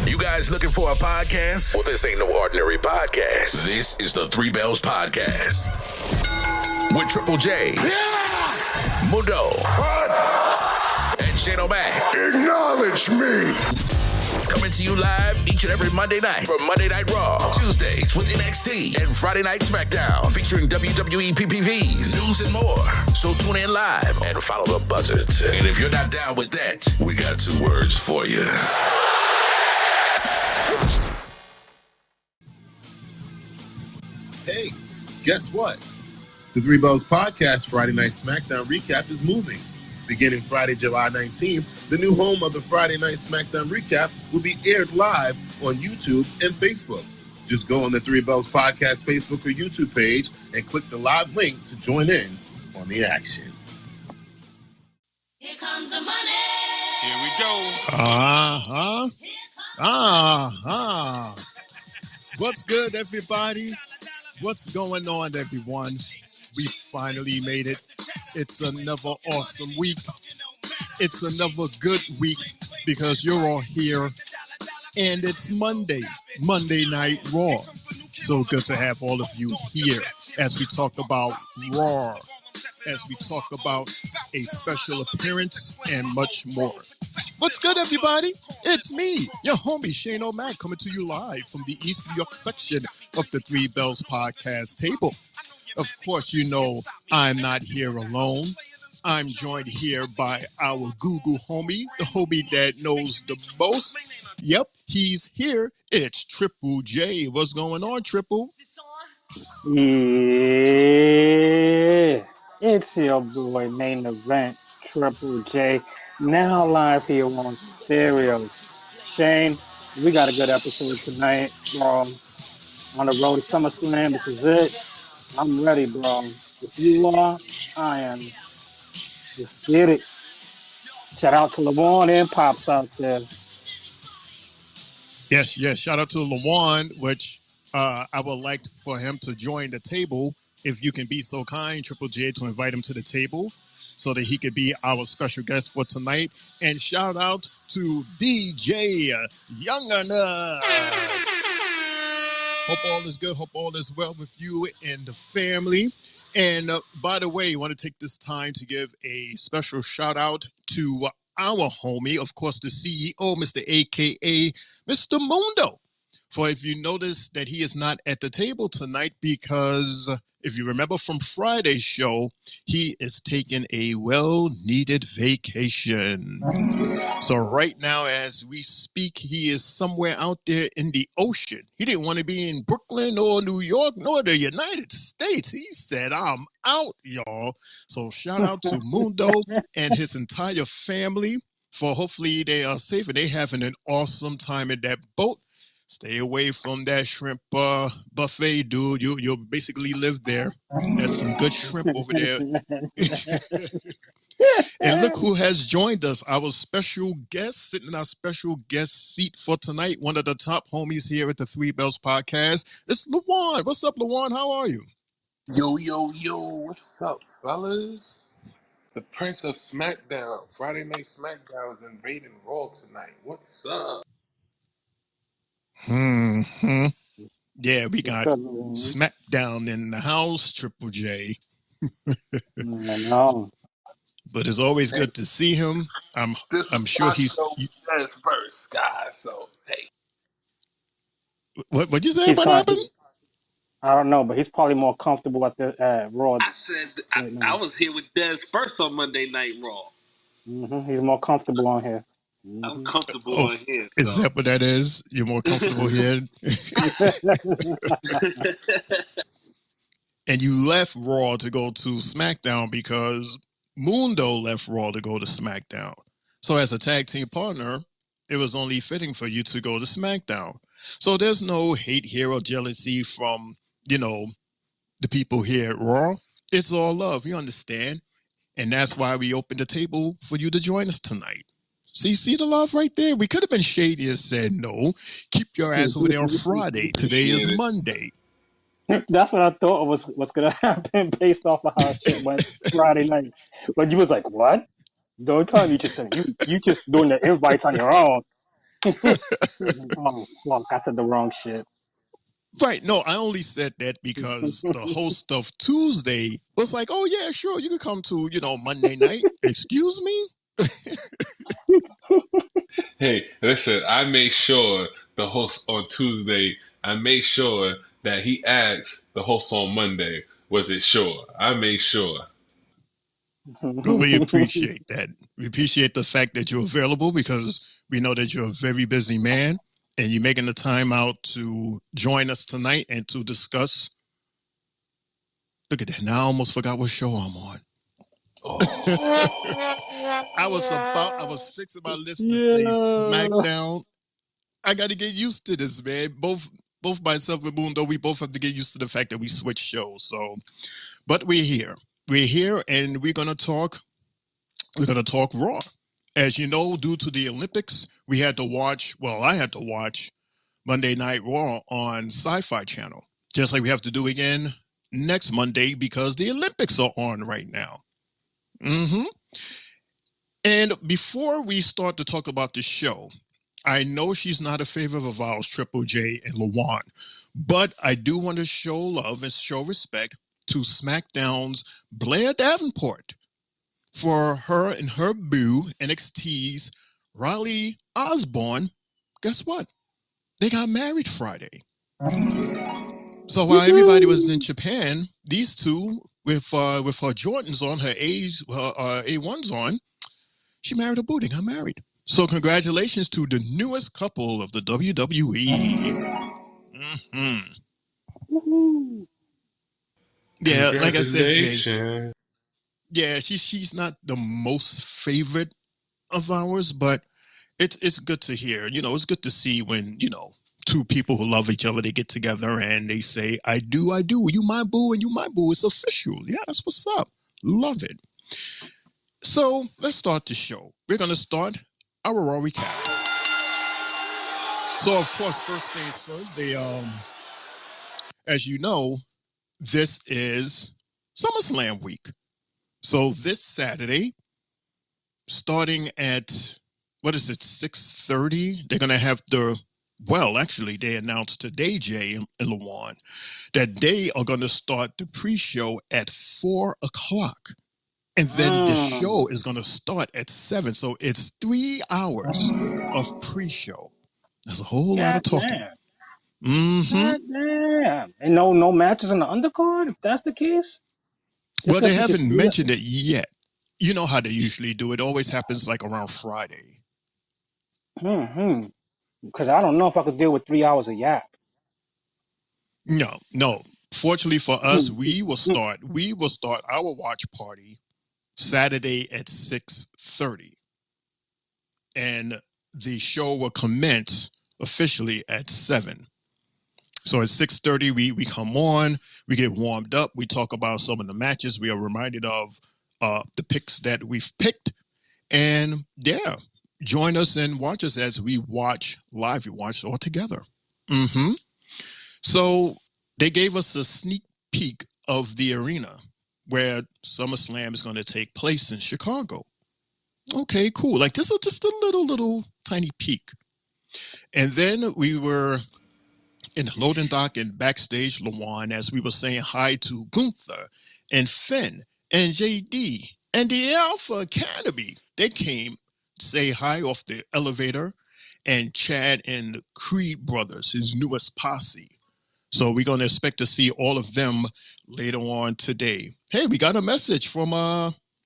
You guys looking for a podcast? Well, this ain't no ordinary podcast. This is the Three Bells Podcast. With Triple J. Yeah! Mundo. What? And Shane O'Mac. Acknowledge me. Coming to you live each and every Monday night from Monday Night Raw, Tuesdays with NXT, and Friday Night SmackDown featuring WWE PPVs, news, and more. So tune in live and follow the buzzards. And if you're not down with that, we got two words for you. Hey, guess what? The Three Bells Podcast Friday Night SmackDown recap is moving. Beginning Friday, July 19th, the new home of the Friday Night SmackDown recap will be aired live on YouTube and Facebook. Just go on the Three Bells Podcast Facebook or YouTube page and click the live link to join in on the action. Here comes the money. Here we go. What's good, everybody? What's going on, everyone? We finally made it. It's another awesome week. It's another good week because you're all here. And it's Monday Night Raw. So good to have all of you here as we talk about Raw, as we talk about a special appearance and much more. What's good, everybody? It's me, your homie Shane O'Mac, coming to you live from the East New York section of the Three Bells Podcast table. Of course, you know I'm not here alone. I'm joined here by our Google homie, the homie that knows the most. Yep, he's here. It's Triple J. What's going on, Triple? Yeah, it's your boy, Main Event, Triple J, now live here on Stereo. Shane, we got a good episode tonight, bro. On the road to SummerSlam, this is it. I'm ready, bro. If you are, I am. Just get it. Shout out to LeVon and Pops out there. Yes. Shout out to LeVon, which I would like for him to join the table. If you can be so kind, Triple J, to invite him to the table so that he could be our special guest for tonight. And shout out to DJ Young'Un. Hope all is good. Hope all is well with you and the family. And by the way, I want to take this time to give a special shout out to our homie, of course, the CEO, Mr. AKA Mr. Mundo. For if you notice that he is not at the table tonight because if you remember from Friday's show, he is taking a well-needed vacation. So right now, as we speak, he is somewhere out there in the ocean. He didn't want to be in Brooklyn or New York nor the United States. He said, I'm out, y'all. So shout out to Mundo and his entire family for hopefully they are safe and they having an awesome time in that boat. Stay away from that shrimp buffet, dude. You'll basically live there. There's some good shrimp over there. And look who has joined us, our special guest, sitting in our special guest seat for tonight. One of the top homies here at the Three Bells Podcast. It's LeJuan. What's up, LeJuan? How are you? Yo. What's up, fellas? The Prince of SmackDown, Friday Night SmackDown is invading Raw tonight. What's up? Yeah, we got SmackDown in the house, Triple J. No. But it's always good to see him. I'm sure he's Dez first, guys. So hey, what'd you say? What happened? I don't know, but he's probably more comfortable at the Raw. I said I was here with Dez first on Monday Night Raw. He's more comfortable on here. I'm comfortable on here. Is that what that is? You're more comfortable here? And you left Raw to go to SmackDown because Mundo left Raw to go to SmackDown. So as a tag team partner, it was only fitting for you to go to SmackDown. So there's no hate here or jealousy from, the people here at Raw. It's all love. You understand? And that's why we opened the table for you to join us tonight. See the love right there? We could have been shady and said, no, keep your ass over there on Friday. Today is Monday. That's what I thought was going to happen based off of how shit went Friday night. But you was like, what? The only time you just said, you just doing the invites on your own. Oh fuck! I said the wrong shit. Right. No, I only said that because the host of Tuesday was like, oh, yeah, sure, you can come to, Monday night. Excuse me? Hey, listen, I made sure the host on Tuesday, I made sure that he asked the host on Monday, was it sure? I made sure. Well, we appreciate that. We appreciate the fact that you're available because we know that you're a very busy man and you're making the time out to join us tonight and to discuss. Look at that. Now I almost forgot what show I'm on. Oh. I was fixing my lips to say Yeah. SmackDown. I got to get used to this, man. Both myself and Mundo, we both have to get used to the fact that we switch shows. So, but we're here. We're here, and we're gonna talk. We're gonna talk Raw. As you know, due to the Olympics, we had to watch. Well, I had to watch Monday Night Raw on Sci-Fi Channel, just like we have to do again next Monday because the Olympics are on right now. Mm-hmm. And before we start to talk about the show, I know she's not a favorite of ours, Triple J and Lawan, but I do want to show love and show respect to SmackDown's Blair Davenport for her and her boo, NXT's Riley Osborne. Guess what? They got married Friday. So while everybody was in Japan, these two with her Jordans on, her A1s on, she married a boo. They got married. So congratulations to the newest couple of the WWE. Mm-hmm. Yeah, like I said, Jay. Congratulations. Yeah, she's not the most favorite of ours, but it's good to hear. It's good to see when two people who love each other they get together and they say, "I do, I do. You my boo, and you my boo." It's official. Yeah, that's what's up. Love it. So let's start the show. We're gonna start our Raw recap. So of course, first things first, as you know, this is SummerSlam week. So this Saturday, starting at what is it, 6:30, they're gonna have actually they announced today, Jay and Lawan, that they are gonna start the pre-show at 4 o'clock. And then the show is gonna start at 7. So it's 3 hours of pre-show. That's a whole lot of God talking. damn. Mm-hmm. God damn. And no matches on the undercard, if that's the case? It's Well, gonna they be just haven't three. mentioned it yet. You know how they usually do it. It always happens like around Friday. Mm-hmm. Because I don't know if I could deal with 3 hours of yap. No, no. Fortunately for us, Mm-hmm. we will start our watch party Saturday at 6:30. And the show will commence officially at 7. So at 6:30, we come on, we get warmed up, we talk about some of the matches. We are reminded of the picks that we've picked. And yeah, join us and watch us as we watch live. We watch all together. Mm-hmm. So they gave us a sneak peek of the arena where SummerSlam is going to take place in Chicago. Okay, cool. Like just a little tiny peek. And then we were in the loading dock and backstage, Lawan, as we were saying hi to Gunther and Finn and JD and the Alpha Academy. They came to say hi off the elevator, and Chad and the Creed brothers, his newest posse. So we're going to expect to see all of them later on today. Hey, we got a message from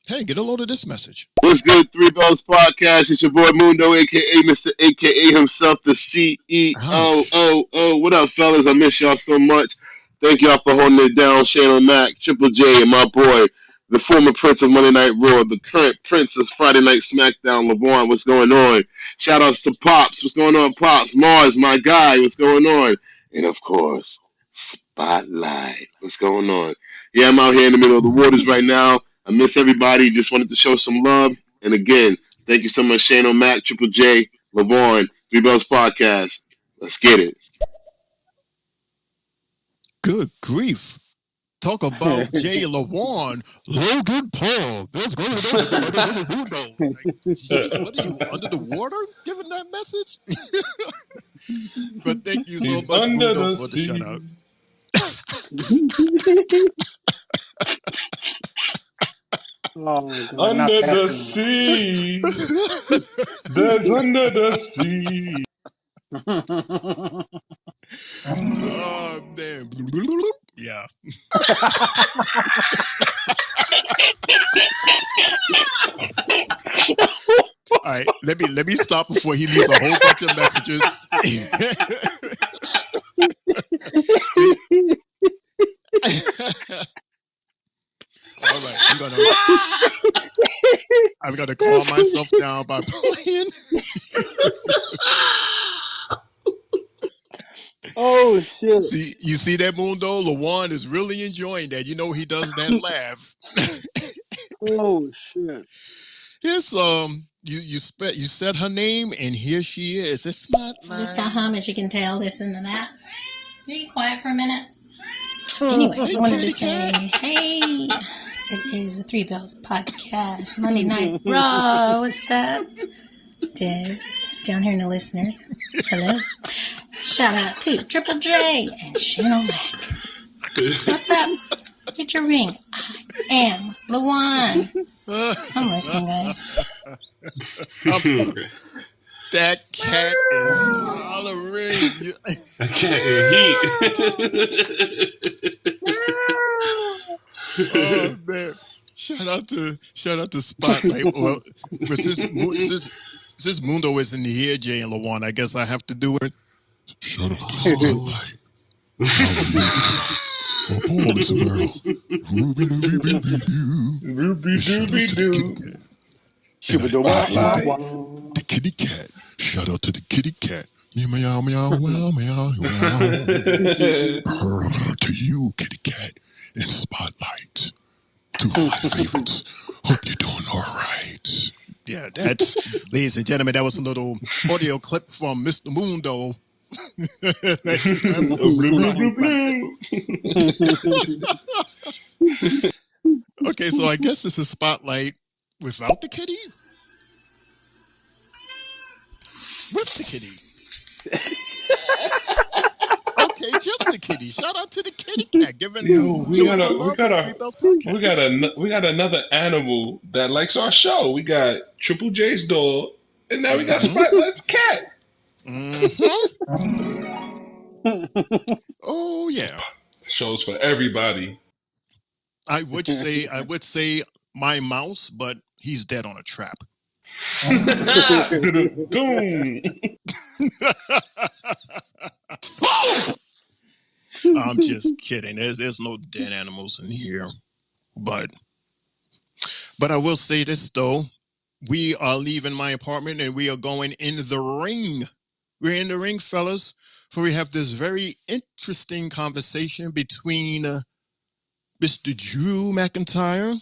hey, get a load of this message. What's good, Three Bells Podcast? It's your boy Mundo, aka Mr. AKA himself, the CEO. Ouch. What up, fellas? I miss y'all so much. Thank y'all for holding it down. Shannon Mack, Triple J, and my boy, the former Prince of Monday Night Raw, the current Prince of Friday Night SmackDown, LeVon. What's going on? Shout outs to Pops. What's going on, Pops? Mars, my guy. What's going on? And of course, Spotlight. What's going on? Yeah, I'm out here in the middle of the waters right now. I miss everybody. Just wanted to show some love. And again, thank you so much, Shane O'Mac, Triple J, LeVon, Three Bells Podcast. Let's get it. Good grief. Talk about Jay LaWan, Logan Paul. There's going to be Mundo. Like, jeez, what are you under the water giving that message? But thank you so He's much, under Mundo, the for the sea. shout out. Oh God, not Under that the one. sea. There's under the sea. Oh, damn. Yeah. All right, let me stop before he leaves a whole bunch of messages. All right, I'm gonna calm myself down by playing. Oh shit! You see that, Mundo? LaWan is really enjoying that. You know he does that laugh. Oh shit! Here's you said her name and here she is. It's smart. I just got home, as you can tell, listen to that. Be quiet for a minute. Anyways, I wanted to say, hey, it is the Three Bells Podcast, Monday Night Raw. What's up? Des, down here in the listeners. Hello. Shout out to Triple J and Shane O'Mac. What's up? Get your ring. I am LaWan. I'm listening, guys. That cat is hollering. I can't heat. Oh man! Shout out to Spotlight. Well, since Mundo isn't here, Jay and LaWan, I guess I have to do it. Shout out to Spotlight. Oh, Paul is well. Ruby dooby doo. The kitty cat. Shout out to the kitty cat. Meow, meow, meow, meow, meow. Purr to you, kitty cat. And Spotlight. Two of my favorites. Hope you're doing all right. Yeah, that's, ladies and gentlemen, that was a little audio clip from Mr. Mundo. Okay, so I guess this is Spotlight without the kitty? With the kitty. Okay, just the kitty. Shout out to the kitty cat. We got another animal that likes our show. We got Triple J's dog, and now we got Spotlight's cat. Oh yeah. Shows for everybody. I would say my mouse, but he's dead on a trap. I'm just kidding. There's no dead animals in here. But I will say this though. We are leaving my apartment and we are going in the ring. We're in the ring, fellas, for we have this very interesting conversation between Mr. Drew McIntyre,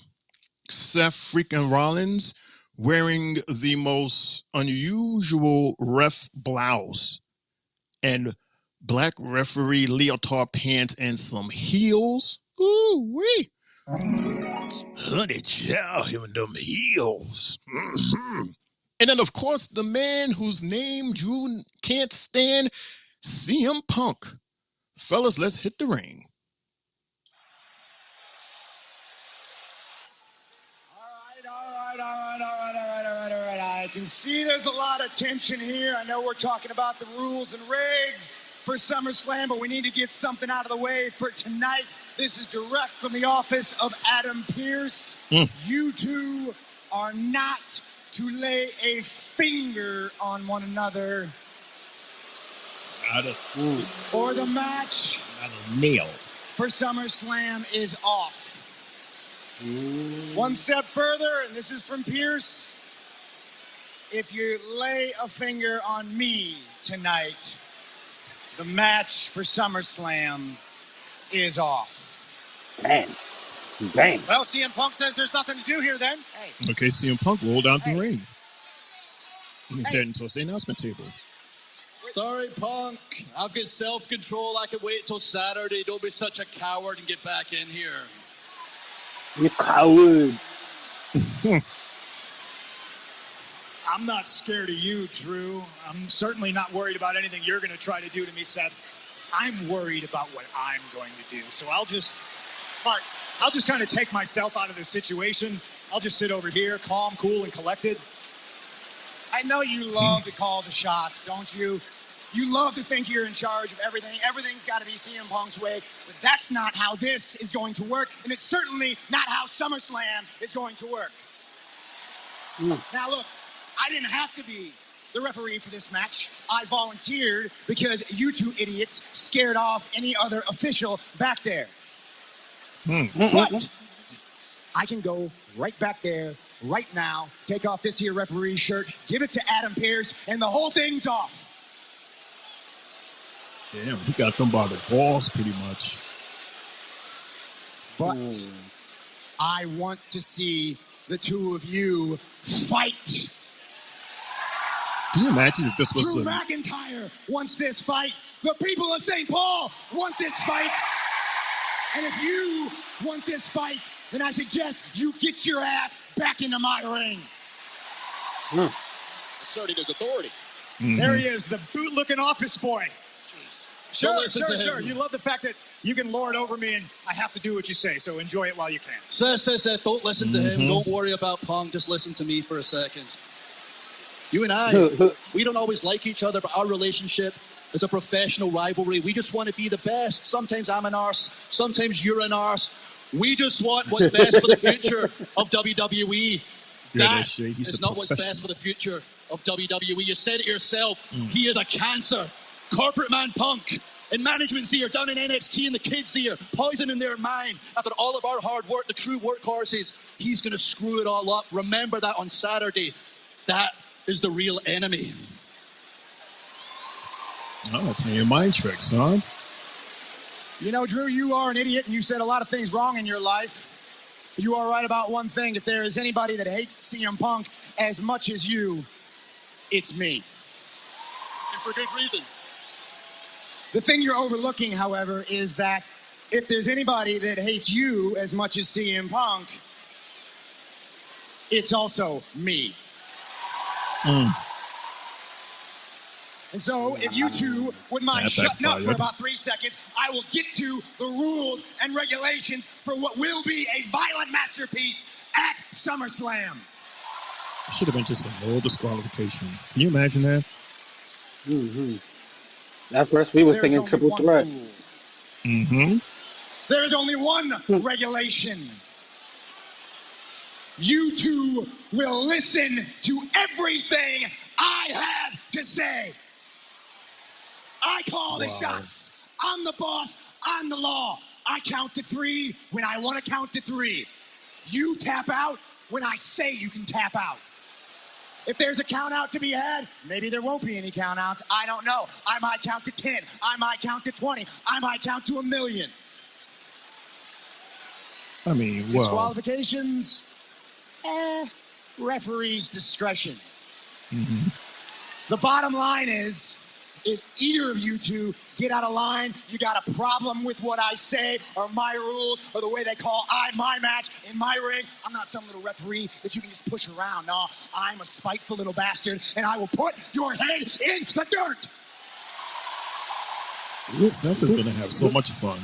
Seth freaking Rollins, wearing the most unusual ref blouse and black referee leotard pants and some heels. Ooh-wee. Honey child, him and them heels. Mm-hmm. And then, of course, the man whose name Drew can't stand, CM Punk. Fellas, let's hit the ring. All right. I can see there's a lot of tension here. I know we're talking about the rules and regs for SummerSlam, but we need to get something out of the way for tonight. This is direct from the office of Adam Pearce. You two are not to lay a finger on one another. Or the match nailed for SummerSlam is off. One step further, and this is from Pierce. If you lay a finger on me tonight, the match for SummerSlam is off. Bang. Well, CM Punk says there's nothing to do here then. Hey. Okay, CM Punk rolled out the ring. He's heading towards the announcement table. Sorry, Punk. I've got self-control. I can wait till Saturday. Don't be such a coward and get back in here. You coward. I'm not scared of you, Drew. I'm certainly not worried about anything you're going to try to do to me, Seth. I'm worried about what I'm going to do. So I'll just kind of take myself out of this situation. I'll just sit over here, calm, cool, and collected. I know you love to call the shots, don't you? You love to think you're in charge of everything. Everything's got to be CM Punk's way. But that's not how this is going to work. And it's certainly not how SummerSlam is going to work. Now, look, I didn't have to be the referee for this match. I volunteered because you two idiots scared off any other official back there. But I can go right back there, right now, take off this here referee shirt, give it to Adam Pearce, and the whole thing's off. Damn, he got them by the balls pretty much. But I want to see the two of you fight. Can you imagine if this was Drew McIntyre wants this fight. The people of St. Paul want this fight. And if you want this fight, then I suggest you get your ass back into my ring. Asserting his authority. There he is, the boot-looking office boy. Jeez. Sure. You love the fact that you can lord over me and I have to do what you say, so enjoy it while you can. Seth, don't listen to him. Don't worry about Punk. Just listen to me for a second. You and I, we don't always like each other, but our relationship is a professional rivalry. We just want to be the best. Sometimes I'm an arse. Sometimes you're an arse. We just want what's best for the future of WWE. That is not what's best for the future of WWE. You said it yourself. He is a cancer. Corporate man Punk. And management's here, down in NXT, and the kids here, poisoning their mind. After all of our hard work, the true workhorses, he's going to screw it all up. Remember that on Saturday. That is the real enemy. Oh, playing mind tricks, huh? You know, Drew, you are an idiot, and you said a lot of things wrong in your life. You are right about one thing. If there is anybody that hates CM Punk as much as you, it's me. And for good reason. The thing you're overlooking, however, is that if there's anybody that hates you as much as CM Punk, it's also me. And so, if you two wouldn't mind shutting up for about 3 seconds, I will get to the rules and regulations for what will be a violent masterpiece at SummerSlam. It should have been just a no disqualification. Can you imagine that? At first, we were thinking triple threat. There is only one regulation. You two will listen to everything I had to say. I call the shots. I'm the boss. I'm the law. I count to 3 when I want to count to 3. You tap out when I say you can tap out. If there's a count out to be had, maybe there won't be any count outs. I don't know. I might count to 10. I might count to 20. I might count to 1,000,000. I mean, well. Disqualifications? Referee's discretion. The bottom line is, if either of you two get out of line, you got a problem with what I say or my rules or the way they call my match in my ring. I'm not some little referee that you can just push around. No, I'm a spiteful little bastard, and I will put your head in the dirt. Seth is going to have so much fun.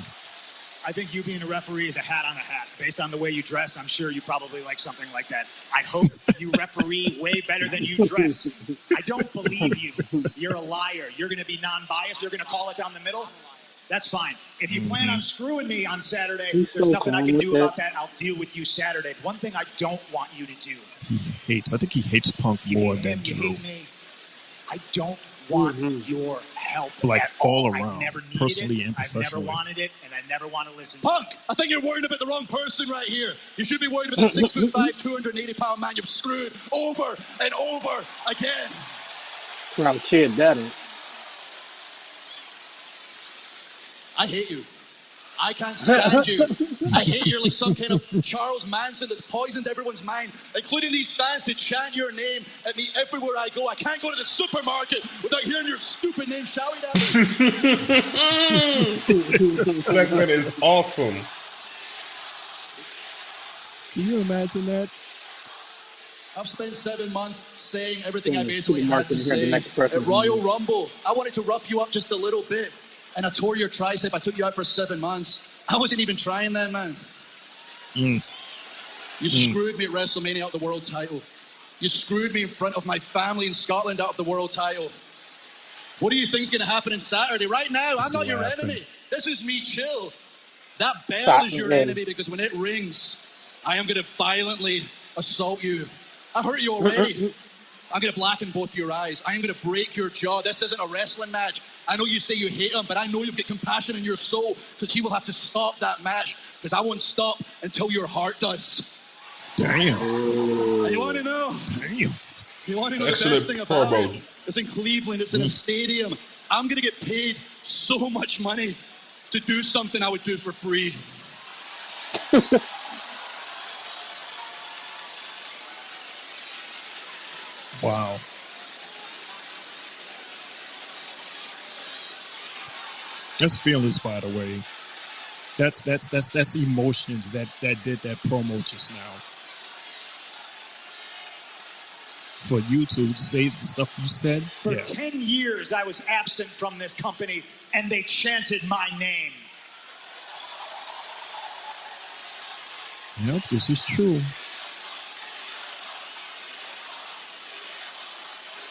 I think you being a referee is a hat on a hat. Based on the way you dress, I'm sure you probably like something like that. I hope you referee way better than you dress. I don't believe you. You're a liar. You're going to be non-biased. You're going to call it down the middle. That's fine. If you plan on screwing me on Saturday, there's nothing I can do about that. I'll deal with you Saturday. One thing I don't want you to do. I think he hates Punk more than Drew. I don't want your help. Like all I around, never needed personally it. and professionally. I've never wanted it, and I never want to listen. Punk, I think you're worried about the wrong person right here. You should be worried about the 6'5", 280-pound man you've screwed over and over again. Crowd cheered that. I hate you. I can't stand you. I hate you're like some kind of Charles Manson that's poisoned everyone's mind, including these fans that chant your name at me everywhere I go. I can't go to the supermarket without hearing your stupid name shouted at me. Segment is awesome. Can you imagine that? I've spent 7 months saying everything I basically had to say. At Royal Rumble, I wanted to rough you up just a little bit, and I tore your tricep. I took you out for 7 months. I wasn't even trying then, man. You screwed me at WrestleMania out of the world title. You screwed me in front of my family in Scotland out of the world title. What do you think's going to happen on Saturday? Right now, I'm not your enemy. This is me chill. That bell is your enemy because when it rings, I am going to violently assault you. I hurt you already. I'm going to blacken both your eyes. I am going to break your jaw. This isn't a wrestling match. I know you say you hate him, but I know you've got compassion in your soul because he will have to stop that match because I won't stop until your heart does. Damn. You want to know? Damn. You want to know the best thing about it? It's in Cleveland. It's in a stadium. I'm going to get paid so much money to do something I would do for free. Wow. That's feelings, by the way. That's emotions that did that promo just now. For you to say the stuff you said. For 10 years, I was absent from this company, and they chanted my name. Yep, this is true.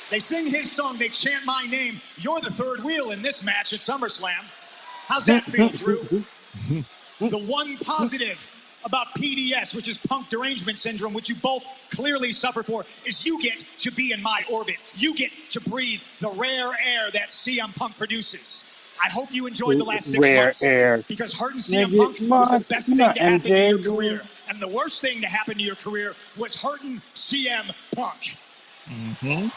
They sing his song, they chant my name. You're the third wheel in this match at SummerSlam. How's that feel, Drew? The one positive about PDS, which is punk derangement syndrome, which you both clearly suffer for, is you get to be in my orbit. You get to breathe the rare air that CM Punk produces. I hope you enjoyed the last 6 months. Because hurting CM Punk was the best thing to happen to your career. And the worst thing to happen to your career was hurting CM Punk. Mm-hmm.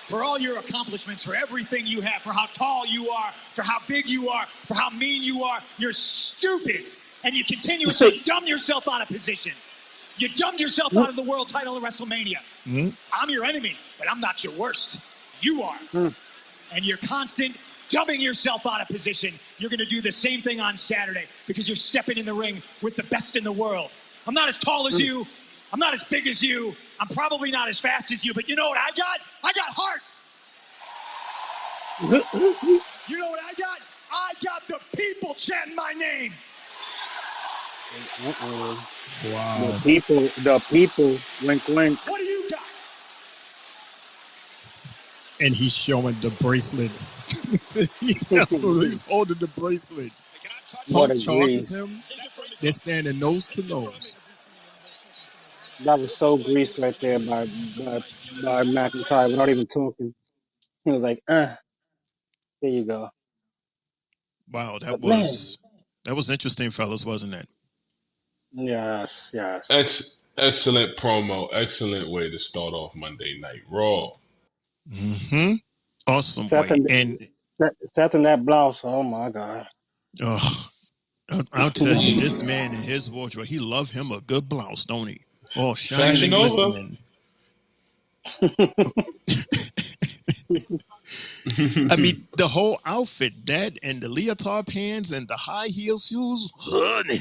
For all your accomplishments, for everything you have, for how tall you are, for how big you are, for how mean you are, you're stupid. And you continuously dumb yourself out of position. You dumbed yourself out of the world title at WrestleMania. I'm your enemy, but I'm not your worst. You are. And you're constant dumbing yourself out of position. You're going to do the same thing on Saturday because you're stepping in the ring with the best in the world. I'm not as tall as you. I'm not as big as you. I'm probably not as fast as you, but you know what I got? I got heart. You know what I got? I got the people chanting my name. Wow. The people, wink, wink. What do you got? And he's showing the bracelet. He's holding the bracelet. Punk charges him. They're standing nose to nose. That was so greased right there by McIntyre without even talking. He was like, there you go. Wow, that was interesting, fellas, wasn't it? Yes. Excellent promo. Excellent way to start off Monday Night Raw. Mm-hmm. Awesome Seth way. Seth in that blouse, oh my God. I'll tell you, this man in his wardrobe, he love him a good blouse, don't he? Oh, shining and glistening. I mean, the whole outfit, that and the leotard pants and the high heel shoes, honey.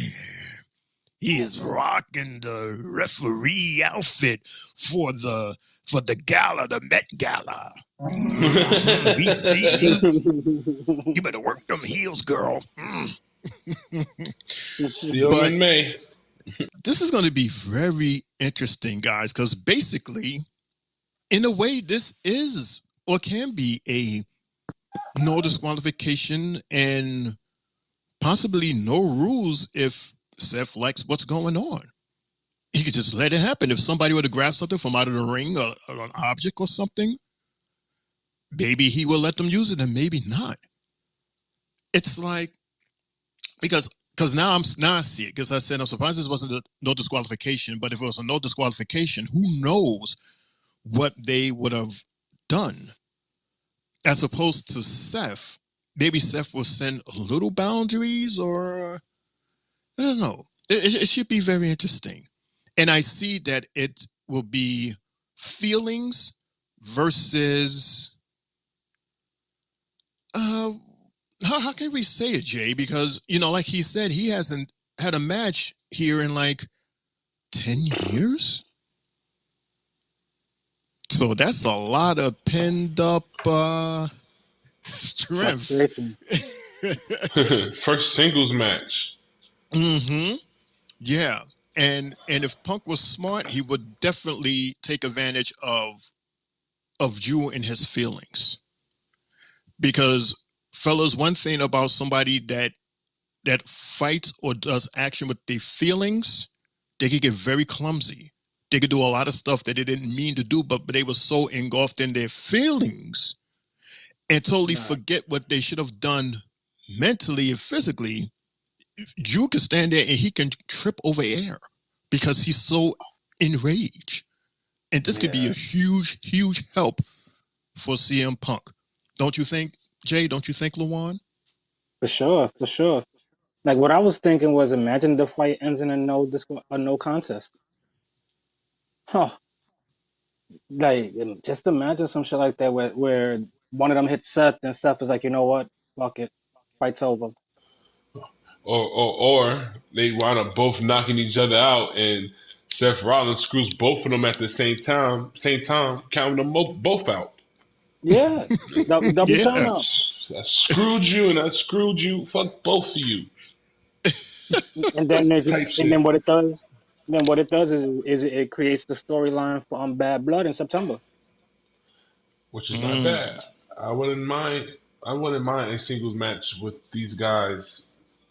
He is rocking the referee outfit for the gala, the Met Gala. We see you. You better work them heels, girl. See you in May. This is going to be very interesting, guys, because basically, in a way, this is or can be a no disqualification and possibly no rules if Seth likes what's going on. He could just let it happen. If somebody were to grab something from out of the ring or an object or something, maybe he will let them use it and maybe not. It's like, because now I see it, because I said I'm surprised this wasn't a no disqualification, but if it was a no disqualification, who knows what they would have done. As opposed to Seth, maybe Seth will send little boundaries or I don't know. It should be very interesting. And I see that it will be feelings versus uh how can we say it, Jay? Because like he said, he hasn't had a match here in like 10 years. So that's a lot of pinned up strength. First singles match. Mm-hmm. Yeah. And if Punk was smart, he would definitely take advantage of Drew and his feelings. Because fellas, one thing about somebody that fights or does action with their feelings, they could get very clumsy. They could do a lot of stuff that they didn't mean to do, but they were so engulfed in their feelings and totally forget what they should have done mentally and physically. Drew can stand there and he can trip over air because he's so enraged. And this could be a huge, huge help for CM Punk. Don't you think, Jay? Don't you think, Luan? For sure, for sure. Like what I was thinking was, imagine the fight ends in a no contest. Huh. Like just imagine some shit like that where one of them hits Seth and Seth is like, you know what? Fuck it. Fight's over. Or they wind up both knocking each other out, and Seth Rollins screws both of them at the same time, counting them both out. Yeah. Double count out. I screwed you and I screwed you. Fuck both of you. And then Type and then shit. what it does is it creates the storyline for Bad Blood in September. Which is not bad. I wouldn't mind. I wouldn't mind a singles match with these guys,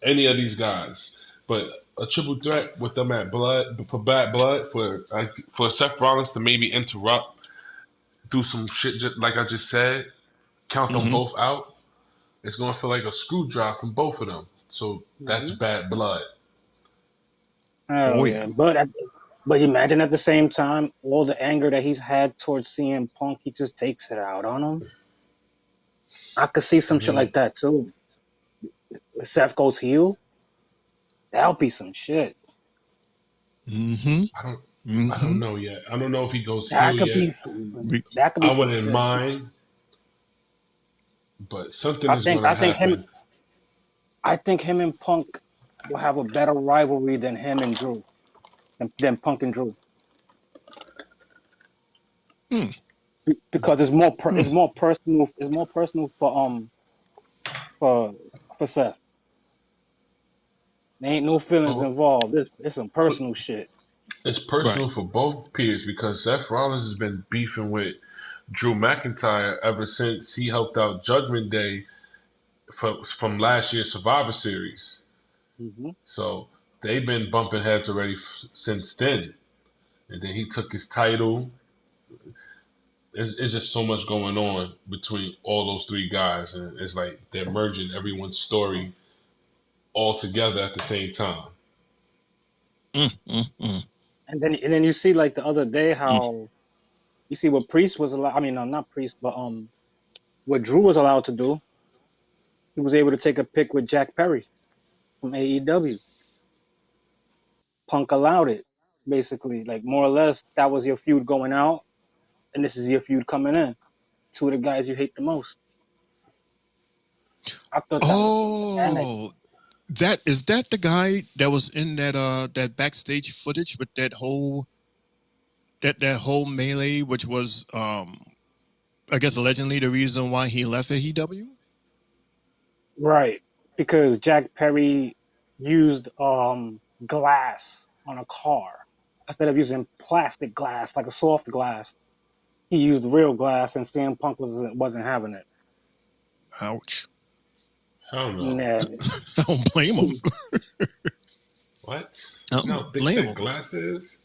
any of these guys. But a triple threat with them at Blood for Bad Blood for Seth Rollins to maybe interrupt, do some shit just like I just said, count them both out. It's gonna feel like a screw drop from both of them. So that's Bad Blood. Oh yeah, but imagine at the same time all the anger that he's had towards CM Punk, he just takes it out on him. I could see some shit like that too. If Seth goes heel, that'll be some shit. I don't know yet. I don't know if he goes That heel could yet. be I some wouldn't shit. mind, but something is gonna happen. I think him and Punk will have a better rivalry than him and Drew, than Punk and Drew. Because it's more personal. It's more personal for Seth. There ain't no feelings Oh, involved. It's some personal shit. it's personal for both peers because Seth Rollins has been beefing with Drew McIntyre ever since he helped out Judgment Day from last year's Survivor Series. So they've been bumping heads already since then. And then he took his title. It's just so much going on between all those three guys, and it's like they're merging everyone's story all together at the same time. And then you see like the other day how you see what Priest was allowed. I mean, no, not Priest, but what Drew was allowed to do. He was able to take a pic with Jack Perry from AEW. Punk allowed it, basically, like more or less. That was your feud going out, and this is your feud coming in. Two of the guys you hate the most. I thought that was dynamic. That is that the guy that was in that backstage footage with that whole melee, which was I guess allegedly the reason why he left AEW? Right, because Jack Perry used glass on a car instead of using plastic glass like a soft glass. He used real glass, and CM Punk wasn't having it. Ouch. Hell no. Nah. I don't blame him. What? I You know don't how thick blame that him. glass is?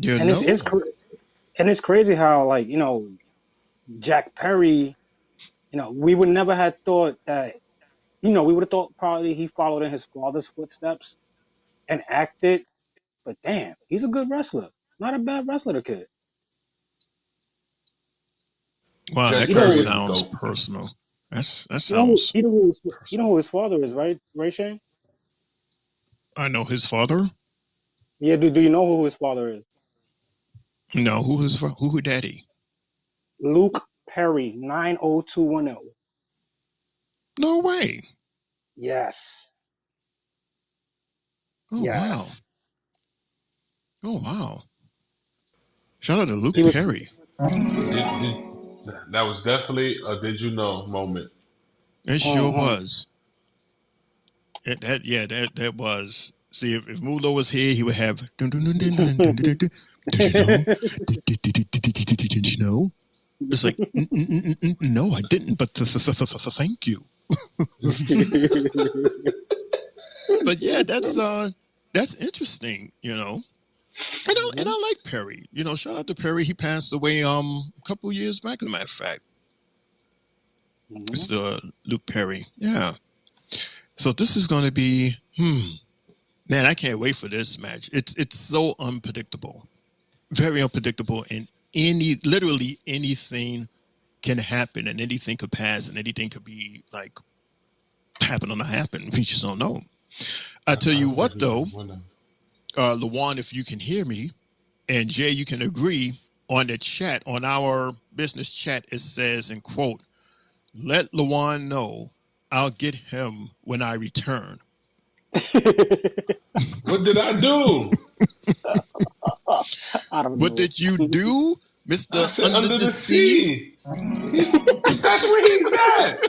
And it's crazy how, like, Jack Perry, we would never have thought that, we would have thought probably he followed in his father's footsteps and acted, but damn, he's a good wrestler. Not a bad wrestler, the kid. Wow, Jack that kind of Perry is the sounds GOAT. personal. That sounds You know who his personal. father is, right? Right, Shane? I know his father. Yeah, do you know who his father is? No, who daddy? Luke Perry, 90210. No way. Yes. Oh wow. Yes. Oh wow. Shout out to Luke He was. Perry. That was definitely a did you know moment. It sure Mhm. was. That was. See, if Mulo was here, he would have. Dun, dun, dun, dun, dun, dun, dun, dun, dun. Did you know? Did you know? It's like, no, I didn't, but thank you. But yeah, that's interesting, you know. And I like Perry. You know, shout out to Perry. He passed away a couple years back, as a matter of fact. It's Luke Perry. Yeah. So this is going to be, man, I can't wait for this match. It's so unpredictable, very unpredictable, and literally anything can happen, and anything could pass, and anything could be like happen or not happen. We just don't know. I tell you what, though, Lawan, if you can hear me, and Jay, you can agree on the chat, on our business chat, it says, and quote, "Let Lawan know I'll get him when I return." What did I do? I don't What know. did you do, I Mr. said Under under the the Sea? sea. That's where he's at.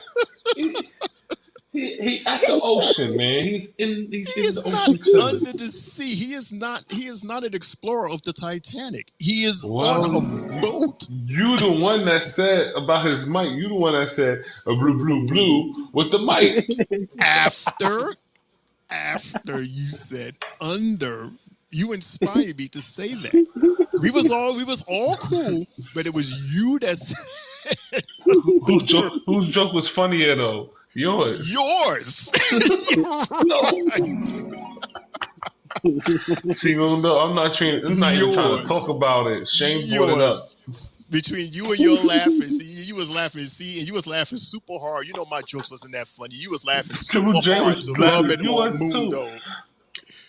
He at the ocean, man. He's in He the is not ocean chilling. under the sea. He is not an explorer of the Titanic. He is on Well, a boat. you the one that said about his mic. You the one that said a blue blue blue with the mic. After you said under, you inspired me to say that. We was all cool, but it was you that said under. Whose joke was funnier though? Yours. Yours. You're No. right. See, no, I'm not trying. I'm not even trying to talk Yours. about it. Shane brought it Yours. up. Between you and your laughing, see, you was laughing, see, and you was laughing super hard. You know my jokes wasn't that funny. You was laughing Triple super J hard was to rub laughing. it You on was too. Mundo.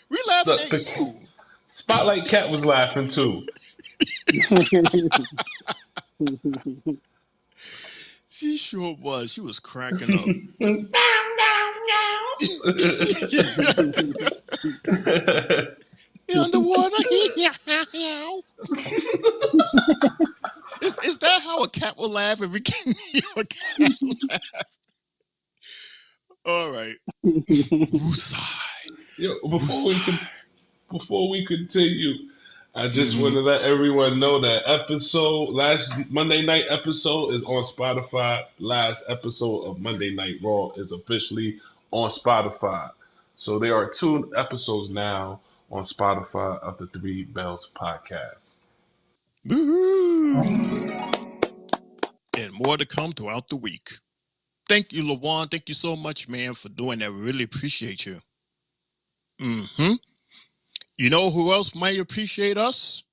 We laughing at The you. Spotlight Cat was laughing too. She sure was. She was cracking up. In the water. Is that how a cat will laugh if we can hear a cat laugh? All right. Woosai. Yo, Woosai. before we continue, I just want Mm-hmm. to let everyone know that last Monday night episode is on Spotify. Last episode of Monday Night Raw is officially on Spotify. So there are 2 episodes now on Spotify of the Three Bells podcast. Woo-hoo. And more to come throughout the week. Thank you, Lawan. Thank you so much, man, for doing that. We really appreciate you. Mm-hmm. You know who else might appreciate us?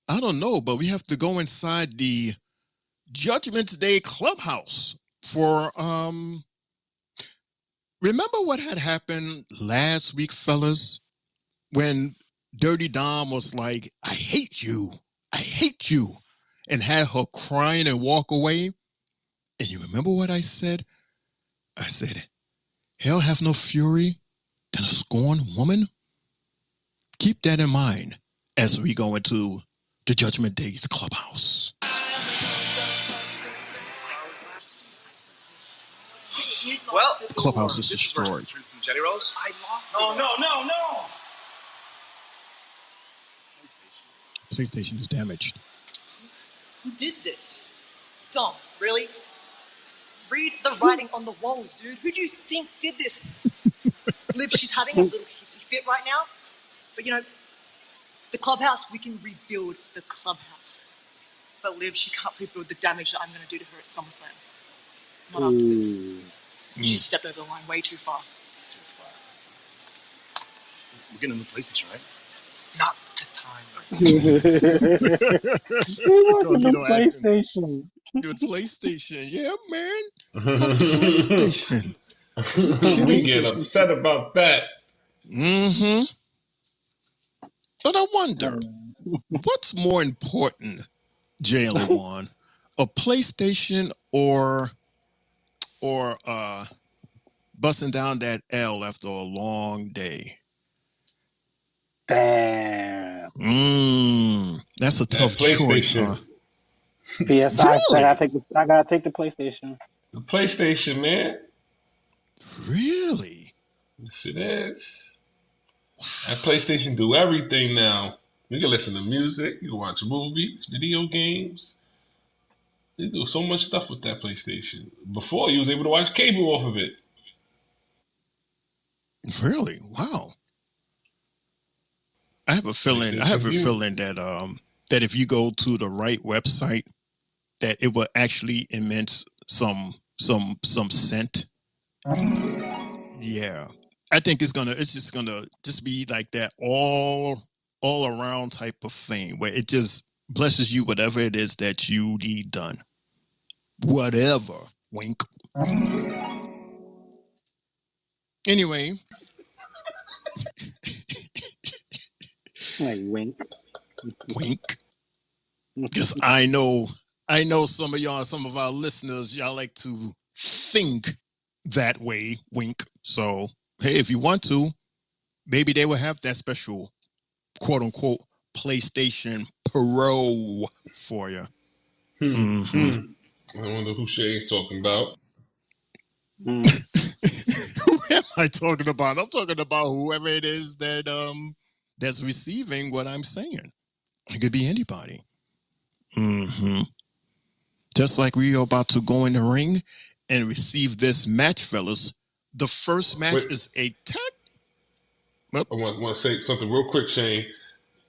I don't know, but we have to go inside the Judgment Day Clubhouse for remember what had happened last week, fellas, when Dirty Dom was like, I hate you, and had her crying and walk away? And you remember what I said? I said, hell have no fury than a scorned woman. Keep that in mind as we go into the Judgment Day's Clubhouse. Well, Clubhouse is destroyed. Jelly Rolls? No. PlayStation is damaged. Who did this? Dom, really? Read the writing on the walls, dude. Who do you think did this? Liv, she's having a little hissy fit right now. But you know, the clubhouse, we can rebuild the clubhouse. But Liv, she can't rebuild the damage that I'm going to do to her at SummerSlam. Not after this. She stepped over the line way too far. We're getting a new PlayStation, right? Not the time. PlayStation. Good PlayStation. Yeah, man. Fuck the PlayStation. We get upset about that. Mm-hmm. But I wonder, what's more important, Jay and LeBron, a PlayStation or busting down that L after a long day? Damn. That's a tough That choice, huh? PlayStation. PSI. Really? I gotta take the PlayStation. The PlayStation, man. Really? Yes, it is. That PlayStation do everything now. You can listen to music, you can watch movies, video games. They do so much stuff with that PlayStation. Before, you was able to watch cable off of it. Really? Wow. I have a feeling PlayStation View. that if you go to the right website, that it will actually immense some scent. Yeah. I think it's just gonna be like that all around type of thing where it just blesses you whatever it is that you need done. Whatever. Wink. Anyway. Like wink. Wink. Because I know some of our listeners, y'all like to think that way. Wink. So hey, if you want to, maybe they will have that special quote unquote PlayStation Pro for you. I wonder who Shay's talking about. Who am I talking about? I'm talking about whoever it is that's receiving what I'm saying. It could be anybody. Just like we are about to go in the ring and receive this match, fellas. The first match is a tag. I want to say something real quick, Shane.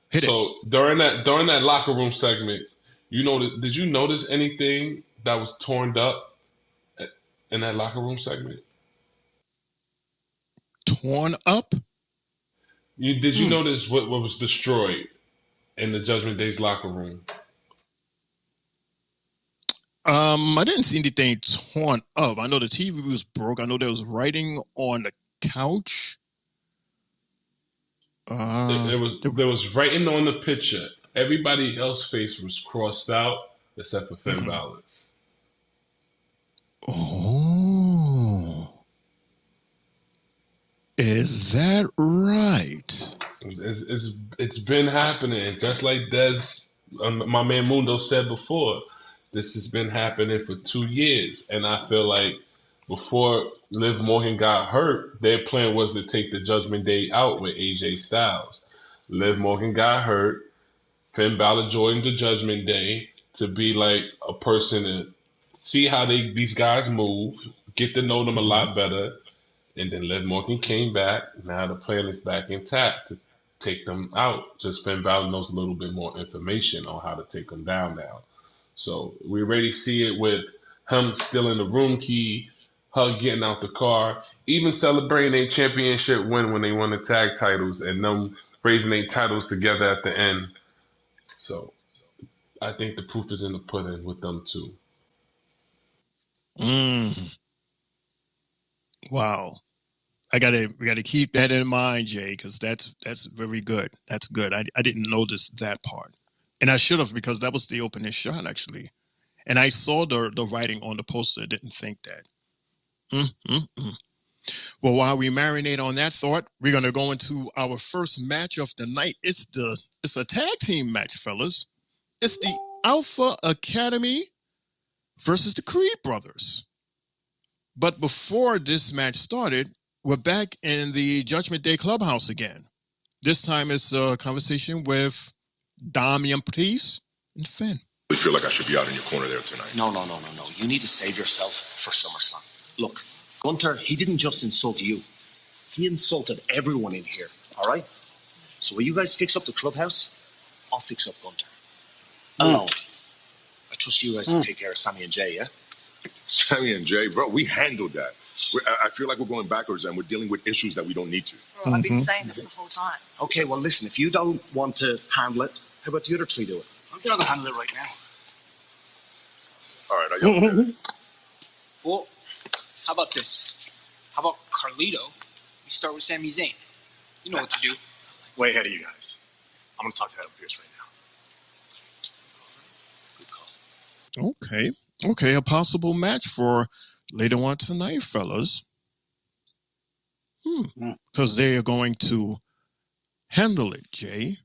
Hit it. So during that locker room segment, did you notice anything that was torn up in that locker room segment? Torn up? Did you notice what was destroyed in the Judgment Day's locker room? I didn't see anything torn up. I know the TV was broke. I know there was writing on the couch. There was writing on the picture. Everybody else's face was crossed out except for Finn Balor's. Oh, is that right? It's been happening, just like my man Mundo said before. This has been happening for 2 years, and I feel like before Liv Morgan got hurt, their plan was to take the Judgment Day out with AJ Styles. Liv Morgan got hurt. Finn Balor joined the Judgment Day to be like a person to see how these guys move, get to know them a lot better, and then Liv Morgan came back. Now the plan is back intact to take them out. Just Finn Balor knows a little bit more information on how to take them down now. So we already see it with him stealing the room key, her getting out the car, even celebrating a championship win when they won the tag titles, and them raising their titles together at the end. So I think the proof is in the pudding with them too. Wow. We gotta keep that in mind, Jay, because that's very good. That's good. I didn't notice that part, and I should have, because that was the opening shot actually, and I saw the writing on the poster. Didn't think that. Well, while we marinate on that thought, we're gonna go into our first match of the night. It's a tag team match, fellas. It's the Alpha Academy versus the Creed brothers. But before this match started, we're back in the Judgment Day clubhouse again. This time it's a conversation with Damian Priest and Finn. I feel like I should be out in your corner there tonight. No. You need to save yourself for SummerSlam. Look, Gunter, he didn't just insult you. He insulted everyone in here, all right? So when you guys fix up the clubhouse, I'll fix up Gunter. Alone. I trust you guys to take care of Sammy and Jay, yeah? Sammy and Jay, bro, we handled that. I feel like we're going backwards and we're dealing with issues that we don't need to. Bro, I've been saying this the whole time. Okay, well, listen, if you don't want to handle it, how about the other three do it? I'm gonna handle it right now. All right, are y'all okay? Well, how about this? How about Carlito? We start with Sami Zayn. You know what to do. Way ahead of you guys. I'm going to talk to Adam Pierce right now. Good call. Okay. Okay, a possible match for later on tonight, fellas. Because they are going to handle it, Jay.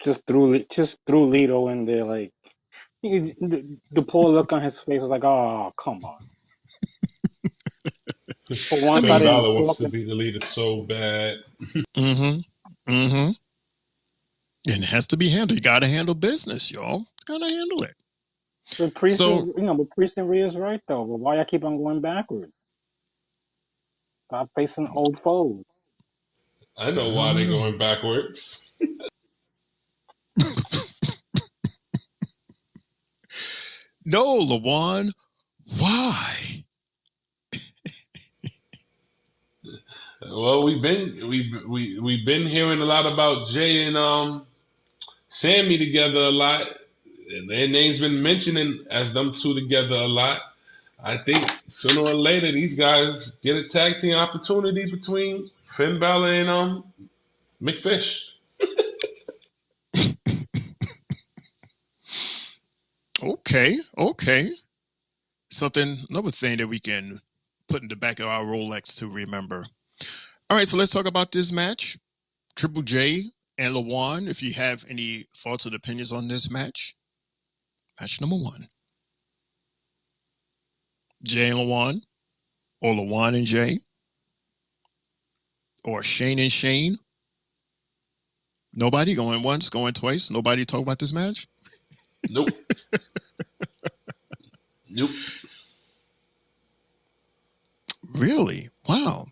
Just threw Lito in there, like the poor look on his face was like, oh, come on. For once, I Finn didn't Balor wants talk. to be the leader so bad. And it has to be handled. You got to handle business, y'all. Got to handle it. But Priest, but Priest and Rhea is right though. But why I keep on going backwards? Stop facing old foes. I know why they're going backwards. No, Lawan, why? Well, we've been hearing a lot about Jay and Sammy together a lot, and their names been mentioning as them two together a lot. I think sooner or later these guys get a tag team opportunity between Finn Balor and McFish. Okay. Another thing that we can put in the back of our Rolex to remember. All right, so let's talk about this match. Triple J and Lawan, if you have any thoughts or opinions on this match. Match number 1. Jay and Lawan, or Lawan and Jay, or Shane and Shane. Nobody going once, going twice. Nobody talk about this match? Nope. Nope. Really? Wow.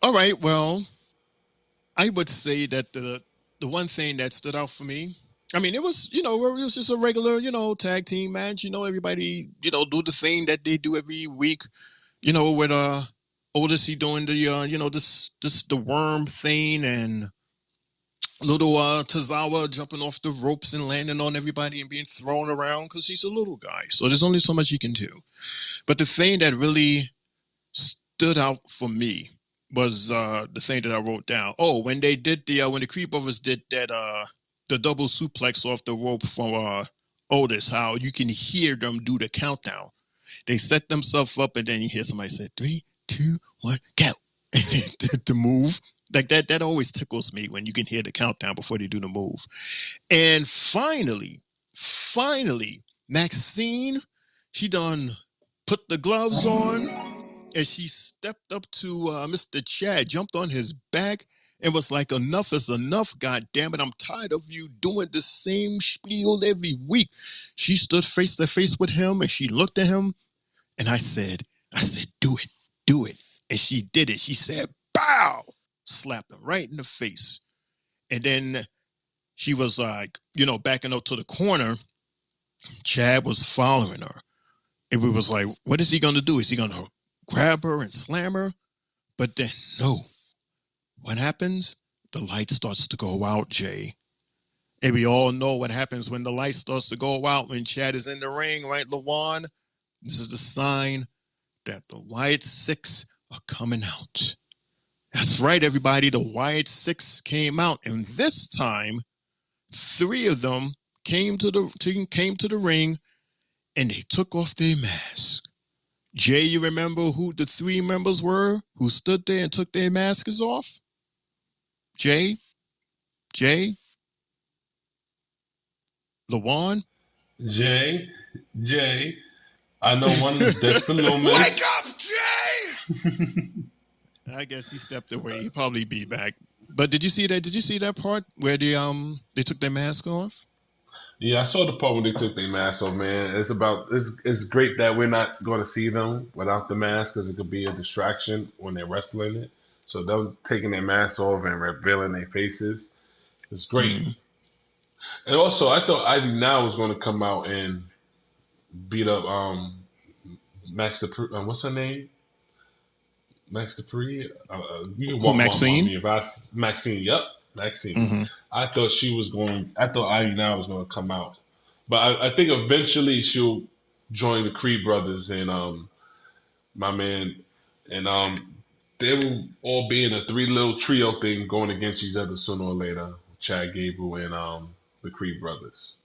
All right, well, I would say that the one thing that stood out for me, I mean, it was just a regular, tag team match. Everybody, do the thing that they do every week, with Odyssey doing the, the worm thing, and little Tozawa jumping off the ropes and landing on everybody and being thrown around because he's a little guy. So there's only so much he can do. But the thing that really stood out for me was the thing that I wrote down. Oh, when they did when the Creed Brothers did that the double suplex off the rope from Otis, how you can hear them do the countdown. They set themselves up, and then you hear somebody say 3, 2, 1, go, to move. Like that always tickles me when you can hear the countdown before they do the move. And finally, Maxine, she done put the gloves on, and she stepped up to Mr. Chad, jumped on his back, and was like, enough is enough, God damn it. I'm tired of you doing the same spiel every week. She stood face to face with him, and she looked at him, and I said, do it. And she did it. She said, bow, slapped him right in the face. And then she was like, backing up to the corner. Chad was following her. And we was like, what is he going to do? Is he going to grab her and slam her? But then, no. What happens? The light starts to go out, Jay. And we all know what happens when the light starts to go out when Chad is in the ring, right, Lawan? This is the sign that the Wyatt Six are coming out. That's right, everybody. The Wyatt Six came out. And this time, 3 of them came to the ring, and they took off their masks. Jay, you remember who the 3 members were who stood there and took their masks off? Jay? Lawan? Jay. I know one is Dexter Loomis. Wake up, Jay! I guess he stepped away. He'll probably be back. But did you see that? Did you see that part where they took their mask off? Yeah, I saw the part when they took their mask off, man. It's great that we're not going to see them without the mask because it could be a distraction when they're wrestling it. So them taking their masks off and revealing their faces, it's great. Mm-hmm. And also, I thought Ivy Now was going to come out and beat up Max what's her name? Max Dupree. You can walk Maxine? me if Maxine. Yep, Maxine. Mm-hmm. I thought Ivy Now was going to come out, but I think eventually she'll join the Creed brothers and my man and they will all be in a three little trio thing going against each other sooner or later. Chad Gable and the Creed brothers.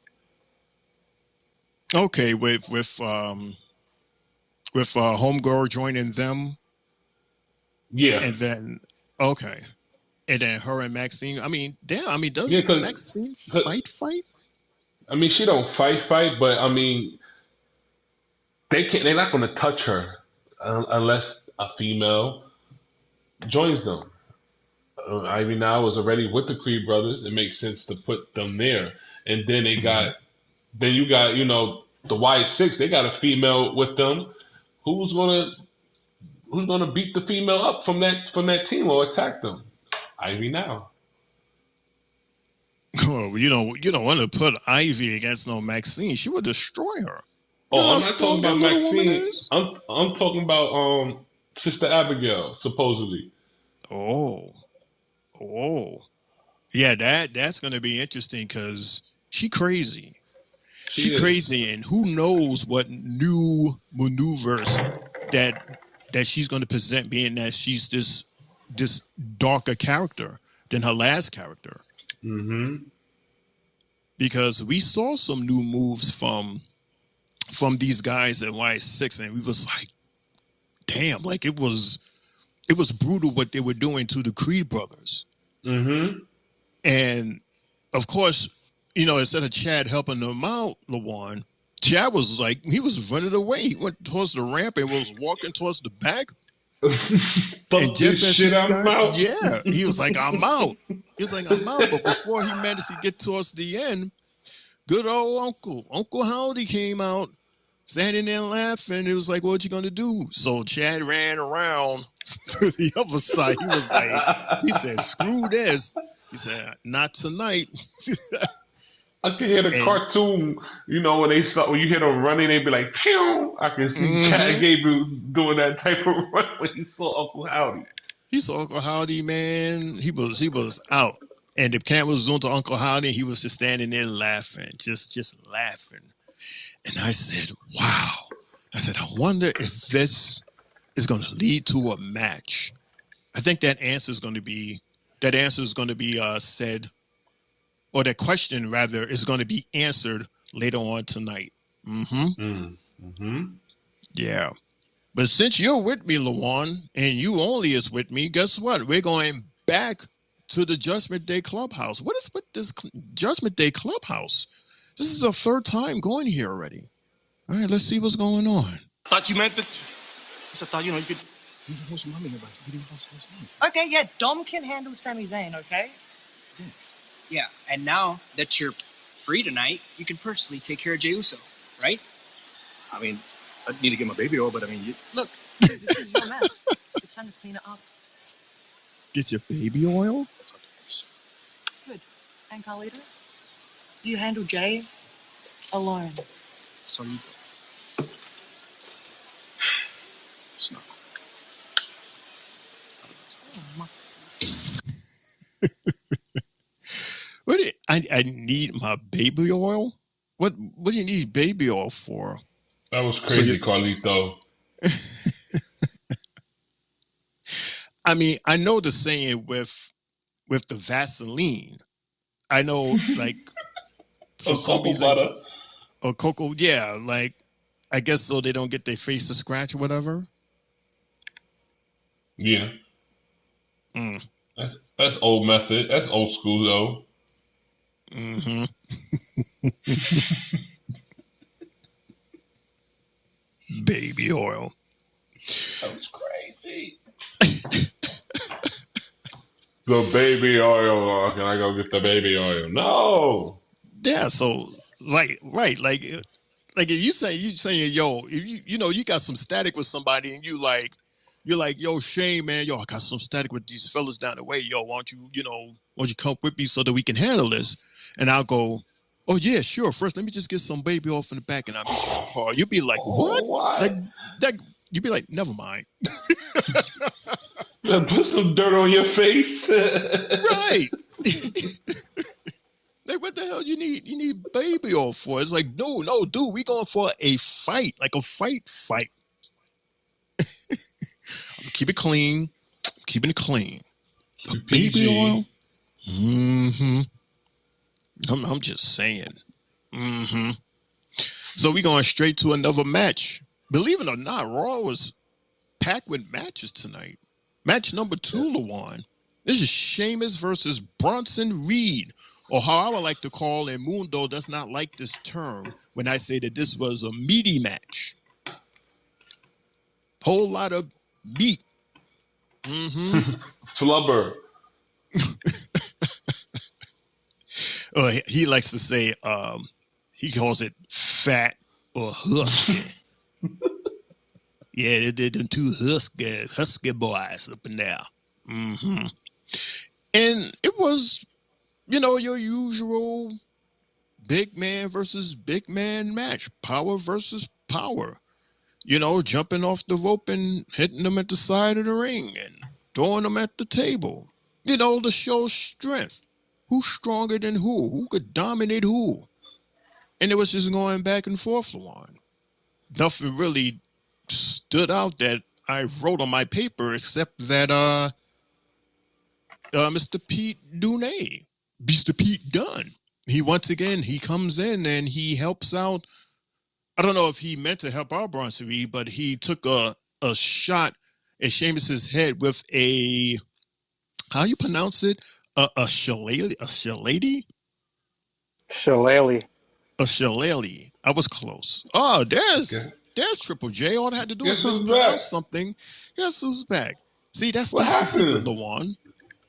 Okay, with Homegirl joining them, Yeah, and then okay, and then her and Maxine. I mean, damn. I mean, does yeah, Maxine fight? I mean, she don't fight, but I mean, they can't. They're not going to touch her unless a female joins them. Ivy now is already with the Creed brothers. It makes sense to put them there, and then then you got the White Six. They got a female with them. Who's gonna beat the female up from that team or attack them? Ivy now. Oh, you don't want to put Ivy against no Maxine. She would destroy her. You know Oh, how I'm not talking strong that about little woman Maxine. is? I'm talking about Sister Abigail, supposedly. Oh, oh, yeah. That's gonna be interesting because she crazy. She She is. crazy, and who knows what new maneuvers that she's going to present, being that she's this darker character than her last character. Mm-hmm. Because we saw some new moves from these guys at Y6, and we was like, damn, like it was brutal what they were doing to the Creed brothers. Mm-hmm. And of course, instead of Chad helping them out, Lawan, Chad was like, he was running away. He went towards the ramp and was walking towards the back. And just as he got, yeah, he was like, I'm out. He was like, I'm out. But before he managed to get towards the end, good old Uncle Howdy came out, standing there laughing. It was like, what you gonna do? So Chad ran around to the other side. He said, screw this. He said, not tonight. I can hear the cartoon, when you hear them running, they be like, pew! I can see Chad Gable doing that type of run when he saw Uncle Howdy. He saw Uncle Howdy, man. He was out. And the camera was zoomed to Uncle Howdy, he was just standing there laughing, just laughing. And I said, wow. I said, I wonder if this is going to lead to a match. I think that answer is going to be said, or that question rather is going to be answered later on tonight. Yeah. But since you're with me, Lawan, and you only is with me, guess what? We're going back to the Judgment Day Clubhouse. What is with this Judgment Day Clubhouse? This is the third time going here already. All right, let's see what's going on. Thought you meant that. I thought, you could. He's supposed to love me about getting about Sami Zayn. Okay, yeah, Dom can handle Sami Zayn, okay? Yeah, and now that you're free tonight, you can personally take care of Jey Uso, right? I mean, I need to get my baby oil, but I mean, Look, this is your mess. It's time to clean it up. Get your baby oil? Good. And Carlito, you handle Jay alone. Solito. It's not. I need my baby oil? What do you need baby oil for? That was crazy, Carlito. I mean, I know the saying with the Vaseline. I know, like, for some reason, butter. Or cocoa, yeah, like, I guess so they don't get their faces scratched or whatever. Yeah. That's old method. That's old school though. Baby oil. That was crazy. The baby oil. Can I go get the baby oil? No. Yeah. So, right. Like if you saying, yo, if you got some static with somebody and you're like, yo, Shane, man, yo, I got some static with these fellas down the way. Yo, why don't you come with me so that we can handle this? And I'll go, oh yeah, sure. First, let me just get some baby off in the back, and I'll meet you in the car. You'd be like, what? Like that? You'd be like, never mind. Put some dirt on your face. Right. Like, what the hell you need baby oil for? It's like, no, dude, we going for a fight, like a fight. I'm gonna keep it clean. keeping it clean. But Keep baby PG. oil? I'm just saying. So we going straight to another match. Believe it or not, Raw was packed with matches tonight. Match number 2, Lawan. This is Sheamus versus Bronson Reed, or how I would like to call, and Mundo does not like this term when I say that this was a meaty match. Whole lot of meat. Flubber. He likes to say, he calls it fat or husky. Yeah, they're them two husky boys up in there. And it was, your usual big man versus big man match. Power versus power. Jumping off the rope and hitting them at the side of the ring and throwing them at the table. To show strength. Who's stronger than who? Who could dominate who? And it was just going back and forth, Lawan. Nothing really stood out that I wrote on my paper except that Mr. Pete Dunne, Mr. Pete Dunne, he comes in and he helps out. I don't know if he meant to help out Bronson Reed, but he took a shot at Sheamus's head with a, how you pronounce it? A shillelagh? A shillelagh? Shillelagh. A shillelagh. I was close. Oh, there's Triple J. All I had to do Guess is who's mispronounce back? something. Guess who's back? See, that's What the secret, happened? Lawan.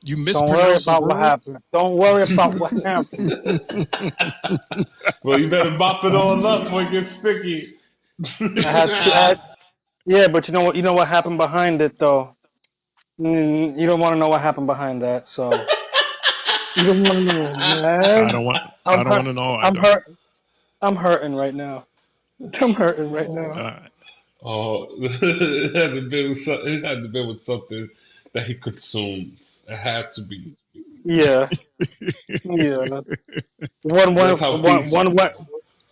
You Don't worry mispronounce a about what word. happened. Don't worry about what happened. Well, you better mop it all up before it gets sticky. Yeah, but you know what? You know what happened behind it, though. You don't want to know what happened behind that, so you don't want to know, I man. don't want. I'm I don't hurt. want to know I'm either. hurt. I'm hurting right now. I'm hurting right now. Oh, it had to be with something that he consumes. It had to be. Yeah, yeah. One That's went, how Pete.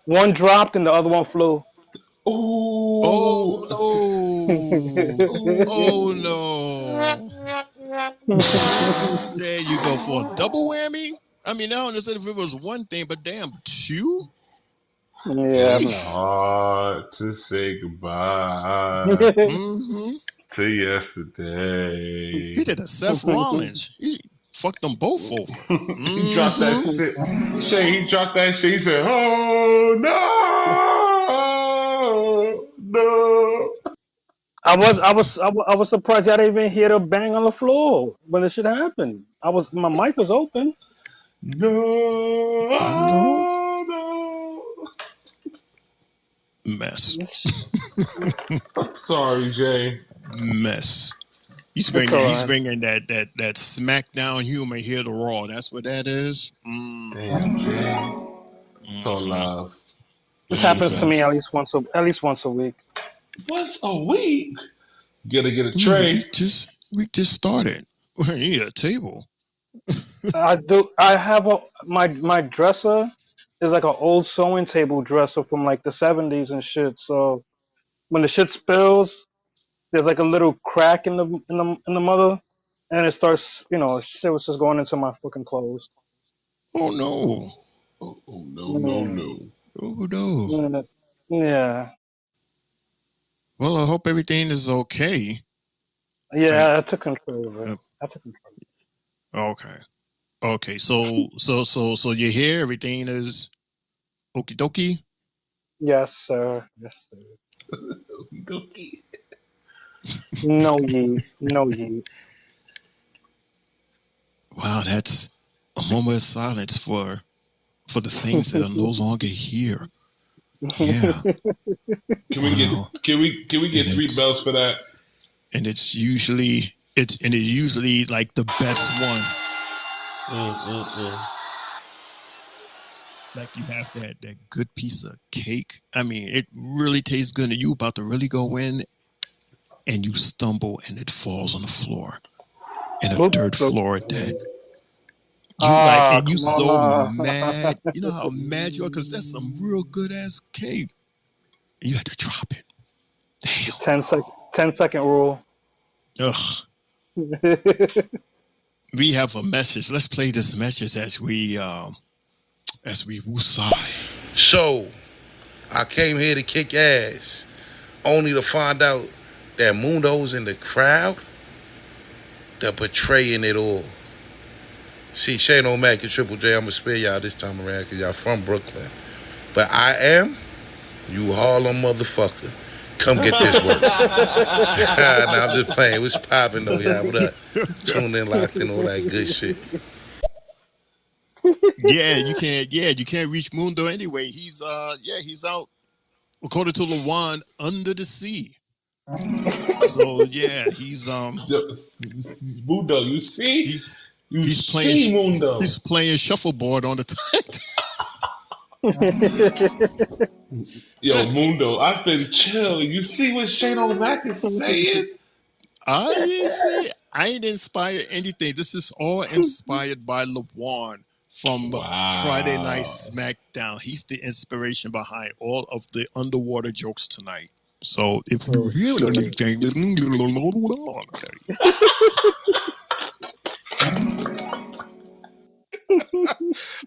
one dropped, and the other one flew. Oh, Oh no! Oh no! There you go for a double whammy. I mean, I don't understand if it was one thing, but damn, two. Yeah, it's no. hard to say goodbye to He yesterday. did a Seth Rollins. He fucked them both over. He dropped that shit. He dropped that shit. He said, "Oh no, no." I was surprised I didn't even hear the bang on the floor when this shit happened. My mic was open. No, No no. mess. I'm sorry, Jay. Mess. He's It's bringing. He's alright. bringing that SmackDown humor here to Raw. That's what that is. Damn, Jay. It's all love. This It's happens to me best. at least once a week. Once a week. Gotta get a Yeah, tray. we just started. We need a table. I do. I have my dresser is like an old sewing table dresser from like the '70s and shit. So when the shit spills, there's like a little crack in the mother, and it starts, shit was just going into my fucking clothes. Oh no! Oh, no, no, Yeah, no. Oh no! yeah, yeah. Well, I hope everything is okay. Yeah, I took control of it. I took control. Okay. Okay. So you hear everything is okie dokie. Yes, sir. Yes, sir. Dookie. No yeet. No yeet. Wow, that's a moment of silence for the things that are no longer here. Yeah. Can we get Wow. can we get And 3 bells for that? it's usually like the best one. Like you have that good piece of cake. I mean, it really tastes good, and you about to really go in, and you stumble, and it falls on the floor, and a dirt floor at that. You like, and you Come so on. mad. You know how mad you are because that's some real good ass cake. And you had to drop it. Damn. 10-second rule. Ugh. We have a message. Let's play this message as we woosah. So, I came here to kick ass, only to find out that Mundo's in the crowd. They're betraying it all. See, Shane O'Mac and Triple J, I'm gonna spare y'all this time around because y'all from Brooklyn. But I am, you Harlem motherfucker. Come get this work. Nah, I'm just playing. What's popping though, y'all? What up? Tuned in, locked in, all that good shit. You can't reach Mundo anyway. He's out, according to Lawan, under the sea. So yeah, he's Mundo, you see? he's playing shuffleboard on the tank. Yo, Mundo, I've been chill. You see what Shane O'Mac is saying? I ain't inspired anything. This is all inspired by LeBron from Friday Night SmackDown. He's the inspiration behind all of the underwater jokes tonight. So if you hear anything,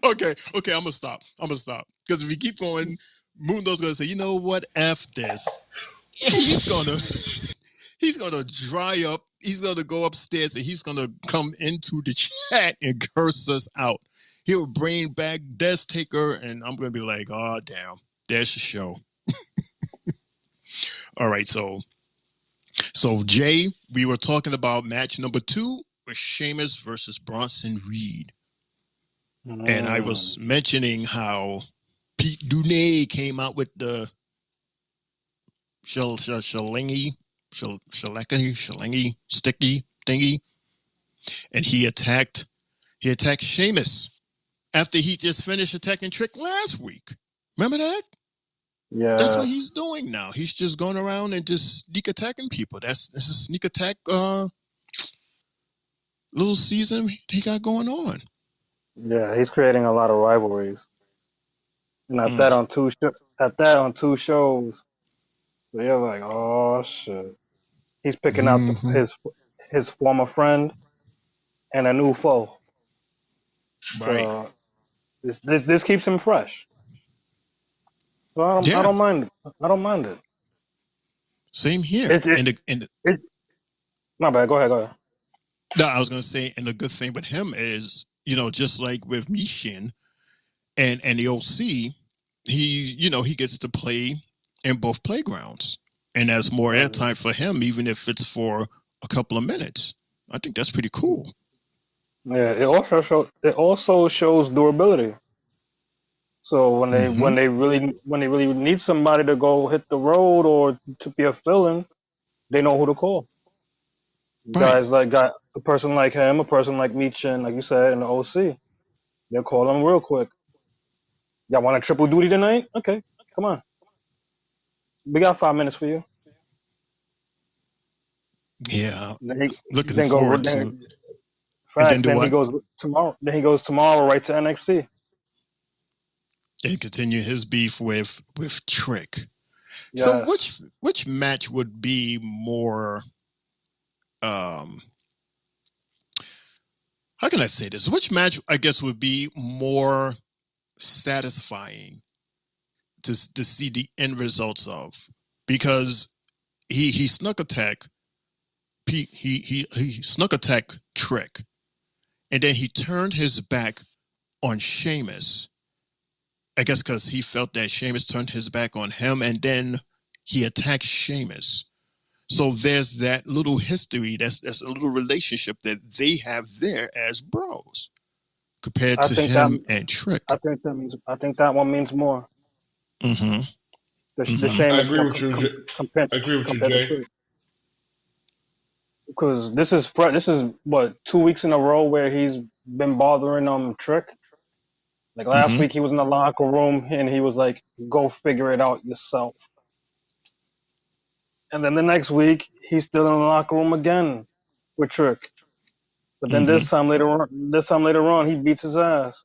okay, I'm gonna stop. Because if we keep going, Mundo's gonna say, you know what, F this. He's gonna dry up. He's gonna go upstairs and he's gonna come into the chat and curse us out. He'll bring back Death Taker, and I'm gonna be like, oh damn, there's the show. All right, so Jay, we were talking about match number 2 with Sheamus versus Bronson Reed. And I was mentioning how Pete Dunne came out with the shalingy sticky thingy, and he attacked Sheamus after he just finished attacking Trick last week. Remember that? Yeah. That's what he's doing now. He's just going around and just sneak attacking people. This is a sneak attack little season he got going on. Yeah, he's creating a lot of rivalries. And at that on two shows, so you're like, oh shit. He's picking out his former friend and a new foe. Right. So this keeps him fresh. So I don't mind. I don't mind it. Same here. My bad. Go ahead. No, I was gonna say, and the good thing with him is, just like with Mishin and the OC, he gets to play in both playgrounds, and there's more airtime for him, even if it's for a couple of minutes. I think that's pretty cool. Yeah, it also shows durability. So when they really need somebody to go hit the road or to be a fill-in, they know who to call. Guys like a person like him, a person like Michin, like you said, in the OC, they'll call him real quick. Y'all want a triple duty tonight? Okay, come on. We got 5 minutes for you. Yeah, looking forward to it. Facts. Then he goes tomorrow. Right to NXT. And continue his beef with Trick. Yeah. So which match would be more how can I say this? Which match I guess would be more satisfying to see the end results of? Because he snuck attack Pete, he snuck attack Trick, and then he turned his back on Sheamus. I guess because he felt that Sheamus turned his back on him, and then he attacked Sheamus. So there's that little history, that's a little relationship that they have there as bros, compared to him and Trick. I think that one means more. Mm-hmm. The Sheamus I compared to Jay. Trick. Because this is what 2 weeks in a row where he's been bothering Trick. Like last week he was in the locker room and he was like, "Go figure it out yourself." And then the next week he's still in the locker room again with Trick. But then this time later on he beats his ass.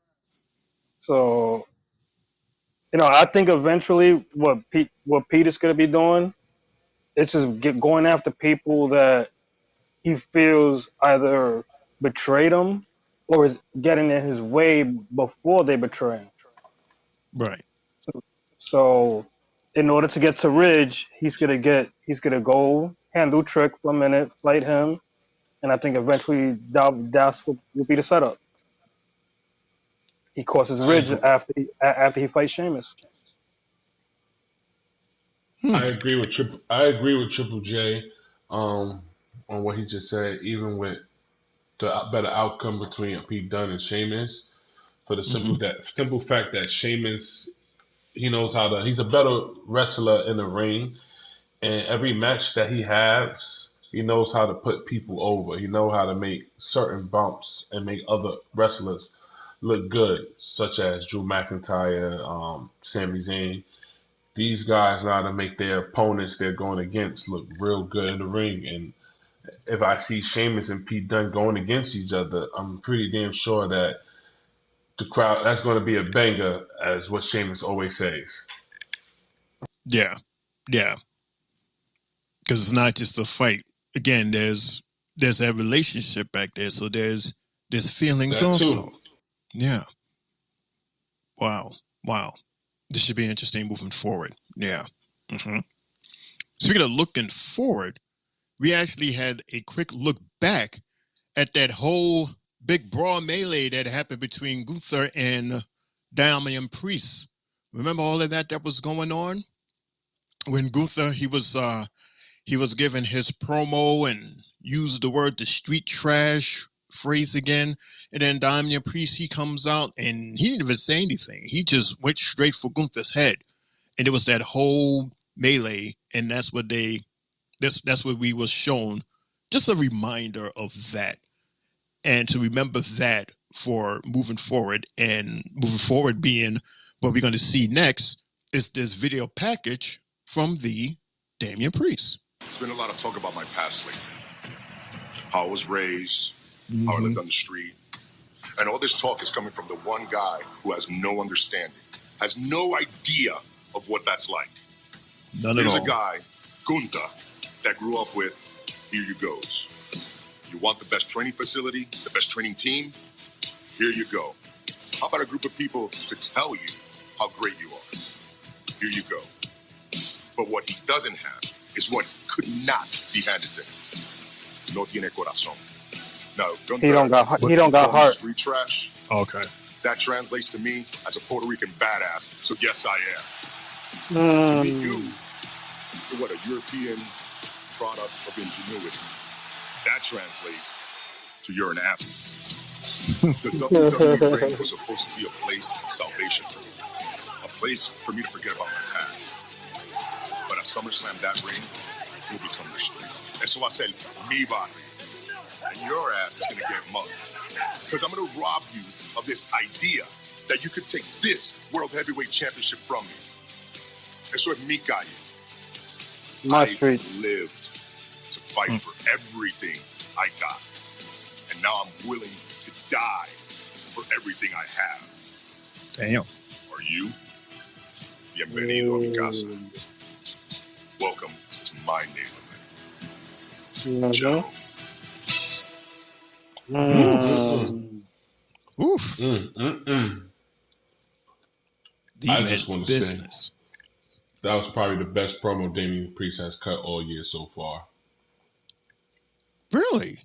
So I think eventually what Pete is gonna be doing, it's just going after people that he feels either betrayed him or is getting in his way before they betray him. Right. So in order to get to Ridge, he's gonna go handle Trick for a minute, fight him, and I think eventually that's what will be the setup. He crosses I Ridge agree, after he fights Sheamus. I agree with Triple J, um, on what he just said. Even with the better outcome between Pete Dunne and Sheamus, for the simple fact that Sheamus, he knows how to. He's a better wrestler in the ring, and every match that he has, he knows how to put people over. He knows how to make certain bumps and make other wrestlers look good, such as Drew McIntyre, Sami Zayn. These guys know how to make their opponents they're going against look real good in the ring. And if I see Sheamus and Pete Dunne going against each other, I'm pretty damn sure that the crowd that's going to be a banger, as what Sheamus always says. Yeah. Yeah. Because it's not just a fight. Again, there's that relationship back there, so there's feelings That also. too. Yeah. Wow. Wow. This should be interesting moving forward. Yeah. Speaking of looking forward, we actually had a quick look back at that whole big brawl melee that happened between Gunther and Damian Priest. Remember all of that was going on when Gunther he was given his promo and used the word the street trash phrase again, and then Damian Priest he comes out and he didn't even say anything. He just went straight for Gunther's head, and it was that whole melee, and that's what we was shown. Just a reminder of that, and to remember that for moving forward, and moving forward being what we're going to see next is this video package from the Damian Priest. There's been a lot of talk about my past lately. How I was raised, how I lived on the street. And all this talk is coming from the one guy who has no understanding, has no idea of what that's like. None at Here's all. a guy, Gunther, that grew up with, here you goes. You want the best training facility, the best training team? Here you go. How about a group of people to tell you how great you are? Here you go. But what he doesn't have is what could not be handed to him. No tiene corazón. Now, Gunther, He don't got heart. Street trash. Okay. That translates to me as a Puerto Rican badass. So yes, I am. To me, you're what, a European product of ingenuity. That translates to you're an ass. The WWE ring was supposed to be a place of salvation for me. A place for me to forget about my past. But at SummerSlam, that ring will become the streets. And so I said, mi body. And your ass is going to get mugged. Because I'm going to rob you of this idea that you could take this World Heavyweight Championship from me. And so, mi calle. My I street. lived to fight for everything I got. And now I'm willing to die for everything I have. Damn. Are you? Bienvenido a mi casa. Welcome to my neighborhood. Joe. Oof. I just want to say that was probably the best promo Damian Priest has cut all year so far. Really?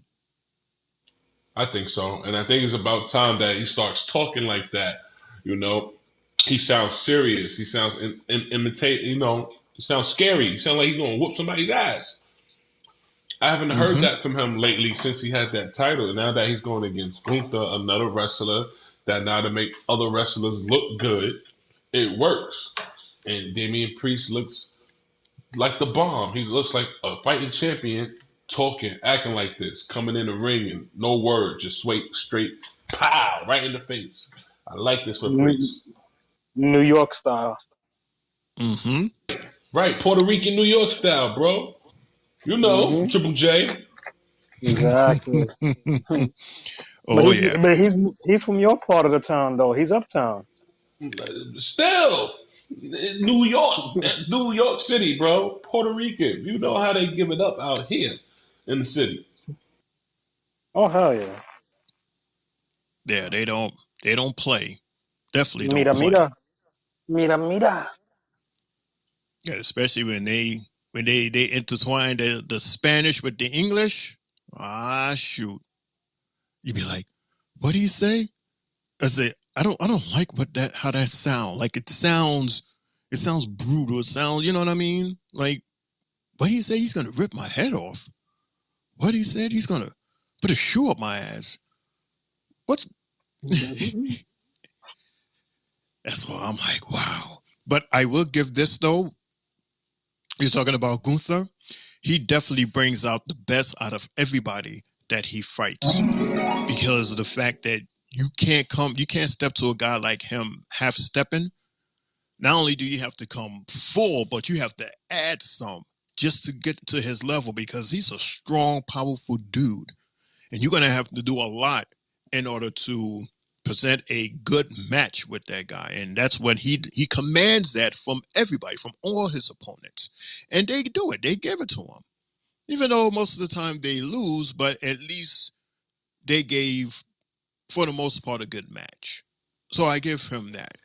I think so. And I think it's about time that he starts talking like that. You know, he sounds serious. He sounds imitate. You know, he sounds scary. He sounds like he's going to whoop somebody's ass. I haven't heard that from him lately since he had that title. And now that he's going against Gunther, another wrestler that now to make other wrestlers look good, it works. And Damian Priest looks like the bomb. He looks like a fighting champion, talking, acting like this, coming in the ring and no word, just straight, pow, right in the face. I like this for Priest. New York style. Right, Puerto Rican, New York style, bro. You know, Triple J. Exactly. But he's from your part of the town though. He's uptown. Still, New York City, bro. Puerto Rican. You know how they give it up out here in the city. Oh hell yeah. Yeah, they don't play. Definitely don't Mira, play. mira, mira, mira. Yeah, especially when they intertwine the Spanish with the English. Ah, shoot. You'd be like, what do you say? I say, I don't like how that sound. Like it sounds brutal. It sounds, you know what I mean? Like, what do you say? He's gonna rip my head off. What he said? He's gonna put a shoe up my ass. What's That's why I'm like, wow. But I will give this though. You're talking about Gunther. He definitely brings out the best out of everybody that he fights because of the fact that you can't step to a guy like him half stepping. Not only do you have to come full, but you have to add some just to get to his level because he's a strong, powerful dude. And you're going to have to do a lot in order to present a good match with that guy. And that's when he commands that from everybody, from all his opponents. And they do it. They give it to him. Even though most of the time they lose, but at least they gave, for the most part, a good match. So I give him that.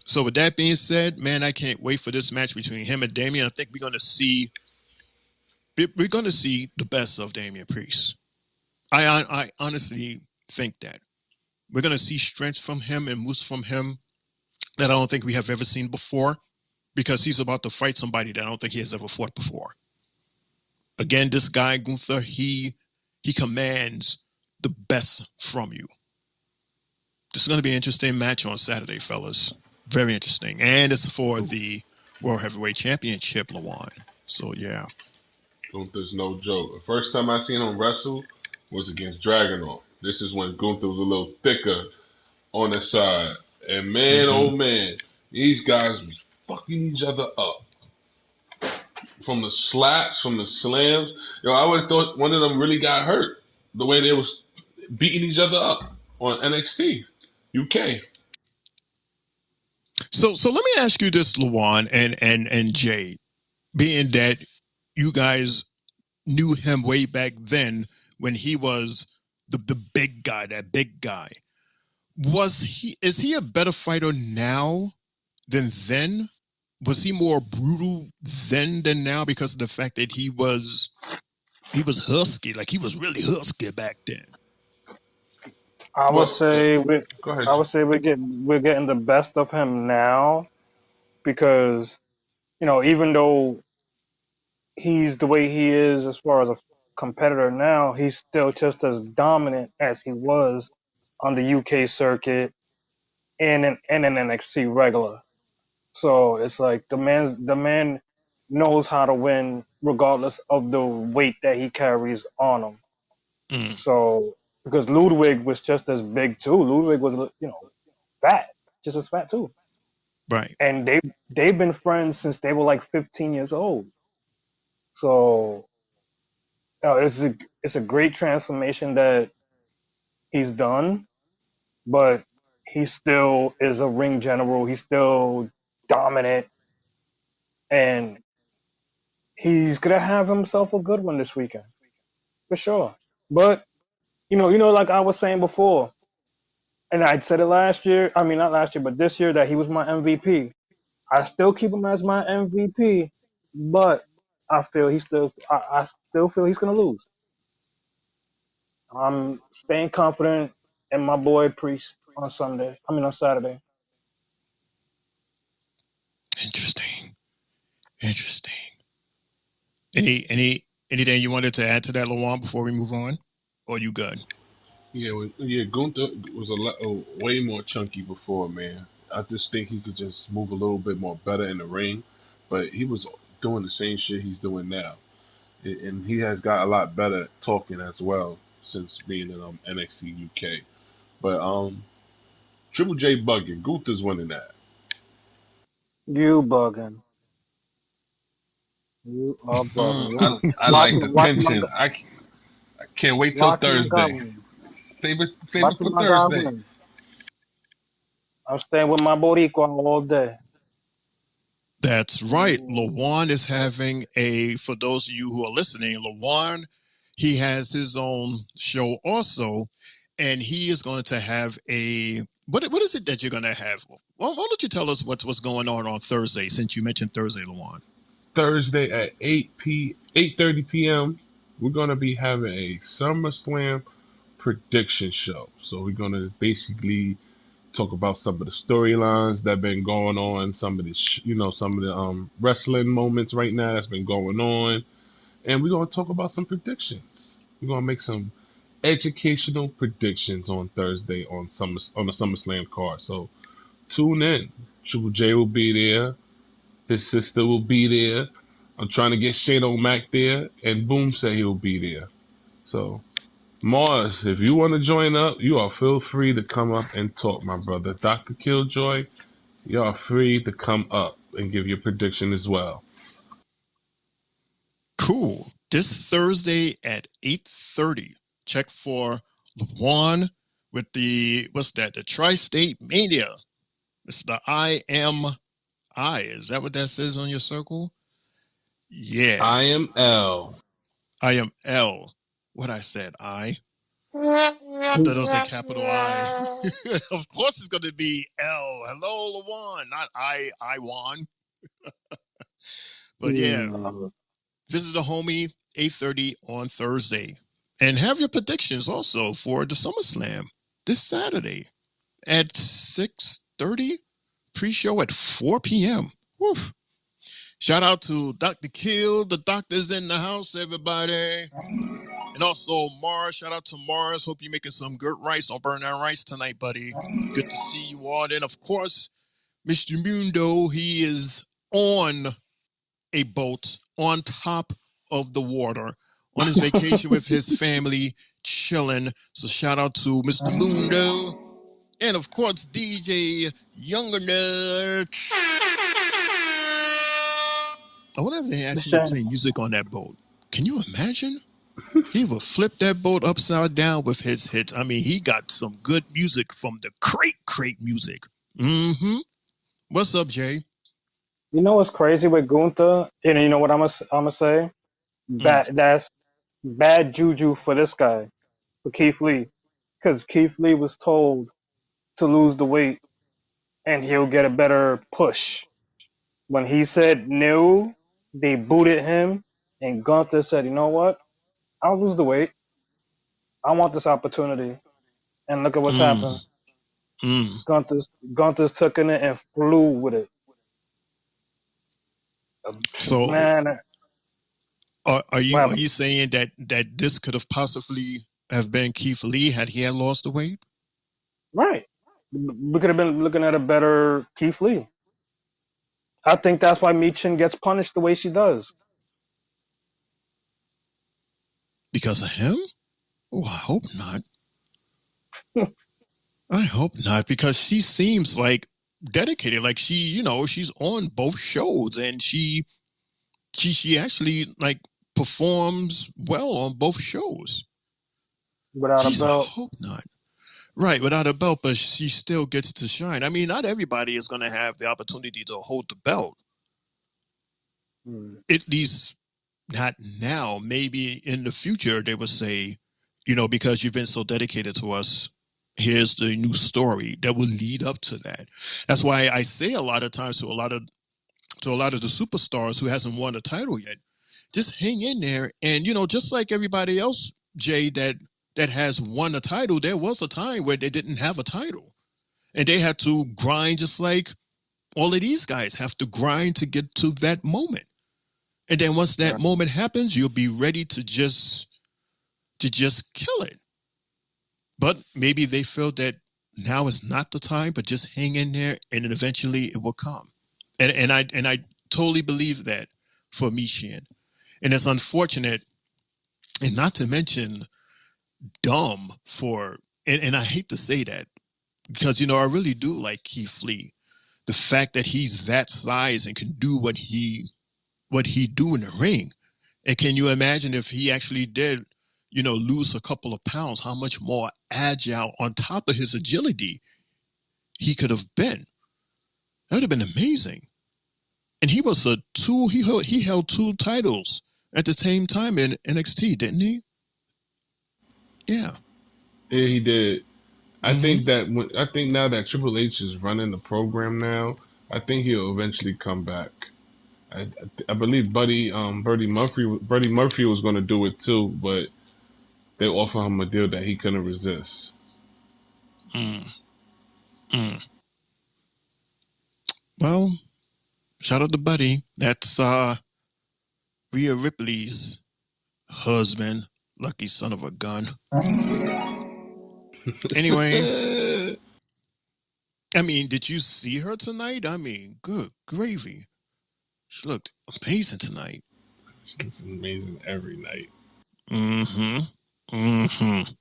So with that being said, man, I can't wait for this match between him and Damian. I think we're going to see the best of Damian Priest. I honestly think that we're going to see strength from him and moves from him that I don't think we have ever seen before because he's about to fight somebody that I don't think he has ever fought before. Again, this guy Gunther, he commands the best from you. This is going to be an interesting match on Saturday, fellas. Very interesting, and it's for the World Heavyweight Championship, Lawan. So yeah, Gunther's no joke. The first time I seen him wrestle was against Dragunov. This is when Gunther was a little thicker on the side, and man, oh man, these guys was fucking each other up. From the slaps, from the slams. Yo, I would have thought one of them really got hurt the way they was beating each other up on NXT UK. So let me ask you this, Lawan and Jay, being that you guys knew him way back then when he was the big guy, that big guy. Is he a better fighter now than then? Was he more brutal then than now because of the fact that he was husky, like he was really husky back then? I would Well, say we go ahead. I would say we're getting the best of him now because even though he's the way he is as far as a competitor now, he's still just as dominant as he was on the UK circuit and in NXT regular. So it's like the man knows how to win regardless of the weight that he carries on him. So because Ludwig was just as big too. Ludwig was fat, just as fat too. Right. And they've been friends since they were like 15 years old. So it's a great transformation that he's done, but he still is a ring general. He's still dominant, and he's gonna have himself a good one this weekend for sure. But like I was saying before, and I said it last year. I mean, not last year, but this year that he was my MVP. I still keep him as my MVP, but I still feel he's gonna lose. I'm staying confident in my boy Priest on Sunday. I mean on Saturday. Interesting. Anything you wanted to add to that, Lawan, before we move on? Or you good? Yeah, Gunther was way more chunky before, man. I just think he could just move a little bit more better in the ring, but he was doing the same shit he's doing now, and he has got a lot better at talking as well since being in NXT UK. But Triple J bugging, Gunther's winning that. You bugging. You are bugging. I Watch, like the watch my, tension. I can't wait till watch my guy Thursday. win. Save Watch it for my guy Thursday. win. I'm staying with my Boricua all day. That's right. Lawan is having for those of you who are listening, Lawan he has his own show also, and he is going to have a what is it that you're going to have? Why don't you tell us what's going on Thursday, since you mentioned Thursday, Lawan? Thursday at 8:30 p.m. we're going to be having a SummerSlam prediction show. So we're going to basically talk about some of the storylines that have been going on, some of the some of the wrestling moments right now that's been going on, and we're going to talk about some predictions. We're going to make some educational predictions on Thursday on the SummerSlam card. So tune in. Triple J will be there. His sister will be there. I'm trying to get Shane O'Mac there, and Boom said he will be there. So Mars, if you want to join up, you are feel free to come up and talk, my brother. Dr. Killjoy, you are free to come up and give your prediction as well. Cool. This Thursday at 8:30, check for Lawan with the Tri-State Mania. It's the I Am I. Is that what that says on your circle? Yeah. I am L. I am L. What I said, I. I thought it was a capital I. Of course it's going to be L. Hello, Lawan. Not I won. But yeah, visit the homie 8:30 on Thursday. And have your predictions also for the SummerSlam this Saturday at 6:30. Pre-show at 4 p.m. Woo. Shout out to Dr. Kill. The doctor's in the house, everybody. And also Mars. Shout out to Mars. Hope you're making some good rice. Don't burn that rice tonight, buddy. Good to see you all. And of course, Mr. Mundo, he is on a boat on top of the water on his vacation with his family, chilling. So shout out to Mr. Mundo. And of course, DJ Younger Nerd. I wonder if they asked him to play music on that boat. Can you imagine? He would flip that boat upside down with his hits. I mean, he got some good music from the crate music. Mm-hmm. What's up, Jay? You know what's crazy with Gunther? And you know what I'm gonna say? That's bad juju for this guy, for Keith Lee, because Keith Lee was told to lose the weight and he'll get a better push. When he said no, they booted him, and Gunther said, "You know what? I'll lose the weight. I want this opportunity." And look at what's happened. Gunther's took in it and flew with it. So, man, are you saying that this could have possibly have been Keith Lee had he had lost the weight? Right. We could have been looking at a better Keith Lee. I think that's why Michin gets punished the way she does. Because of him? Oh, I hope not. I hope not, because she seems like dedicated. Like she's on both shows, and she actually like performs well on both shows. Without a belt. I hope not. Right, without a belt, but she still gets to shine. I mean, not everybody is going to have the opportunity to hold the belt. At least not now. Maybe in the future they will say, because you've been so dedicated to us, here's the new story that will lead up to that. That's why I say a lot of times to a lot of the superstars who hasn't won a title yet, just hang in there. And, just like everybody else, Jay, that has won a title, there was a time where they didn't have a title. And they had to grind just like all of these guys have to grind to get to that moment. And then once that moment happens, you'll be ready to just kill it. But maybe they feel that now is not the time, but just hang in there, and then eventually it will come. And I totally believe that for Michin. And it's unfortunate, and not to mention dumb and I hate to say that, because I really do like Keith Lee. The fact that he's that size and can do what he do in the ring. And can you imagine if he actually did, lose a couple of pounds, how much more agile on top of his agility he could have been? That would have been amazing. And he was he held 2 titles at the same time in NXT, didn't he? Yeah. Yeah, he did. Mm-hmm. I think now that Triple H is running the program now, I think he'll eventually come back. I believe Buddy Murphy was going to do it too, but they offered him a deal that he couldn't resist. Mm. Mm. Well, shout out to Buddy. That's Rhea Ripley's husband. Lucky son of a gun. Anyway, I mean, did you see her tonight? I mean, good gravy. She looked amazing tonight. It's amazing every night. Mm-hmm. Mm-hmm.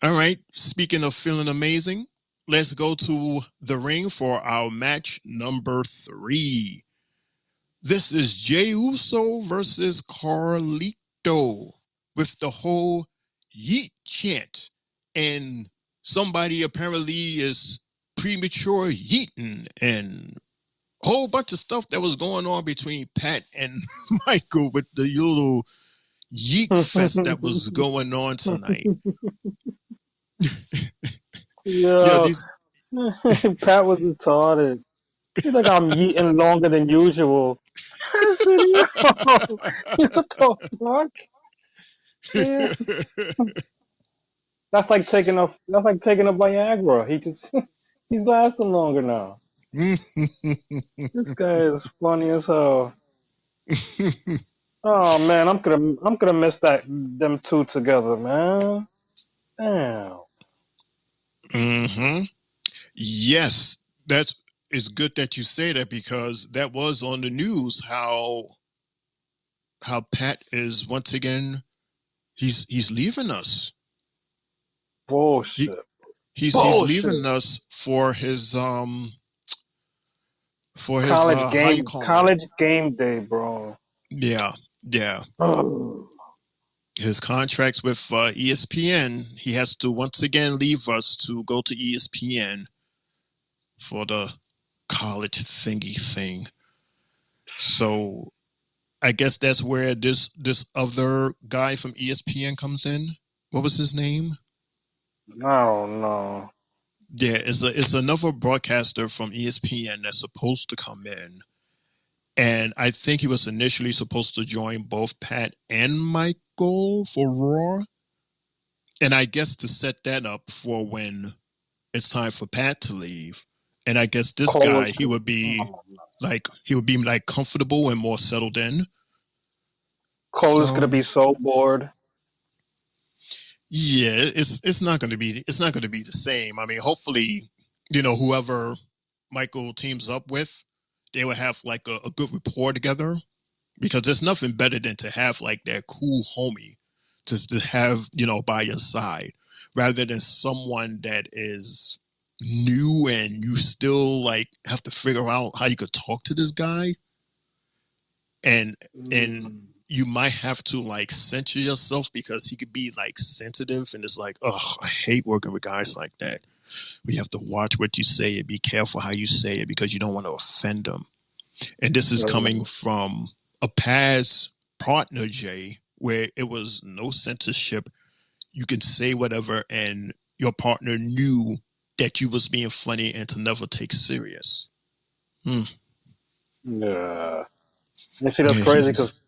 All right. Speaking of feeling amazing, let's go to the ring for our match number 3. This is Jey Uso versus Carlito with the whole yeet chant. And somebody apparently is premature yeeting and a whole bunch of stuff that was going on between Pat and Michael with the little yeet fest that was going on tonight. Yo, These Pat was retarded. He's like, I'm eating longer than usual. I said, yo, what the fuck? Yeah. That's like taking a Viagra. He's lasting longer now. This guy is funny as hell. Oh man, I'm gonna miss them two together, man. Damn. Mm-hmm. Yes, it's good that you say that because that was on the news how Pat is once again he's leaving us. He Bullshit. he's leaving Bullshit. us for his how you call it? College game day, bro. Yeah, yeah. Oh. His contracts with ESPN, he has to once again leave us to go to ESPN for the college thingy thing. So I guess that's where this other guy from ESPN comes in. What was his name? I don't know. Yeah, it's another broadcaster from ESPN that's supposed to come in. And I think he was initially supposed to join both Pat and Michael for Raw. And I guess to set that up for when it's time for Pat to leave. And I guess this Cole guy, is gonna. he would be like comfortable and more settled in. Cole is gonna So be so bored. yeah, it's not going to be the same. I mean, hopefully, whoever Michael teams up with, they will have like a good rapport together because there's nothing better than to have like that cool homie just to have, by your side rather than someone that is new and you still like have to figure out how you could talk to this guy and and Mm. you might have to like censor yourself because he could be like sensitive and it's like, oh, I hate working with guys like that. We have to watch what you say and be careful how you say it because you don't want to offend them. And this is coming from a past partner, Jay, where it was no censorship. You can say whatever and your partner knew that you was being funny and to never take serious. Yeah. You see, that's Yeah, crazy because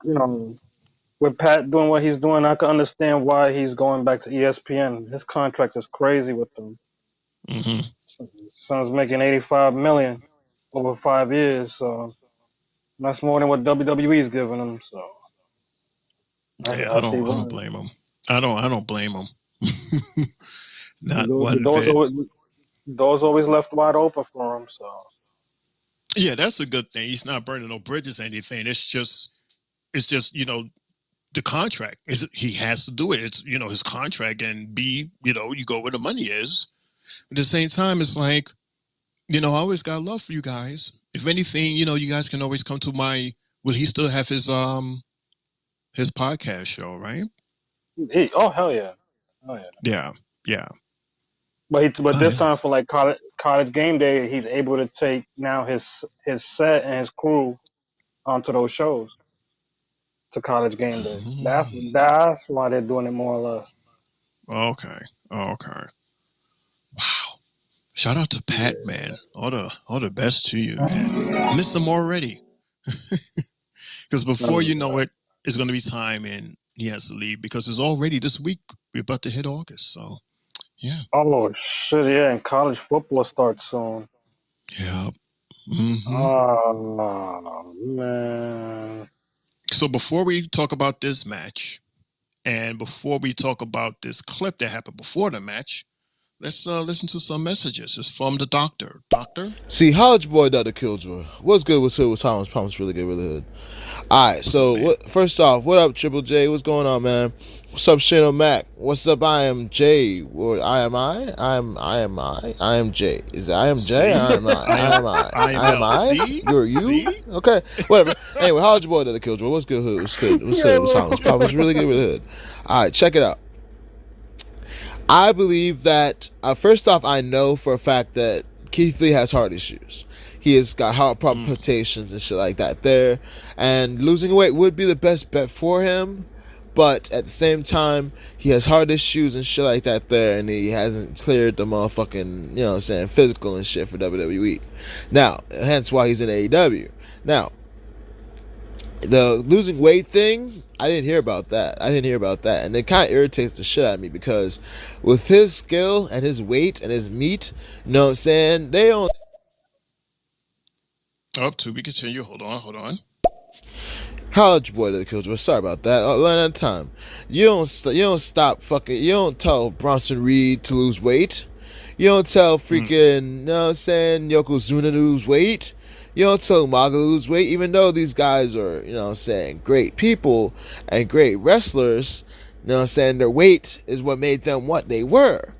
with Pat doing what he's doing, I can understand why he's going back to ESPN. His contract is crazy with them. mm-hmm. Son's making 85 million over 5 years, so that's more than what WWE's giving him. So Yeah, I see I don't why. blame him. I don't blame him. Not The one bit. doors always left wide open for him. So Yeah, that's a good thing. He's not burning no bridges or anything. It's just, the contract is he has to do it. It's, his contract and B, you go where the money is. At the same time, it's like, I always got love for you guys. If anything, you guys can always come to will he still have his podcast show, right? oh hell yeah, oh yeah. Yeah. Yeah. But this I, time for like college game day, he's able to take now his set and his crew onto those shows to college game day. That's why they're doing it more or less. Okay. Wow. Shout out to Pat, man. All the best to you, man. Miss him already. Because before you know it, it's going to be time and he has to leave because it's already this week. We're about to hit August. So, yeah. Oh, shit, yeah, and college football starts soon. Yeah. Mm-hmm. Oh, man. So before we talk about this match and before we talk about this clip that happened before the match, let's listen to some messages. It's from the doctor. Doctor? See, Hodge Boy, Dr. Killjoy. What's good? What's good? What's Thomas? Thomas really good, really good. Alright, so first off, what up, Triple J? What's going on, man? What's up, Shane O'Mac? What's up, I am J? Or I am J. Is it I am J? I am I? You're you? See? Okay, whatever. Anyway, Hodge Boy, Dr. Killjoy. What's good? What's good? What's good? What's Thomas? Thomas really good, really good. Alright, check it out. I believe that, first off, I know for a fact that Keith Lee has heart issues. He has got heart palpitations and shit like that there. And losing weight would be the best bet for him. But at the same time, he has heart issues and shit like that there. And he hasn't cleared the motherfucking, you know what I'm saying, physical and shit for WWE. Now, hence why he's in AEW. Now, the losing weight thing, I didn't hear about that. And it kind of irritates the shit out of me because with his skill and his weight and his meat, you know what I'm saying, they don't... Oh, to be continued. Hold on. College boy that Killjoy. Sorry about that. Learn that time. You don't stop fucking. You don't tell Bronson Reed to lose weight. You don't tell freaking, you know what I'm saying, Yokozuna to lose weight. You don't tell Umaga to lose weight, even though these guys are, you know what I'm saying, great people and great wrestlers. You know what I'm saying? Their weight is what made them what they were.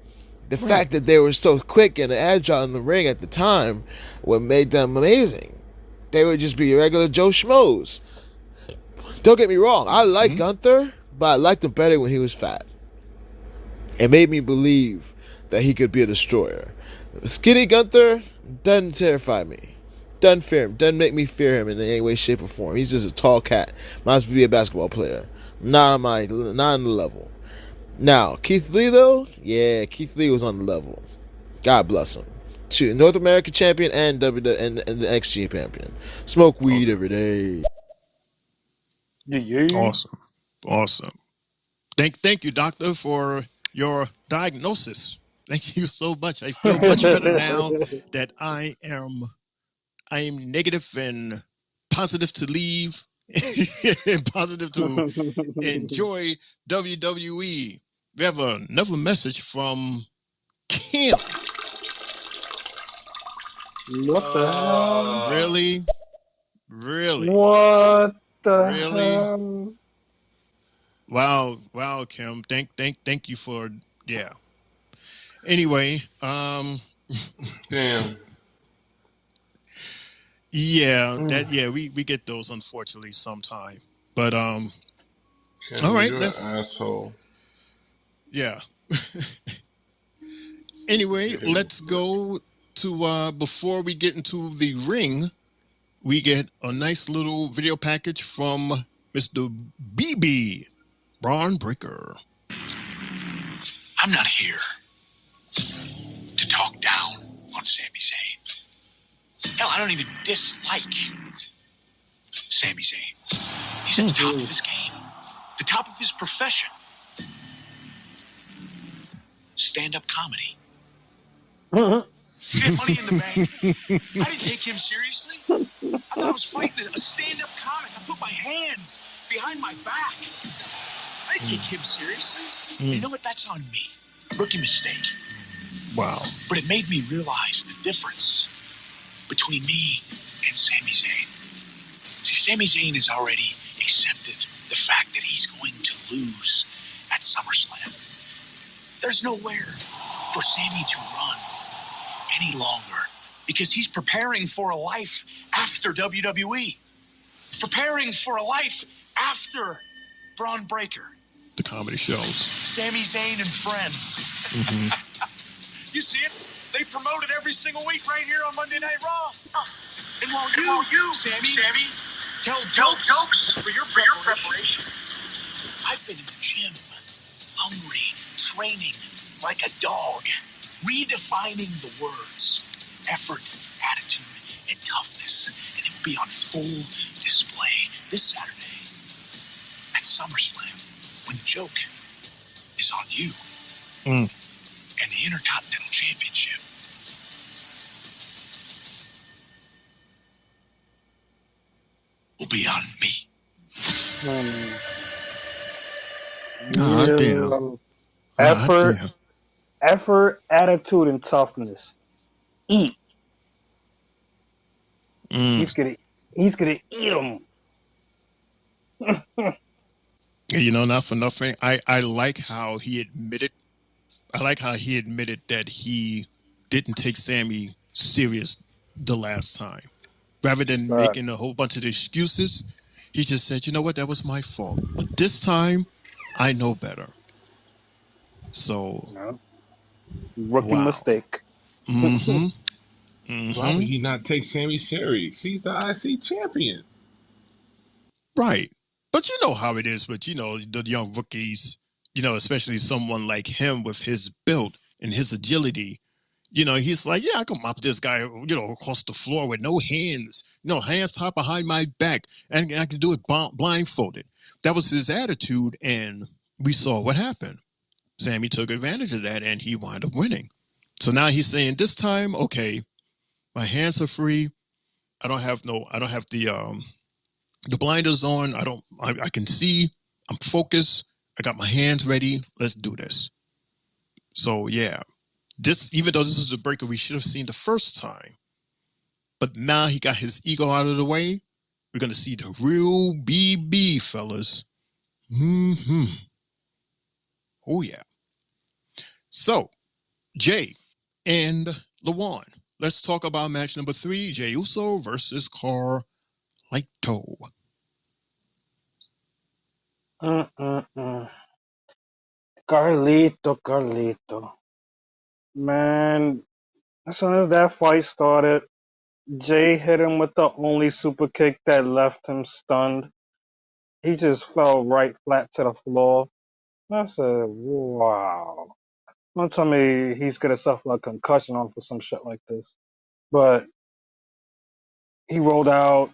The fact that they were so quick and agile in the ring at the time what made them amazing. They would just be regular Joe Schmoes. Don't get me wrong, I like Gunther, but I liked him better when he was fat. It made me believe that he could be a destroyer. Skinny Gunther doesn't terrify me. Doesn't fear him. Doesn't make me fear him in any way, shape, or form. He's just a tall cat. Might as well be a basketball player. Not on the level. Now, Keith Lee though? Yeah, Keith Lee was on the level. God bless him. North American champion and the NXT champion. Smoke weed every day. Awesome. Thank you, doctor, for your diagnosis. Thank you so much. I feel much better now that I am negative and positive to leave and positive to enjoy WWE. We have another message from Kim. What the hell? Really? What the hell? Wow, Kim. Thank you for Anyway, damn. We get those unfortunately sometime. But Kim, all right, you're let's an asshole. Yeah. Anyway, let's go to before we get into the ring, we get a nice little video package from Mr. BB Braun Breaker. I'm not here to talk down on Sami Zayn. Hell, I don't even dislike Sami Zayn. He's at the top of his game, the top of his profession. Stand-up comedy. He had Money in the Bank. I didn't take him seriously. I thought I was fighting a stand-up comic. I put my hands behind my back. I didn't take him seriously. You know what? That's on me. Rookie mistake. Wow. But it made me realize the difference between me and Sami Zayn. See, Sami Zayn has already accepted the fact that he's going to lose at SummerSlam. There's nowhere for Sami to run any longer because he's preparing for a life after WWE. Preparing for a life after Braun Breaker. The comedy shows. Sami Zayn and Friends. You see it? They promote it every single week right here on Monday Night Raw. And while you Sammy, tell jokes for your preparation. I've been in the gym hungry, training like a dog, redefining the words, effort, attitude, and toughness, and it will be on full display this Saturday at SummerSlam when the joke is on you and the Intercontinental Championship. Will be on me. Damn. Effort, attitude, and toughness. Eat. He's gonna eat them. You know, not for nothing. I like how he admitted. I like how he admitted that he didn't take Sammy serious the last time. Rather than making a whole bunch of excuses, he just said, "You know what? That was my fault. But this time, I know better." So, Rookie mistake. Why would he not take Sammy serious? He's the IC champion. Right. But you know how it is with, the young rookies, especially someone like him with his build and his agility. He's like, yeah, I can mop this guy, across the floor with no hands, hands tied behind my back, and I can do it blindfolded. That was his attitude, and we saw what happened. Sammy took advantage of that, and he wound up winning. So now he's saying, this time, okay, my hands are free. I don't have the blinders on. I can see. I'm focused. I got my hands ready. Let's do this. So yeah, even though this is the breaker we should have seen the first time, but now he got his ego out of the way. We're gonna see the real BB, fellas. Oh yeah. So, Jay and Lawan, let's talk about match number 3: Jey Uso versus Carlito. Carlito. Man, as soon as that fight started, Jay hit him with the only super kick that left him stunned. He just fell right flat to the floor. I said, wow. Don't tell me he's gonna suffer a concussion off of some shit like this. But he rolled out.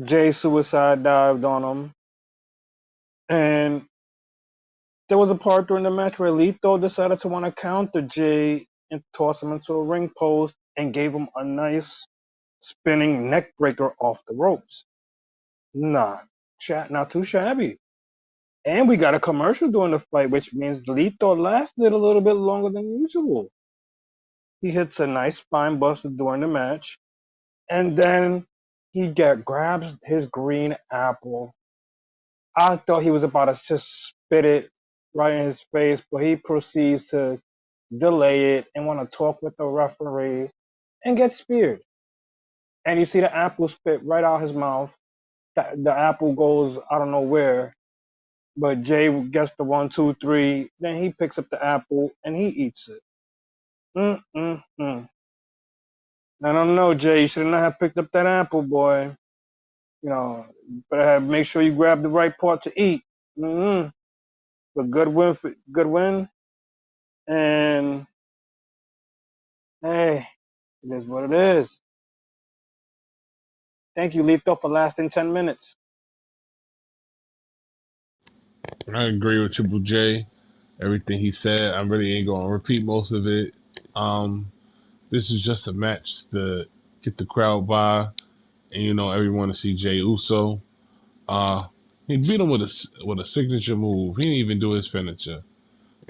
Jay suicide dived on him. And there was a part during the match where Lito decided to want to counter Jay and toss him into a ring post and gave him a nice spinning neck breaker off the ropes. Not too shabby. And we got a commercial during the fight, which means Lito lasted a little bit longer than usual. He hits a nice spine buster during the match, and then he grabs his green apple. I thought he was about to just spit it right in his face, but he proceeds to delay it and want to talk with the referee and get speared. And you see the apple spit right out his mouth. The apple goes, I don't know where, but Jay gets the 1, 2, 3. Then he picks up the apple and he eats it. I don't know, Jay. You should not have picked up that apple, boy. Better make sure you grab the right part to eat. But good win. And hey, it is what it is. Thank you, Lito, for lasting 10 minutes. I agree with Triple J. Everything he said, I really ain't gonna repeat most of it. This is just a match to get the crowd by, and everyone to see Jey Uso. He beat him with a signature move. He didn't even do his finisher.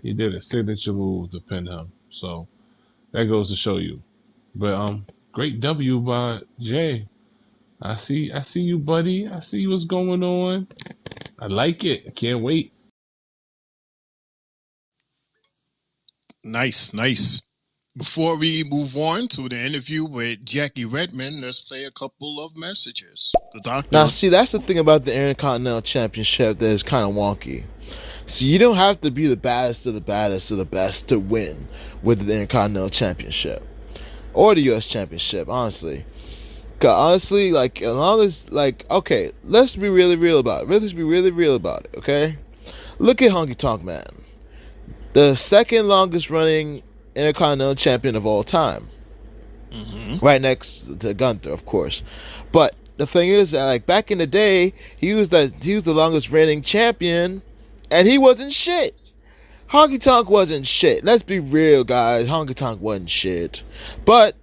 He did a signature move to pin him. So that goes to show you. But great W by Jay. I see you, buddy. I see what's going on. I like it. I can't wait. Nice. Before we move on to the interview with Jackie Redmond, let's play a couple of messages. The doctor. Now, see, that's the thing about the Intercontinental Championship that is kind of wonky. See, you don't have to be the baddest of the baddest of the best to win with the Intercontinental Championship or the U.S. Championship, honestly. Cause honestly, like, a lot of this, like, okay, let's be really real about it. Let's be really real about it, okay? Look at Honky Tonk Man. the second longest running Intercontinental Champion of all time. Right next to Gunther, of course. But the thing is that, like, back in the day, he was the longest reigning champion, and he wasn't shit. Honky Tonk wasn't shit. Let's be real, guys. Honky Tonk wasn't shit. But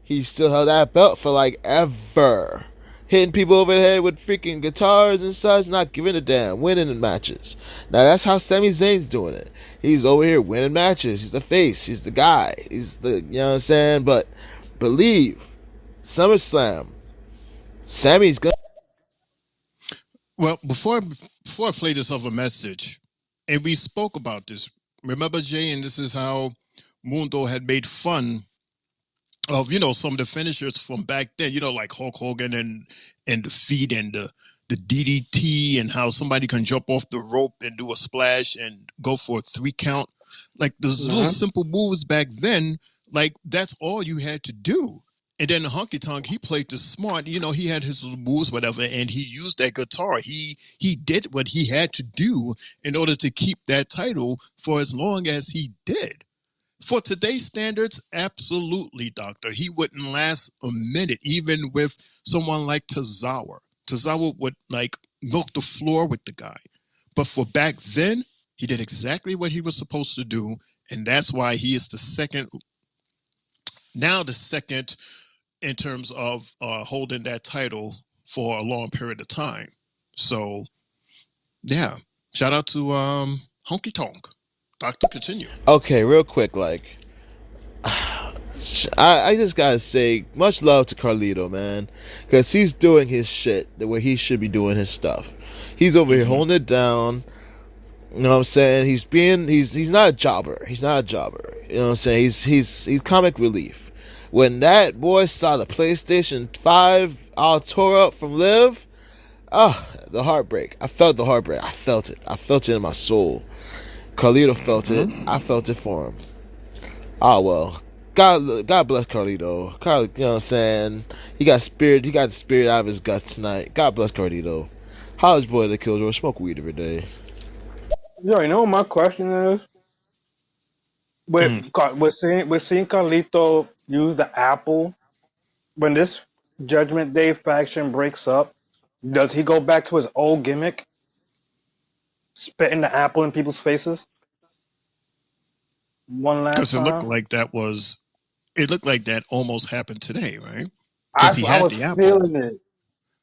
he still held that belt for like ever. Hitting people over the head with freaking guitars and such, not giving a damn, winning the matches. Now that's how Sami Zayn's doing it. He's over here winning matches. He's the face. He's the guy. He's the, you know what I'm saying? But believe, SummerSlam, Sammy's gonna. Well, before I play this other message, and we spoke about this. Remember, Jay, and this is how Mundo had made fun of, some of the finishers from back then, like Hulk Hogan and the feet and the DDT, and how somebody can jump off the rope and do a splash and go for a 3 count. Like those little simple moves back then, like that's all you had to do. And then Honky Tonk, he played the smart, he had his little moves, whatever, and he used that guitar. He did what he had to do in order to keep that title for as long as he did. For today's standards, absolutely, Doctor. He wouldn't last a minute, even with someone like Tozawa. Tozawa would, milk the floor with the guy. But for back then, he did exactly what he was supposed to do, and that's why he is the second in terms of holding that title for a long period of time. So, yeah. Shout out to Honky Tonk. Doctor, continue. Okay, real quick, I just gotta say, much love to Carlito, man, because he's doing his shit the way he should be doing his stuff. He's over here holding it down. You know what I'm saying? He's not a jobber. He's not a jobber. You know what I'm saying? He's comic relief. When that boy saw the PlayStation 5 all tore up from Liv, the heartbreak. I felt the heartbreak. I felt it. I felt it in my soul. Carlito felt it. I felt it for him. Well. God bless Carlito. You know what I'm saying? He got the spirit out of his guts tonight. God bless Carlito. College boy that kills or smoke weed every day. Yo, you know what my question is? We're seeing Carlito use the apple. When this Judgment Day faction breaks up, does he go back to his old gimmick? Spitting the apple in people's faces? One last Because time? it looked like that almost happened today, right? I Because he had was the apple. feeling it.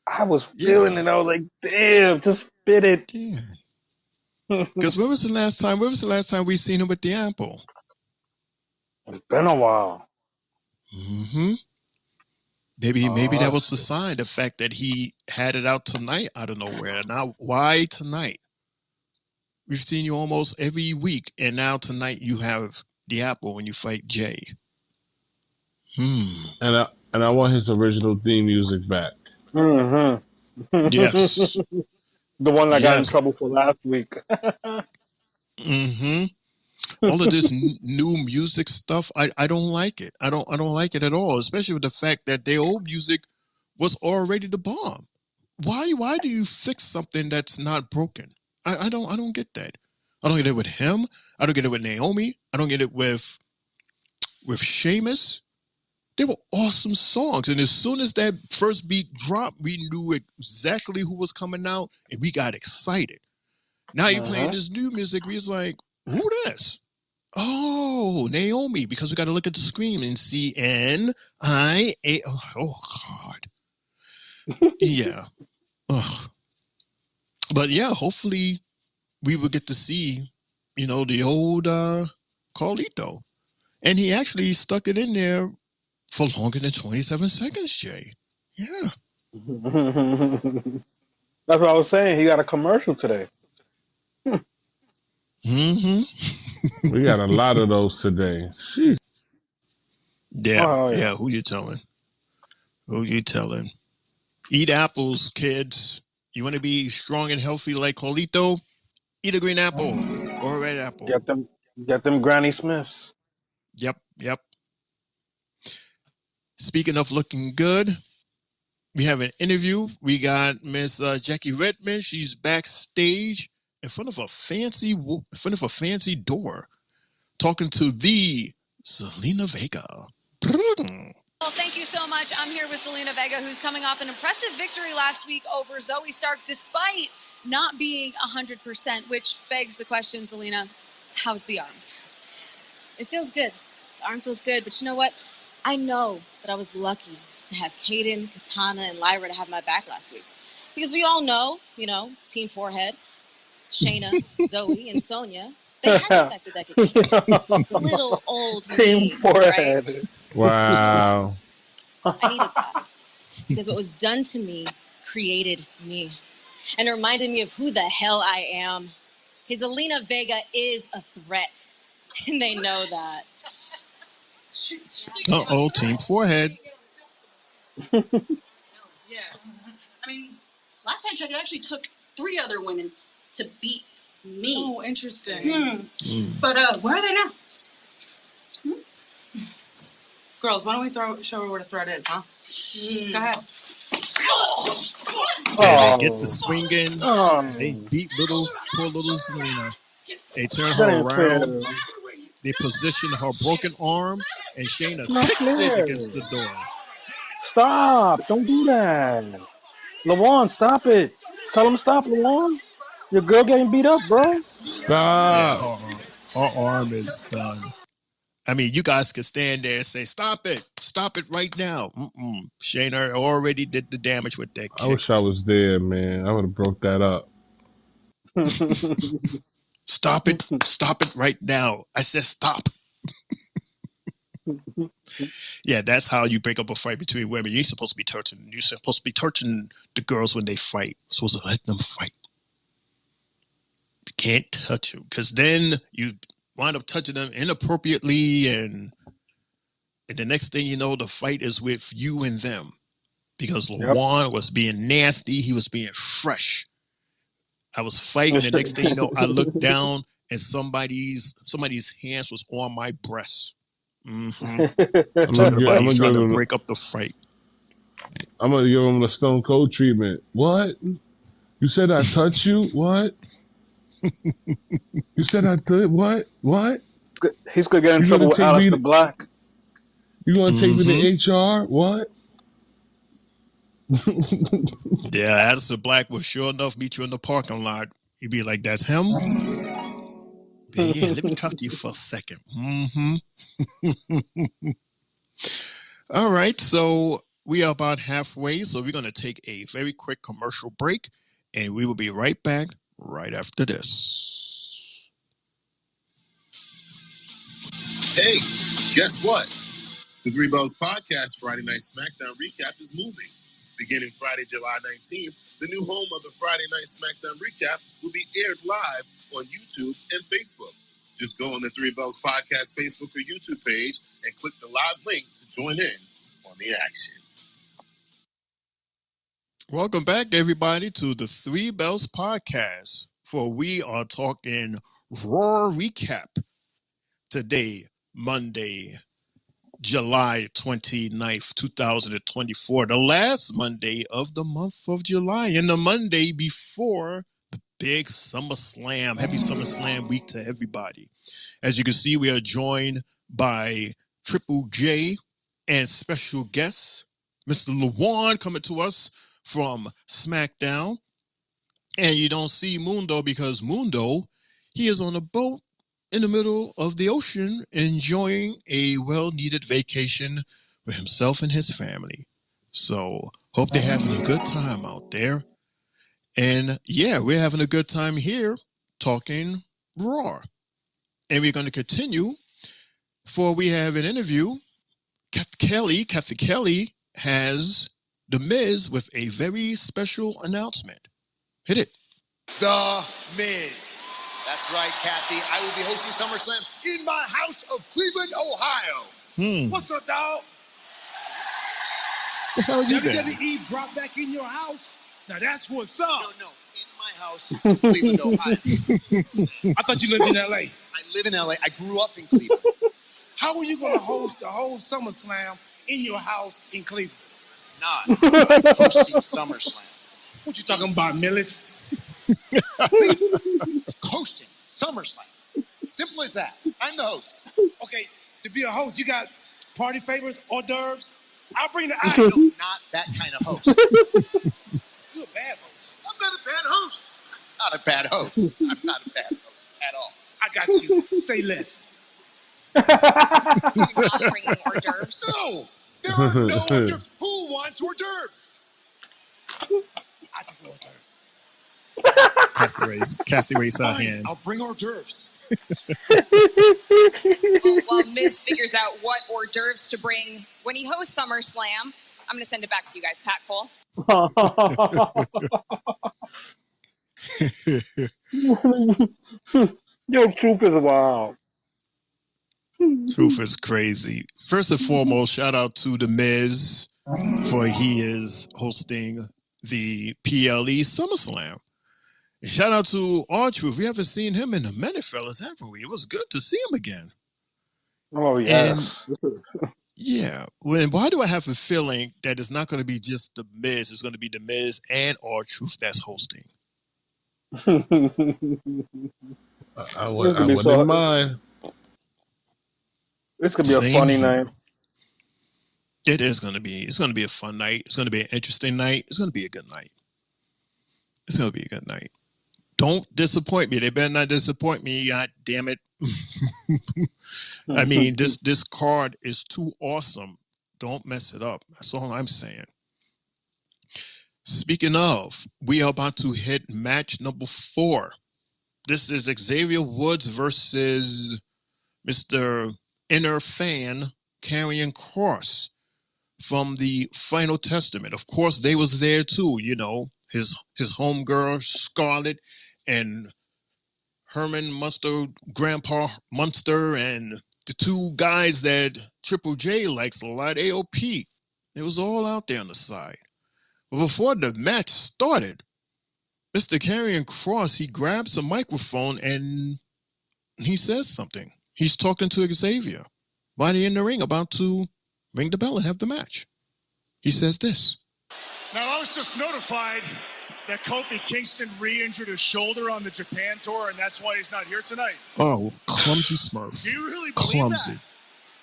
I was feeling it. I was like, damn, just spit it. Yeah. Because when was the last time we seen him with the apple? It's been a while. Maybe that was the sign, the fact that he had it out tonight out of nowhere. Now, why tonight? We've seen you almost every week, and now tonight you have the apple when you fight Jay. And I want his original theme music back. Yes. The one that got in trouble for last week. All of this new music stuff, I don't like it. I don't like it at all, especially with the fact that their old music was already the bomb. Why do you fix something that's not broken? I don't get that. I don't get it with him. I don't get it with Naomi. I don't get it with Sheamus. They were awesome songs, and as soon as that first beat dropped, we knew exactly who was coming out, and we got excited. Now you're playing this new music, we're like, who this? Oh, Naomi, because we got to look at the screen and see N-I-A. Oh, God. Yeah. Ugh. But yeah, hopefully we will get to see, the old Carlito. And he actually stuck it in there for longer than 27 seconds, Jay. Yeah. That's what I was saying. He got a commercial today. We got a lot of those today. Sheesh. Yeah. Who you telling? Eat apples, kids. You want to be strong and healthy like Carlito? Eat a green apple or a red apple. Get them Granny Smiths. Yep. Speaking of looking good, we have an interview. We got Miss Jackie Redmond. She's backstage in front of a fancy door. talking to the Zelina Vega. Well, thank you so much. I'm here with Zelina Vega, who's coming off an impressive victory last week over Zoe Stark, despite not being 100%, which begs the question, Zelina, how's the arm? It feels good. The arm feels good, but you know what? I know that I was lucky to have Kaden, Katana, and Lyra to have my back last week. Because we all know, Team Forehead, Shayna, Zoe, and Sonya, they had to stack the deck against me. Little old Team me, Forehead. right? Wow. I needed that. Because what was done to me created me. And it reminded me of who the hell I am. His Zelina Vega is a threat. And they know that. Uh-oh, Team Forehead. Yeah. I mean, last time I checked, it actually took 3 other women to beat me. Oh, interesting. But where are they now? Girls, why don't we show her where the thread is, huh? Go ahead. They get the swinging. They beat poor little Zelina. They turn her That ain't fair. around. They position her broken arm, and Shayna Not kicks it fair. against the door. Stop. Don't do that. Lawan, stop it. Tell him stop, Lawan. Your girl getting beat up, bro. Stop. Yeah, her arm is done. I mean, you guys could stand there and say, stop it right now. Shayna already did the damage with that kick. I wish I was there, man. I would have broke that up. Stop it right now. I said stop. Yeah, that's how you break up a fight between women. You're supposed to be touching. You're supposed to be touching the girls when they fight. You're supposed to let them fight. You can't touch them because then you wind up touching them inappropriately, and the next thing you know, the fight is with you and them because Lawan was being nasty. He was being fresh. I was fighting. The next thing you know, I looked down and somebody's hands was on my breast. Talking about he's trying to break up the fight. I'm gonna give him the Stone Cold treatment. What? You said I touched you? What? You said I did what? What? He's gonna get in trouble with Aleister Black. You gonna take me to HR? What? Yeah, Aleister Black will sure enough meet you in the parking lot. He'd be like, "That's him." Yeah, let me talk to you for a second. All right, so we are about halfway, so we're going to take a very quick commercial break, and we will be right back right after this. Hey, guess what? The Three Bells Podcast Friday Night SmackDown Recap is moving. Beginning Friday, July 19th, the new home of the Friday Night SmackDown Recap will be aired live on YouTube and Facebook. Just go on the Three Bells Podcast Facebook or YouTube page and click the live link to join in on the action. Welcome back, everybody, to the Three Bells Podcast, for we are talking Raw Recap today, Monday, July 29th, 2024, the last Monday of the month of July, and the Monday before the big SummerSlam. Happy SummerSlam week to everybody. As you can see, we are joined by Triple J and special guest, Mr. Lawan, coming to us from SmackDown. And you don't see Mundo because Mundo, he is on a boat in the middle of the ocean enjoying a well-needed vacation with himself and his family. So hope they're having a good time out there. And yeah, we're having a good time here talking Raw. And we're going to continue, for we have an interview. Kathy Kelly has The Miz with a very special announcement. Hit it. The Miz. That's right, Kathy. I will be hosting SummerSlam in my house of Cleveland, Ohio. What's up, dog? The hell you there? WWE brought back in your house. Now that's what's up. No, in my house in Cleveland, Ohio. I thought you lived in LA. I live in LA. I grew up in Cleveland. How are you going to host the whole SummerSlam in your house in Cleveland? Not hosting SummerSlam. What you talking about, Millets? Hosting SummerSlam. Simple as that. I'm the host. Okay, to be a host, you got party favors, hors d'oeuvres. I'll bring the ice. No, not that kind of host. You're a bad host. I'm not a bad host. I'm not a bad host. I'm not a bad host at all. I got you. Say less. You're not bringing hors d'oeuvres. No, there are no hors d'oeuvres. Who wants hors d'oeuvres? I take the hors d'oeuvres. Kathy raised her hand. I'll bring hors d'oeuvres. While Miz figures out what hors d'oeuvres to bring when he hosts SummerSlam, I'm going to send it back to you guys, Pat Cole. Yo, Truth is wild. Truth is crazy. First and foremost, shout out to The Miz for he is hosting the PLE SummerSlam. And shout out to R-Truth. We haven't seen him in a minute, fellas, haven't we? It was good to see him again. Oh, yeah. Yeah. Why do I have a feeling that it's not going to be just The Miz? It's going to be The Miz and R-Truth that's hosting. I wouldn't mind. It's going to be a funny night. It is going to be. It's going to be a fun night. It's going to be an interesting night. It's going to be a good night. It's going to be a good night. Don't disappoint me. They better not disappoint me. God damn it. I mean, this card is too awesome. Don't mess it up. That's all I'm saying. Speaking of, we are about to hit match number 4. This is Xavier Woods versus Mr. Inner Fan Karrion Kross from the Final Testament. Of course, they was there too, you know, his homegirl Scarlett and Herman Munster, Grandpa Munster, and the 2 guys that Triple J likes a lot, AOP. It was all out there on the side. But before the match started, Mr. Karrion Kross, he grabs a microphone and he says something. He's talking to Xavier while they're in the ring about to ring the bell and have the match. He says this. Now, I was just notified that Kofi Kingston re-injured his shoulder on the Japan tour, and that's why he's not here tonight. Oh, clumsy Smurf. Do you really believe Clumsy.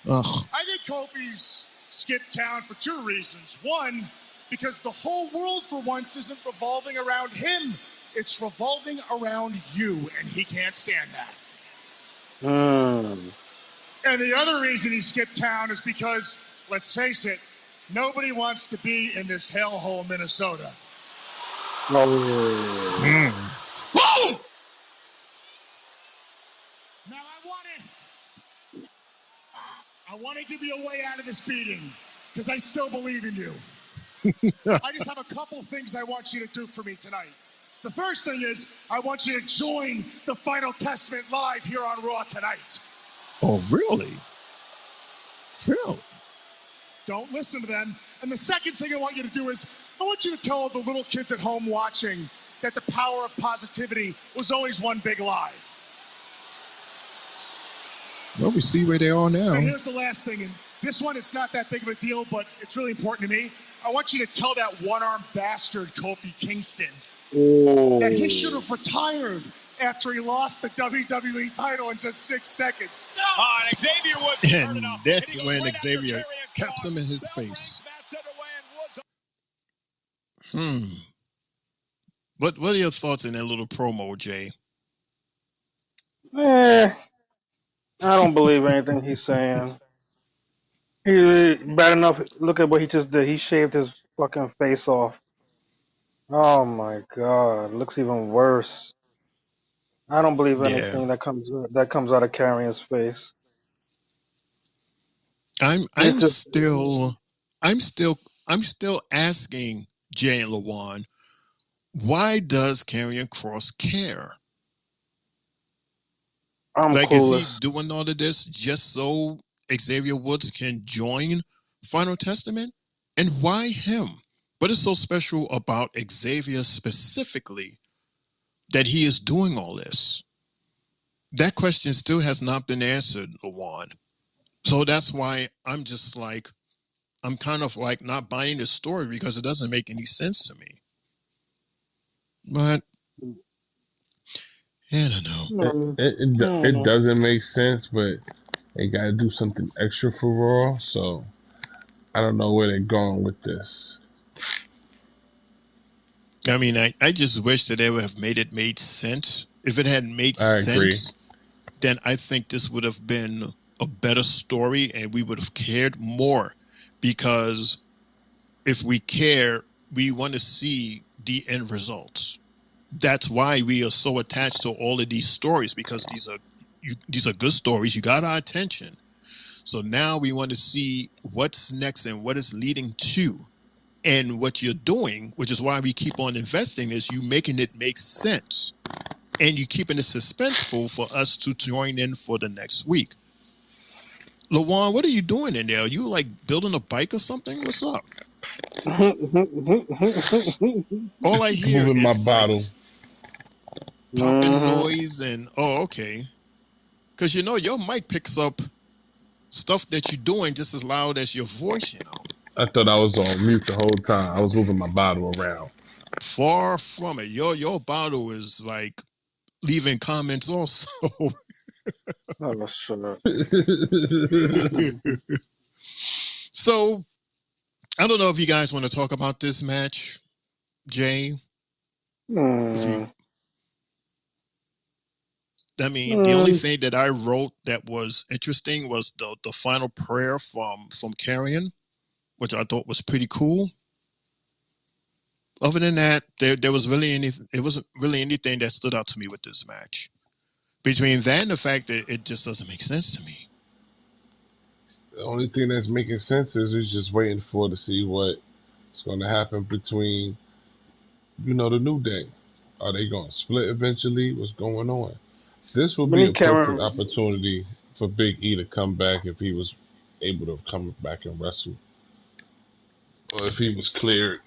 that? Ugh. I think Kofi's skipped town for 2 reasons. One, because the whole world for once isn't revolving around him. It's revolving around you, and he can't stand that. And the other reason he skipped town is because, let's face it, nobody wants to be in this hellhole, Minnesota. Oh. Boom! Now I want to give you a way out of this beating because I still believe in you. I just have a couple things I want you to do for me tonight. The first thing is I want you to join the Final Testament live here on Raw tonight. Oh, really? Really? Don't listen to them. And the second thing I want you to do is I want you to tell the little kids at home watching that the power of positivity was always one big lie. Well, we see where they are now. And here's the last thing. And this one, it's not that big of a deal, but it's really important to me. I want you to tell that one-armed bastard, Kofi Kingston, that he should have retired after he lost the WWE title in just 6 seconds. Xavier Woods. And that's when Xavier caps him in his face. What are your thoughts in that little promo, Jay? I don't believe anything he's saying. He bad enough. Look at what he just did. He shaved his fucking face off. Oh my god, looks even worse. I don't believe anything that comes out of Karrion's face. I'm still asking Jay and Lawan, why does Karrion Kross care? Clueless. Is he doing all of this just so Xavier Woods can join Final Testament? And why him? What is so special about Xavier specifically that he is doing all this? That question still has not been answered, Lawan. So that's why I'm kind of like not buying the story because it doesn't make any sense to me. But I don't know. It doesn't make sense, but they got to do something extra for Raw, so I don't know where they're going with this. I mean, I just wish that they would have made sense. If it had made I agree. sense, then I think this would have been a better story and we would have cared more. Because if we care, we want to see the end results. That's why we are so attached to all of these stories, because these are good stories. You got our attention. So now we want to see what's next and what it's leading to. And what you're doing, which is why we keep on investing, is you making it make sense. And you keeping it suspenseful for us to join in for the next week. Lawan, what are you doing in there? Are you like building a bike or something? What's up? All I hear Moving my is bottle. Popping noise and okay. Because your mic picks up stuff that you're doing just as loud as your voice, I thought I was on mute the whole time. I was moving my bottle around. Far from it. Your bottle is like leaving comments also. Oh, sure. So, I don't know if you guys want to talk about this match, Jay. The only thing that I wrote that was interesting was the final prayer from Carrion, which I thought was pretty cool. Other than that, there was really anything. It wasn't really anything that stood out to me with this match. Between that and the fact that it just doesn't make sense to me. The only thing that's making sense is we're just waiting to see what's going to happen between, the New Day. Are they going to split eventually? What's going on? This would be a perfect opportunity for Big E to come back if he was able to come back and wrestle, or if he was cleared.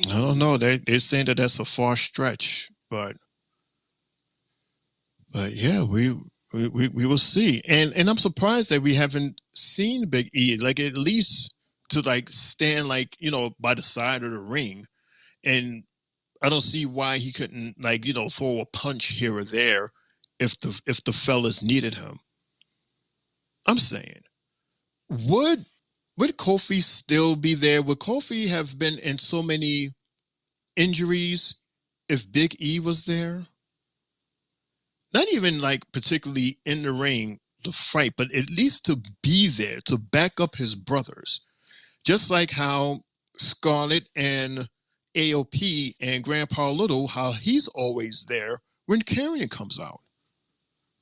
I don't know. They're saying that that's a far stretch, but yeah, we will see. And I'm surprised that we haven't seen Big E, like at least to like stand like by the side of the ring. And I don't see why he couldn't like throw a punch here or there if the fellas needed him. I'm saying, would Kofi still be there? Would Kofi have been in so many injuries if Big E was there? Not even like particularly in the ring to fight, but at least to be there to back up his brothers. Just like how Scarlett and AOP and Grandpa Little, how he's always there when Karrion comes out.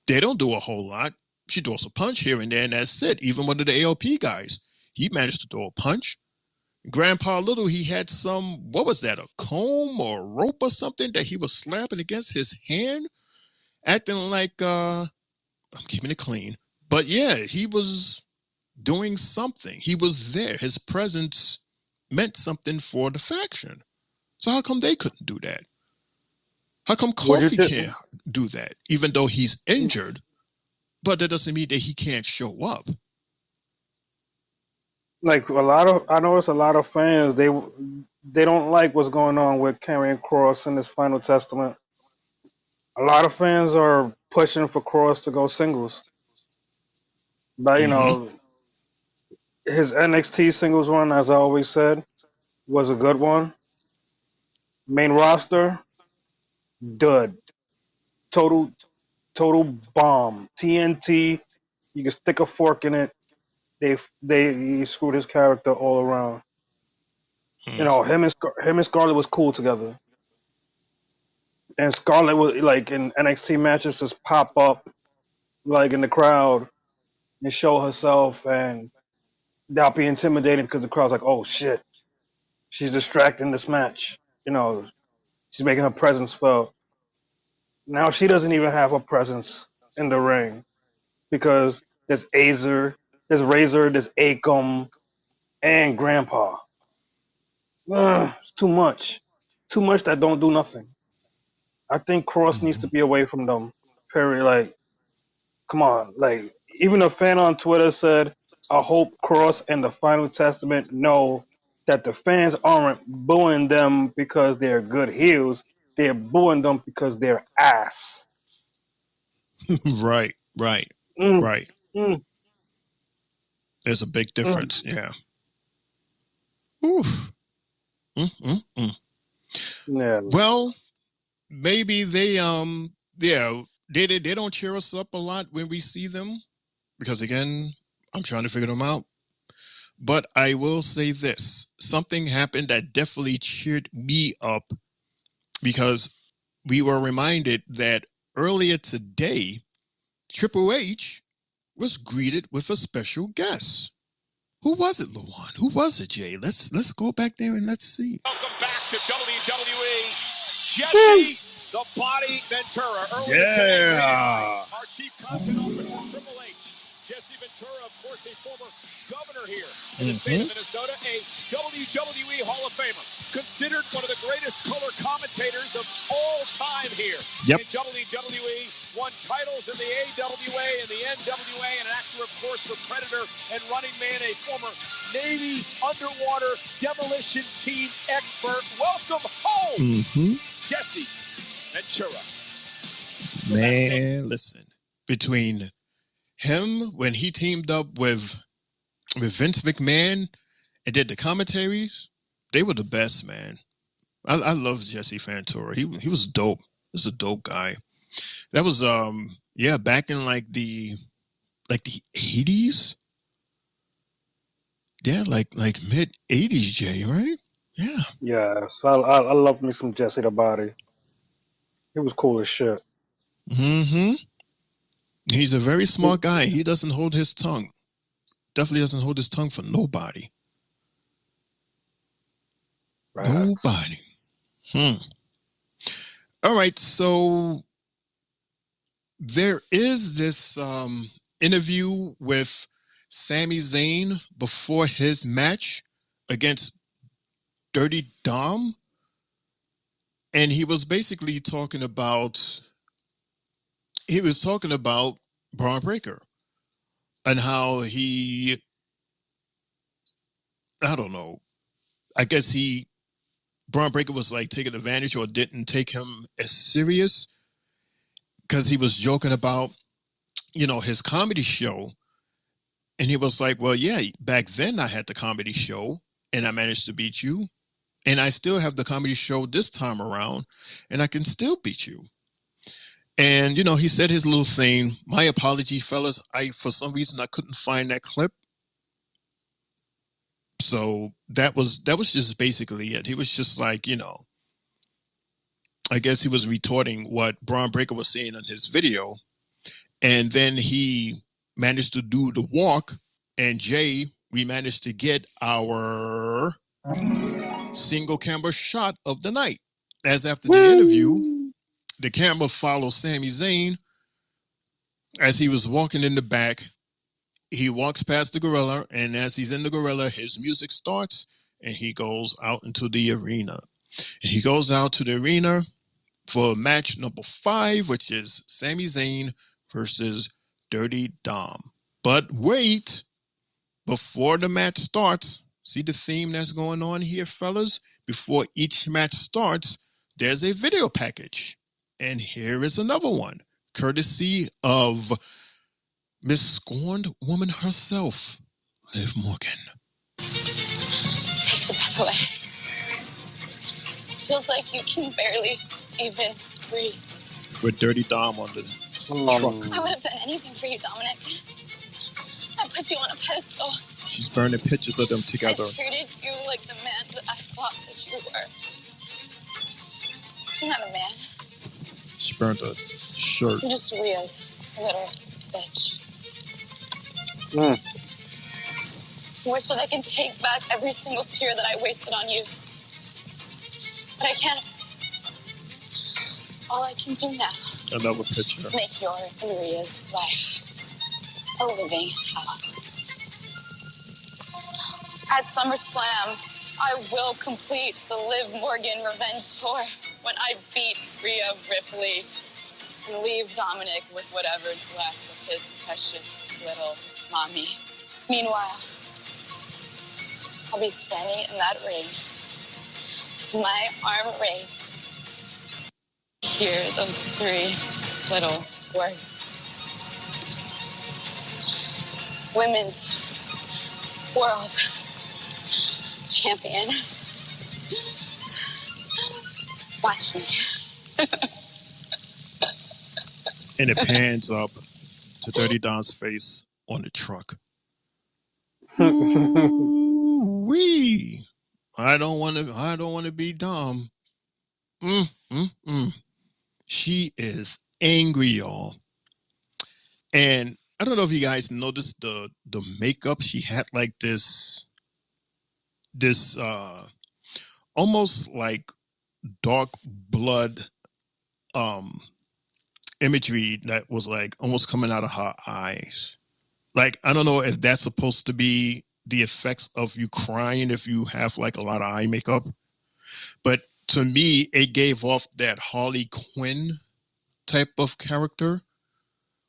They don't do a whole lot. She throws a punch here and there, and that's it. Even one of the AOP guys, he managed to throw a punch. Grandpa Little, he had what was that, a comb or a rope or something that he was slapping against his hand, acting like, I'm keeping it clean. But yeah, he was doing something. He was there. His presence meant something for the faction. So how come they couldn't do that? How come Kofi can't do that, even though he's injured? But that doesn't mean that he can't show up. Like I notice a lot of fans, they don't like what's going on with Karrion Kross in this Final Testament. A lot of fans are pushing for Kross to go singles. But his NXT singles run, as I always said, was a good one. Main roster, dud. Total bomb. TNT, you can stick a fork in it. He screwed his character all around. Him and Scarlett was cool together. And Scarlett was like in NXT matches just pop up like in the crowd and show herself, and not be intimidating because the crowd's like, oh shit, she's distracting this match. She's making her presence felt. Now she doesn't even have a presence in the ring because there's Razor, there's Akam, and Grandpa. It's too much. Too much that don't do nothing. I think Cross needs to be away from them. Period. Like, come on. Like, even a fan on Twitter said, I hope Cross and the Final Testament know that the fans aren't booing them because they're good heels. they're booing them because they're ass. Right. Mm, mm, There's a big mm. difference. Yeah. Oof. Mm. Yeah. Well, maybe they don't cheer us up a lot when we see them because again, I'm trying to figure them out. But I will say this: something happened that definitely cheered me up because we were reminded that earlier today, Triple H was greeted with a special guest. Who was it, Luan? Who was it, Jay? Let's go back there and let's see. Welcome back to WWE. Jesse, the Body Ventura. Yeah. Our chief content officer, Triple H. Jesse Ventura, of course, a former governor here in the state of Minnesota, a WWE Hall of Famer, considered one of the greatest color commentators of all time here in WWE, won titles in the AWA and the NWA, and an actor, of course, for Predator and Running Man, a former Navy underwater demolition team expert. Welcome home, Jesse Ventura. Man, listen. Between him when he teamed up with Vince McMahon and did the commentaries, they were the best, man. I love Jesse Ventura. He was dope. He was a dope guy. That was back in like the 80s. Yeah, like mid 80s, Jay, right? Yeah. Yes, I love me some Jesse the Body. He was cool as shit. He's a very smart guy. He doesn't hold his tongue. Definitely doesn't hold his tongue for nobody. Right. Nobody. All right, so there is this interview with Sami Zayn before his match against Dirty Dom, and he was basically talking about Braun Breaker and how I don't know, I guess Braun Breaker was like taking advantage or didn't take him as serious because he was joking about, his comedy show. And he was like, well, yeah, back then I had the comedy show and I managed to beat you. And I still have the comedy show this time around and I can still beat you. And, he said his little thing, my apology, fellas. For some reason, I couldn't find that clip. So that was just basically it. He was just like, I guess he was retorting what Braun Breaker was saying in his video. And then he managed to do the walk. And Jay, we managed to get our single camera shot of the night. As after the interview, the camera follows Sami Zayn as he was walking in the back. He walks past the gorilla, and as he's in the gorilla, his music starts, and he goes out into the arena. And he goes out to the arena for match number 5, which is Sami Zayn versus Dirty Dom. But wait, before the match starts, see the theme that's going on here, fellas? Before each match starts, there's a video package. And here is another one, courtesy of Miss Scorned Woman herself, Liv Morgan. Takes your breath away. Feels like you can barely even breathe. With Dirty Dom on the truck. I would have done anything for you, Dominic. I put you on a pedestal. She's burning pictures of them together. I treated you like the man that I thought that you were. But you're not a man. She burned a shirt. You're just Rhea's little bitch. I wish that I could take back every single tear that I wasted on you. But I can't. So all I can do now Another picture. is make your and Rhea's life a living hell. At SummerSlam, I will complete the Liv Morgan revenge tour when I beat Rhea Ripley and leave Dominic with whatever's left of his precious little mommy. Meanwhile, I'll be standing in that ring with my arm raised, hear those three little words. Women's World Champion. Watch me. And it pans up to Dirty Don's face on the truck. Ooh-wee. I don't want to be dumb. She is angry, y'all. And I don't know if you guys noticed the makeup. She had like this almost like dark blood imagery that was like almost coming out of her eyes. Like, I don't know if that's supposed to be the effects of you crying if you have like a lot of eye makeup. But to me, it gave off that Harley Quinn type of character.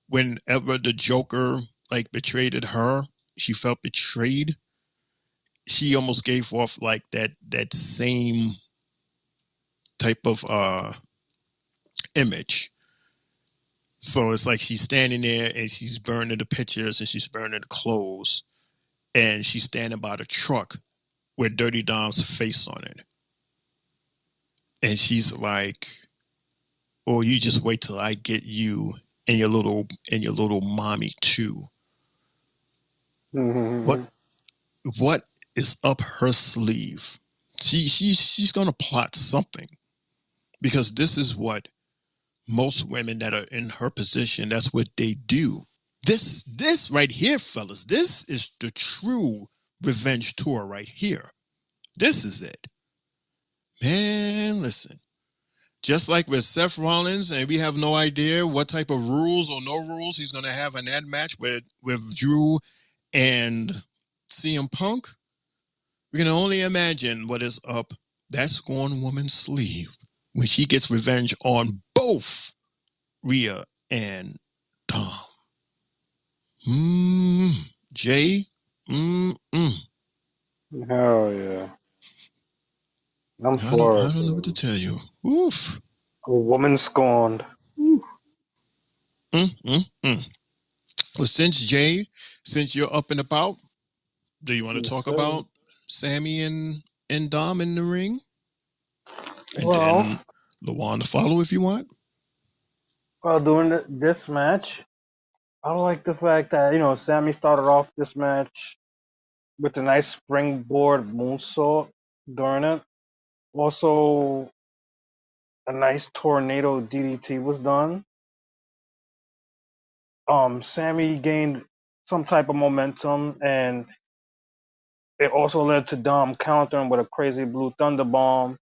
Whenever the Joker like betrayed her, she felt betrayed. She almost gave off like that same type of image. So it's like she's standing there and she's burning the pictures and she's burning the clothes, and she's standing by the truck with Dirty Dom's face on it. And she's like, "Oh, you just wait till I get you and your little mommy too." What is up her sleeve? She's gonna plot something, because this is what most women that are in her position, that's what they do. This right here, fellas, this is the true revenge tour right here. This is it. Man, listen. Just like with Seth Rollins, and we have no idea what type of rules or no rules he's going to have in that match with Drew and CM Punk, we can only imagine what is up that scorned woman's sleeve when she gets revenge on both Rhea and Dom. Jay. Hell yeah. I'm for it. I don't know what to tell you. Oof. A woman scorned. Well, since you're up and about, do you want to talk about Sammy and Dom in the ring? And then Luan to follow if you want. Well, during this match, I like the fact that, Sammy started off this match with a nice springboard moonsault during it. Also, a nice tornado DDT was done. Sammy gained some type of momentum, and it also led to Dom countering with a crazy Blue Thunder Bomb.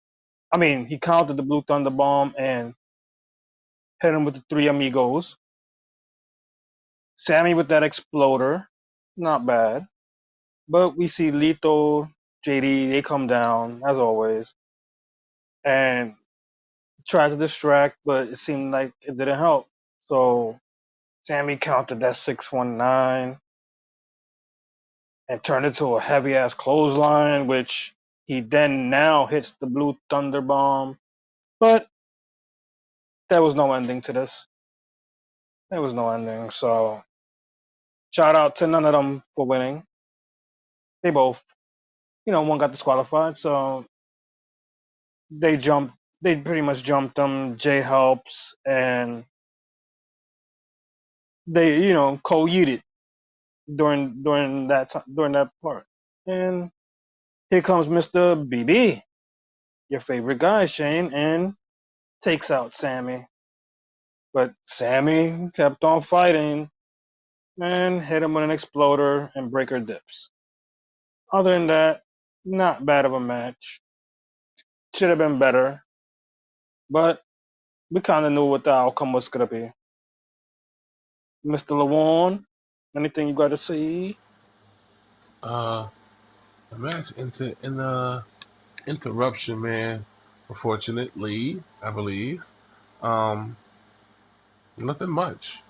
I mean, he countered the Blue Thunder Bomb and hit him with the Three Amigos. Sammy with that exploder, not bad. But we see Lito, JD, they come down as always, and try to distract, but it seemed like it didn't help. So Sammy countered that 619 and turned it to a heavy ass clothesline, which he then now hits the Blue Thunder Bomb. But there was no ending to this. There was no ending. So shout out to none of them for winning. They both, one got disqualified, so they pretty much jumped them. Jay helps, and they, co-yeeted during that part. And here comes Mr. BB, your favorite guy, Shane, and takes out Sammy. But Sammy kept on fighting and hit him with an exploder and breaker dips. Other than that, not bad of a match. Should have been better, but we kind of knew what the outcome was going to be. Mr. Lawan, anything you got to say? The match in the interruption, man. Unfortunately, I believe. Um, nothing much.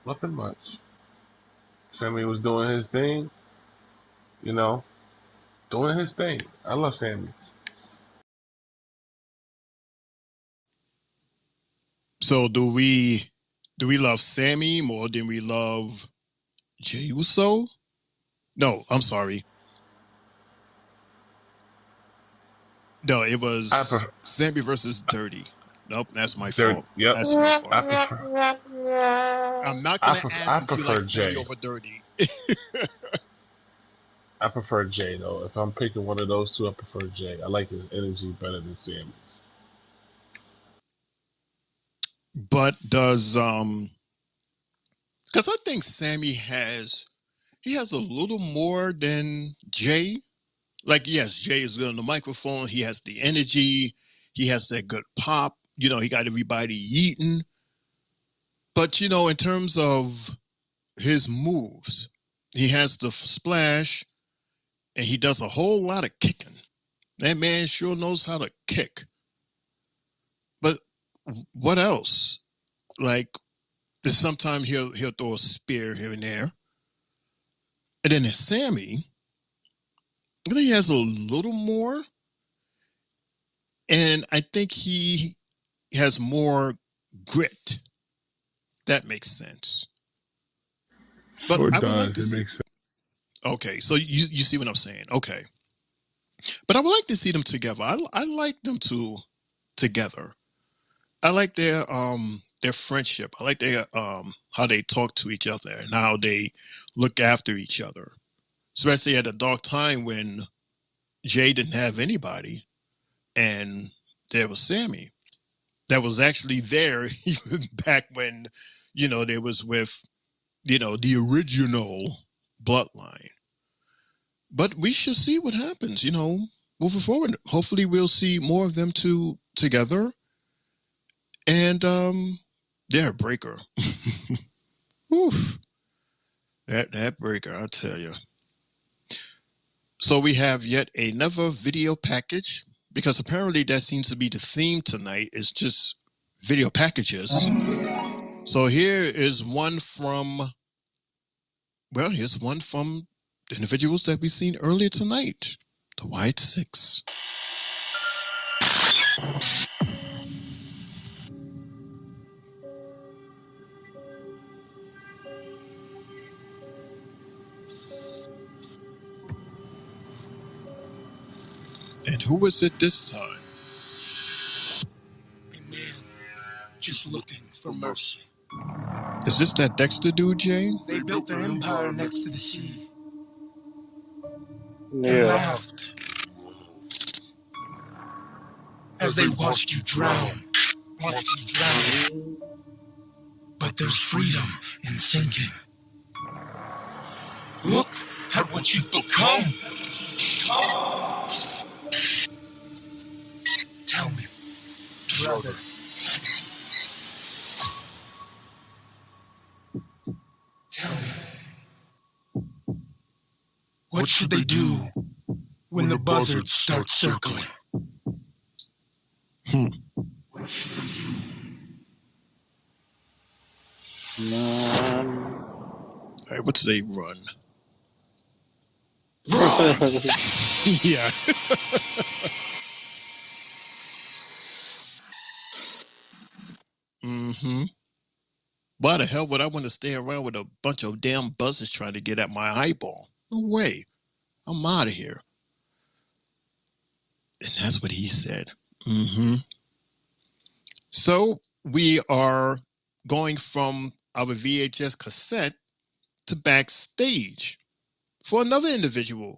Nothing much. Sammy was doing his thing, you know, doing his thing. I love Sammy. So do we love Sammy more than we love Jey Uso? No, I'm sorry. No, it was Sammy versus Dirty. Nope, that's my fault. Yep. That's my fault. I I'm not gonna ask if you prefer like Sammy Jay. over Dirty. I prefer Jay though. If I'm picking one of those two, I prefer Jay. I like his energy better than Sammy. But does because I think Sammy has a little more than Jay. Like, yes, Jay is good on the microphone. He has the energy. He has that good pop. You know, he got everybody eating. But, you know, in terms of his moves, he has the splash and he does a whole lot of kicking. That man sure knows how to kick. But what else? Like, sometimes he'll throw a spear here and there. And then there's Sammy. I think he has a little more. And I think he has more grit. That makes sense. But Oh, it I would like does. to It see. makes sense. Okay, so you see what I'm saying? Okay, but I would like to see them together. I like them two together. I like their friendship. I like their how they talk to each other and how they look after each other. Especially at a dark time when Jay didn't have anybody, and there was Sammy. That was actually there even back when, you know, they was with, you know, the original bloodline. But we should see what happens, you know, moving forward. Hopefully we'll see more of them two together. And they're a breaker. Oof. That breaker, I'll tell you. So we have yet another video package, because apparently that seems to be the theme tonight, is just video packages. So here's one from the individuals that we've seen earlier tonight, the White Six. And who was it this time? A man just looking for mercy. Is this that Dexter dude, Jay? They built their empire next to the sea. They Yeah. laughed as they watched you drown. But there's freedom in sinking. Look at what you've become. Tell me, brother. Tell me. What should they do when the buzzards start circling? All right, what's they run? Yeah. Mm-hmm. Why the hell would I want to stay around with a bunch of damn buzzers trying to get at my eyeball? No way. I'm out of here. And that's what he said. Mm-hmm. So we are going from our VHS cassette to backstage for another individuals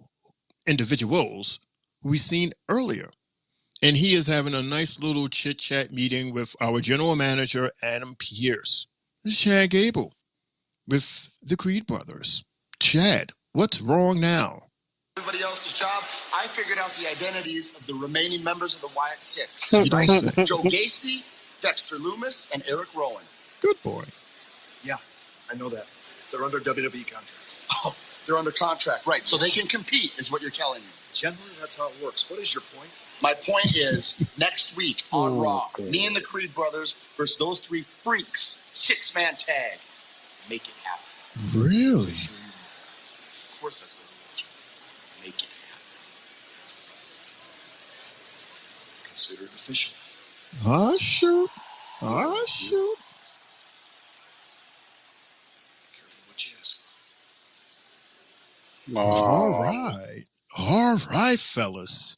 who we've seen earlier. And he is having a nice little chit-chat meeting with our general manager, Adam Pierce. This is Chad Gable with the Creed brothers. Chad, what's wrong now? Everybody else's job. I figured out the identities of the remaining members of the Wyatt Six. You don't say. Joe Gacy, Dexter Loomis, and Eric Rowan. Good boy. Yeah, I know that. They're under WWE contract. Oh, they're under contract, right. So they can compete, is what you're telling me. Generally, that's how it works. What is your point? My point is, next week on Raw, me and the Creed brothers versus those three freaks, 6-man tag. Make it happen. Really? Of course that's what it is. Make it happen. Consider it official. Sure. Oh, shoot. Careful what you ask for. All right. All right, fellas.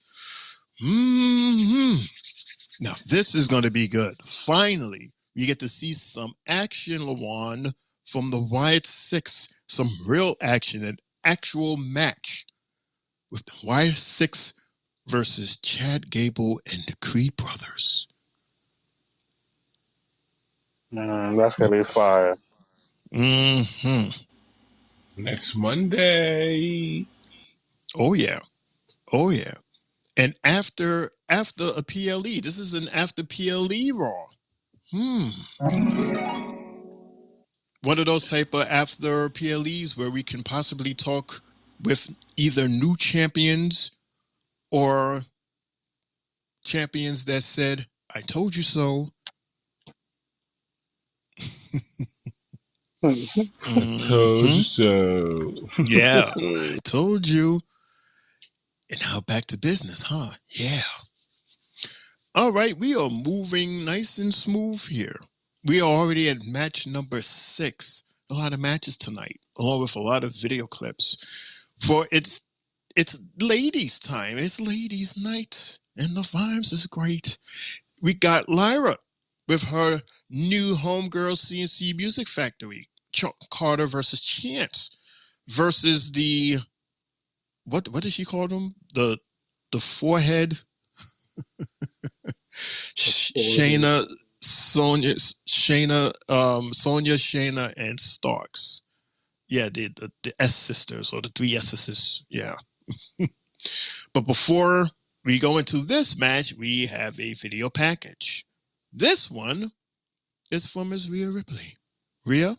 Now, this is going to be good. Finally, we get to see some action, Lawan, from the Wyatt Six. Some real action, an actual match with the Wyatt Six versus Chad Gable and the Creed brothers. That's going to be fire. Next Monday. Oh, yeah. Oh, yeah. And after a PLE, this is an after PLE Raw. One of those type of after PLEs where we can possibly talk with either new champions or champions that said, I told you so. I told you so. Yeah, I told you. And now back to business, huh? Yeah. All right, we are moving nice and smooth here. We are already at match number 6. A lot of matches tonight, along with a lot of video clips. For it's ladies' time. It's ladies' night, and the vibes is great. We got Lyra with her new homegirl CNC Music Factory. Chuck Carter versus Chance versus the what did she call them? The forehead. Shayna, Sonya, Shayna, and Starks. Yeah, the S sisters or the 3 S's. Yeah. But before we go into this match, we have a video package. This one is from Ms. Rhea Ripley. Rhea?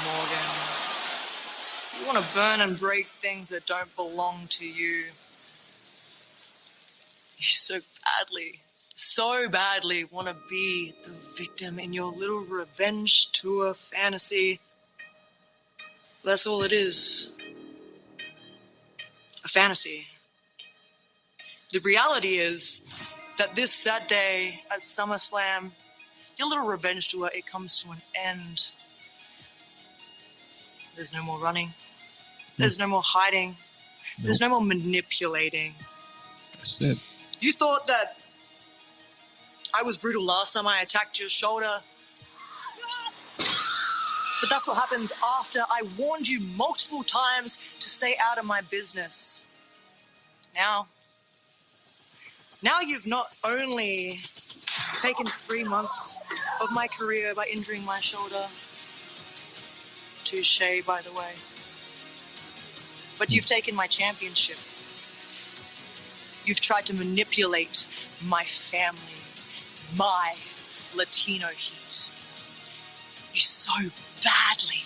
Morgan, you want to burn and break things that don't belong to you. You so badly want to be the victim in your little revenge tour fantasy. That's all it is. A fantasy. The reality is that this Saturday at SummerSlam, your little revenge tour, it comes to an end. There's no more running. There's no more hiding. There's no more manipulating. That's it. You thought that I was brutal last time I attacked your shoulder. But that's what happens after I warned you multiple times to stay out of my business. Now you've not only taken 3 months of my career by injuring my shoulder, touche, by the way, but you've taken my championship. You've tried to manipulate my family, my Latino heat. You so badly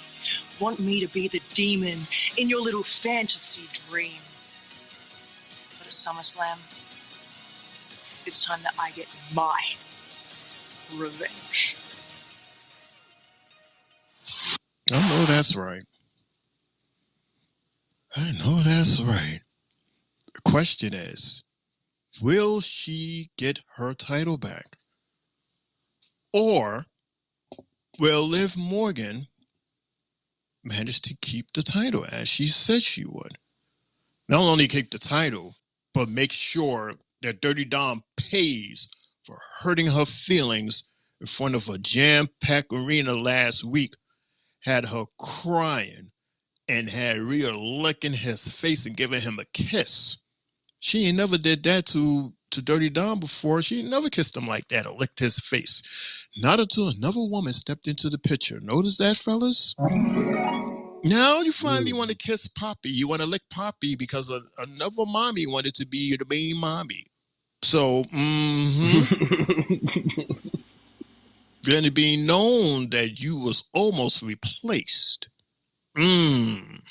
want me to be the demon in your little fantasy dream. But at SummerSlam, it's time that I get my revenge. I know that's right. I know that's right. The question is, will she get her title back? Or will Liv Morgan manage to keep the title as she said she would? Not only keep the title, but make sure that Dirty Dom pays for hurting her feelings in front of a jam-packed arena last week, had her crying, and had Rhea licking his face and giving him a kiss. She ain't never did that to Dirty Dom before. She ain't never kissed him like that or licked his face. Not until another woman stepped into the picture. Notice that, fellas? Now you finally want to kiss Poppy. You want to lick Poppy because another mommy wanted to be the main mommy. So, then it being known that you was almost replaced. And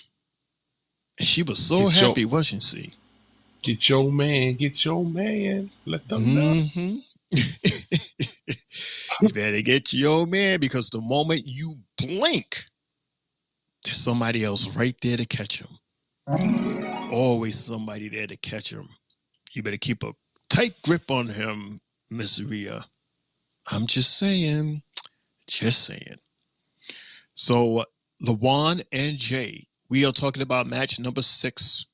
she was so happy, wasn't she? Get your man. Let them know. You better get your man, because the moment you blink, there's somebody else right there to catch him. Always somebody there to catch him. You better keep a tight grip on him, Miss Rhea. I'm just saying. Just saying. So, LaJuan and Jay, we are talking about match number 6.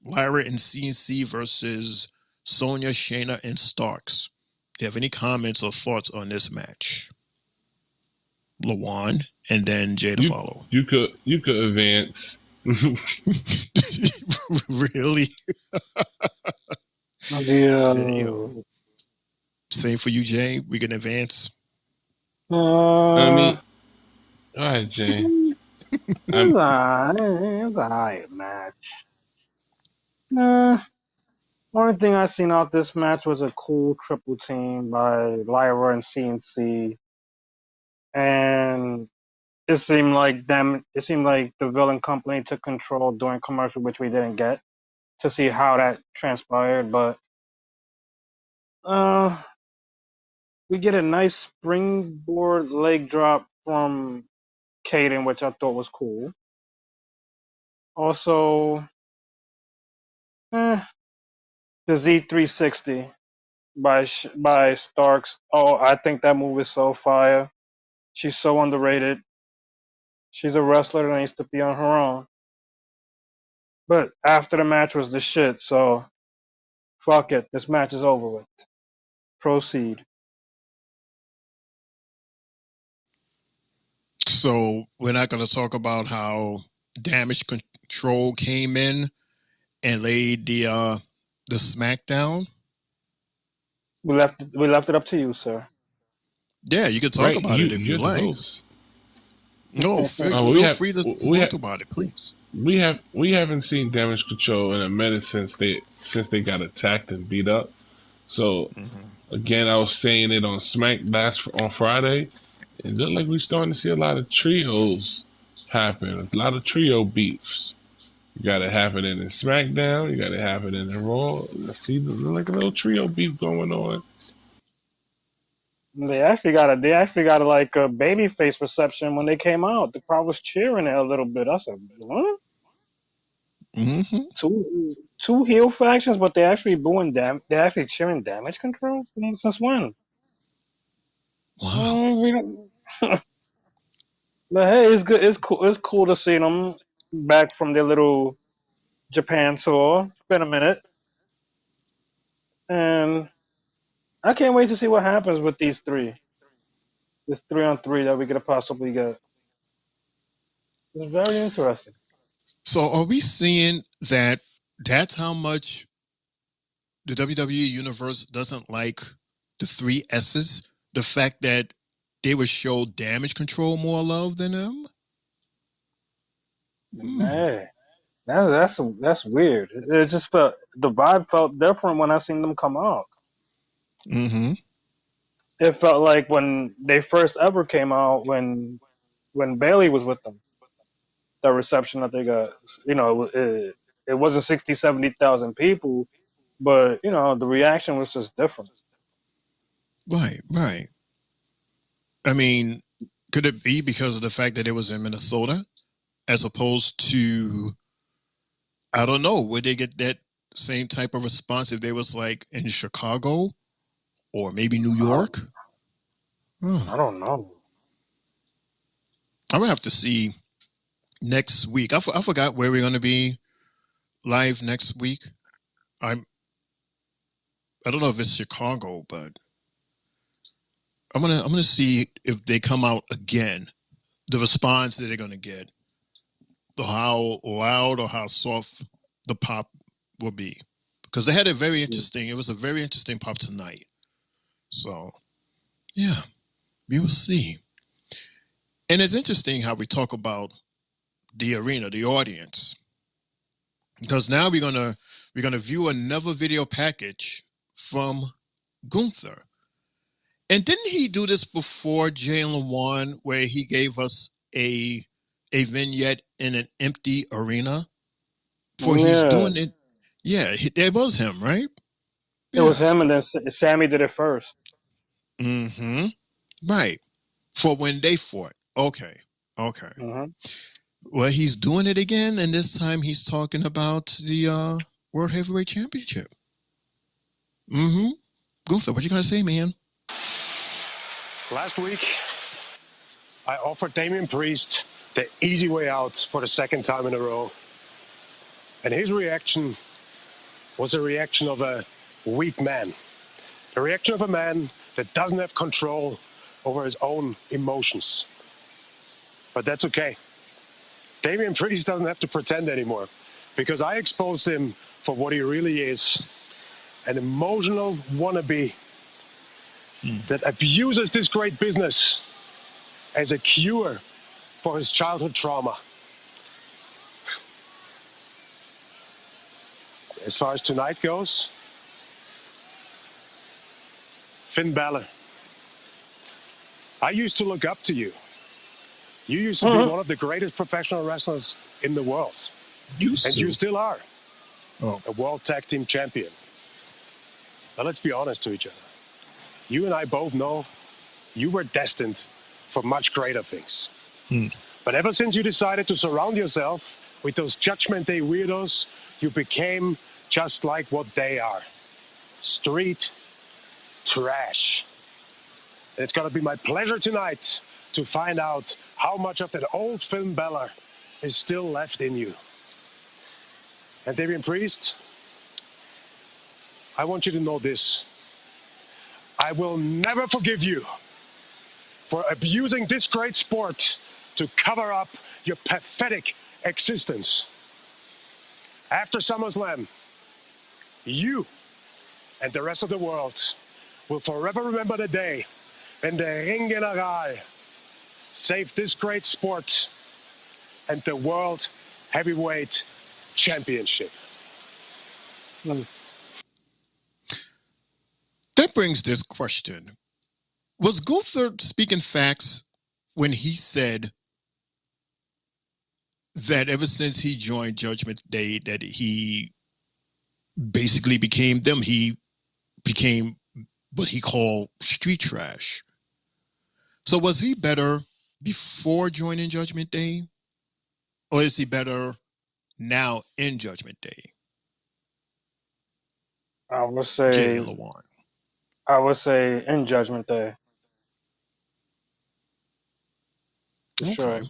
Lyra and CNC versus Sonya, Shayna, and Starks. Do you have any comments or thoughts on this match? LaJuan, and then Jay to follow. You could advance. Really? Yeah. Same for you, Jay. We can advance. I mean, all right, Jay. It's alright match. Only thing I seen out this match was a cool triple team by Lyra and CNC, and it seemed like the villain company took control during commercial, which we didn't get to see how that transpired. But we get a nice springboard leg drop from Caden, which I thought was cool. Also, the Z360 by Starks. Oh, I think that move is so fire. She's so underrated. She's a wrestler that needs to be on her own. But after the match was the shit, so fuck it. This match is over with. Proceed. So we're not going to talk about how Damage Control came in and laid the SmackDown. We left it up to you, sir. Yeah, you can talk about it if you You're the like. host. No, feel free to talk about it, please. We haven't seen Damage Control in a minute since they got attacked and beat up. So again, I was saying it on on Friday. It looked like we're starting to see a lot of trios happen, a lot of trio beefs. You got to have it in the SmackDown. You got to have it in the Raw. I see like a little trio beef going on. They actually got like a babyface reception when they came out. The crowd was cheering it a little bit. I said, what? Two heel factions, but they actually they're actually cheering Damage Control? Since when? Wow. But hey, it's good. It's cool to see them back from their little Japan tour. It's been a minute, and I can't wait to see what happens with these three. This 3-on-3 that we could possibly get. It's very interesting. So are we seeing that that's how much the WWE Universe doesn't like the 3 S's? The fact that they would show Damage Control more love than them? Hey, that's weird. It just felt the vibe felt different when I seen them come out. Mm-hmm. It felt like when they first ever came out when Bailey was with them. The reception that they got, it wasn't 60, 70,000 people, but the reaction was just different. Right. I mean, could it be because of the fact that it was in Minnesota as opposed to, I don't know, would they get that same type of response if they was like in Chicago or maybe New York? I don't know. I'm going to have to see next week. I forgot where we're going to be live next week. I don't know if it's Chicago, but I'm gonna see if they come out again. The response that they're gonna get, how loud or how soft the pop will be, because they had a very interesting. It was a very interesting pop tonight. So, yeah, we will see. And it's interesting how we talk about the arena, the audience, because now we're gonna view another video package from Gunther. And didn't he do this before Jalen Wan, where he gave us a vignette in an empty arena? For he's doing it. Yeah, it was him, right? It was him, and then Sammy did it first. Mm-hmm. Right. For when they fought. Okay. Mm-hmm. Well, he's doing it again, and this time he's talking about the World Heavyweight Championship. Mm-hmm. Gunther, what you gonna say, man? Last week, I offered Damian Priest the easy way out for the second time in a row. And his reaction was a reaction of a weak man. A reaction of a man that doesn't have control over his own emotions. But that's okay. Damian Priest doesn't have to pretend anymore because I exposed him for what he really is. An emotional wannabe that abuses this great business as a cure for his childhood trauma. As far as tonight goes, Finn Balor. I used to look up to you. You used to be one of the greatest professional wrestlers in the world. You still are. A world tag team champion. Now let's be honest to each other. You and I both know you were destined for much greater things. But ever since you decided to surround yourself with those Judgment Day weirdos, you became just like what they are. Street trash. And it's going to be my pleasure tonight to find out how much of that old Finn Balor is still left in you. And Damian Priest, I want you to know this. I will never forgive you for abusing this great sport to cover up your pathetic existence. After SummerSlam, you and the rest of the world will forever remember the day when the Ring General saved this great sport and the World Heavyweight Championship. That brings this question. Was Gunther speaking facts when he said that ever since he joined Judgment Day that he basically became them? He became what he called street trash. So was he better before joining Judgment Day? Or is he better now in Judgment Day? I would Jay say and Lawan. I would say in Judgment Day. For sure.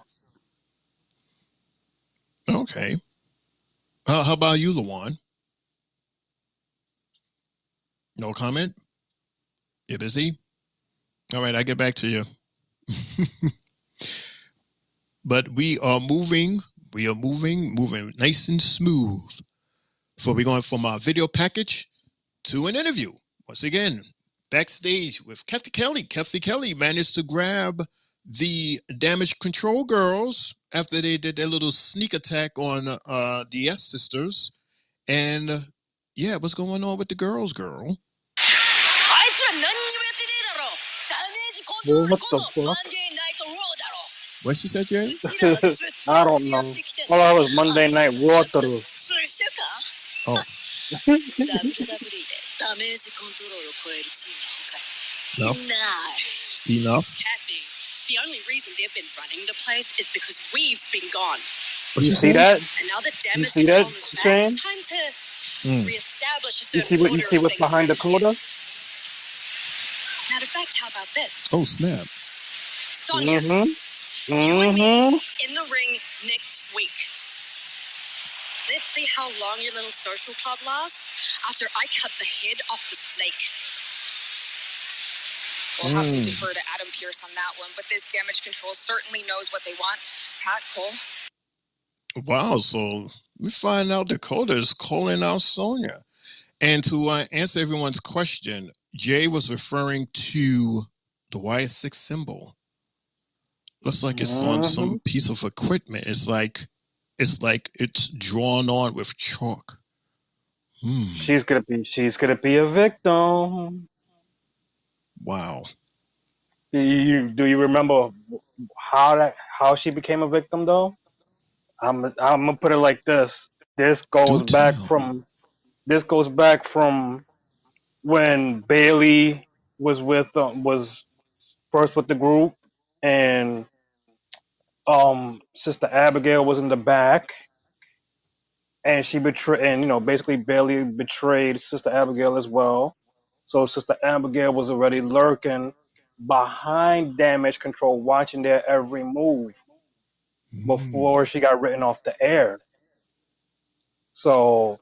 Okay. How about you, Lawan? No comment? You're busy? All right, I get back to you. But we are moving nice and smooth. So we're going from our video package to an interview. Once again, backstage with Kathy Kelly. Kathy Kelly managed to grab the Damage Control girls after they did their little sneak attack on the S Sisters. And yeah, what's going on with the girls, girl? Well, what the fuck? What she said, Jay? I don't know. All I was Monday Night Water. Oh. Enough. Kathy, the only reason they've been running the place is because we've been gone. You see that? And now that You damage see control that, is back, Shane? it's time to reestablish a You certain see order you see of what's things behind around here. Dakota? Matter of fact, how about this? Oh, snap. Sonya, Mm-hmm. you and me Mm-hmm. in the ring next week. Let's see how long your little social club lasts after I cut the head off the snake. We'll have to defer to Adam Pearce on that one, but this damage control certainly knows what they want. Pat Cole. Wow, so we find out Dakota is calling out Sonya. And to answer everyone's question, Jay was referring to the Y6 symbol. Looks like it's on some piece of equipment. It's like it's drawn on with chalk. She's gonna be a victim. Wow. Do you remember how she became a victim though? I'm gonna put it like this. This goes back from when Bailey was first with the group, and Sister Abigail was in the back, and she betrayed, and basically Bailey betrayed Sister Abigail as well. So Sister Abigail was already lurking behind Damage Control, watching their every move before she got written off the air. So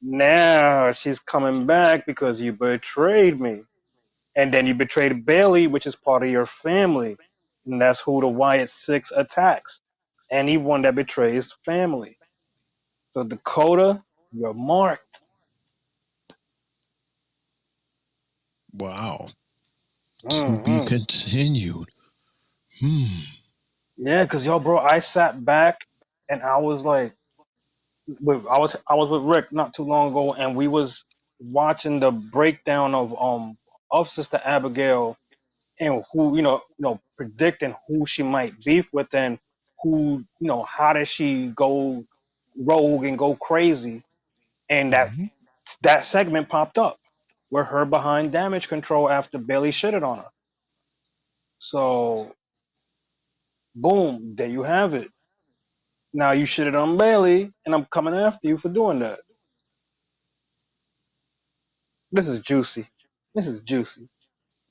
now she's coming back because you betrayed me. And then you betrayed Bailey, which is part of your family. And that's who the Wyatt Six attacks. Anyone that betrays family. So Dakota, you're marked. Wow. To be Mm-hmm. continued. Yeah, cause yo, bro, I sat back and I was like, I was with Rick not too long ago, and we was watching the breakdown of Sister Abigail and who predicting who she might beef with and who how does she go rogue and go crazy, and that segment popped up with her behind Damage Control after Bailey shitted on her. So boom, there you have it. Now you shitted on Bailey, and I'm coming after you for doing that. This is juicy. This is juicy.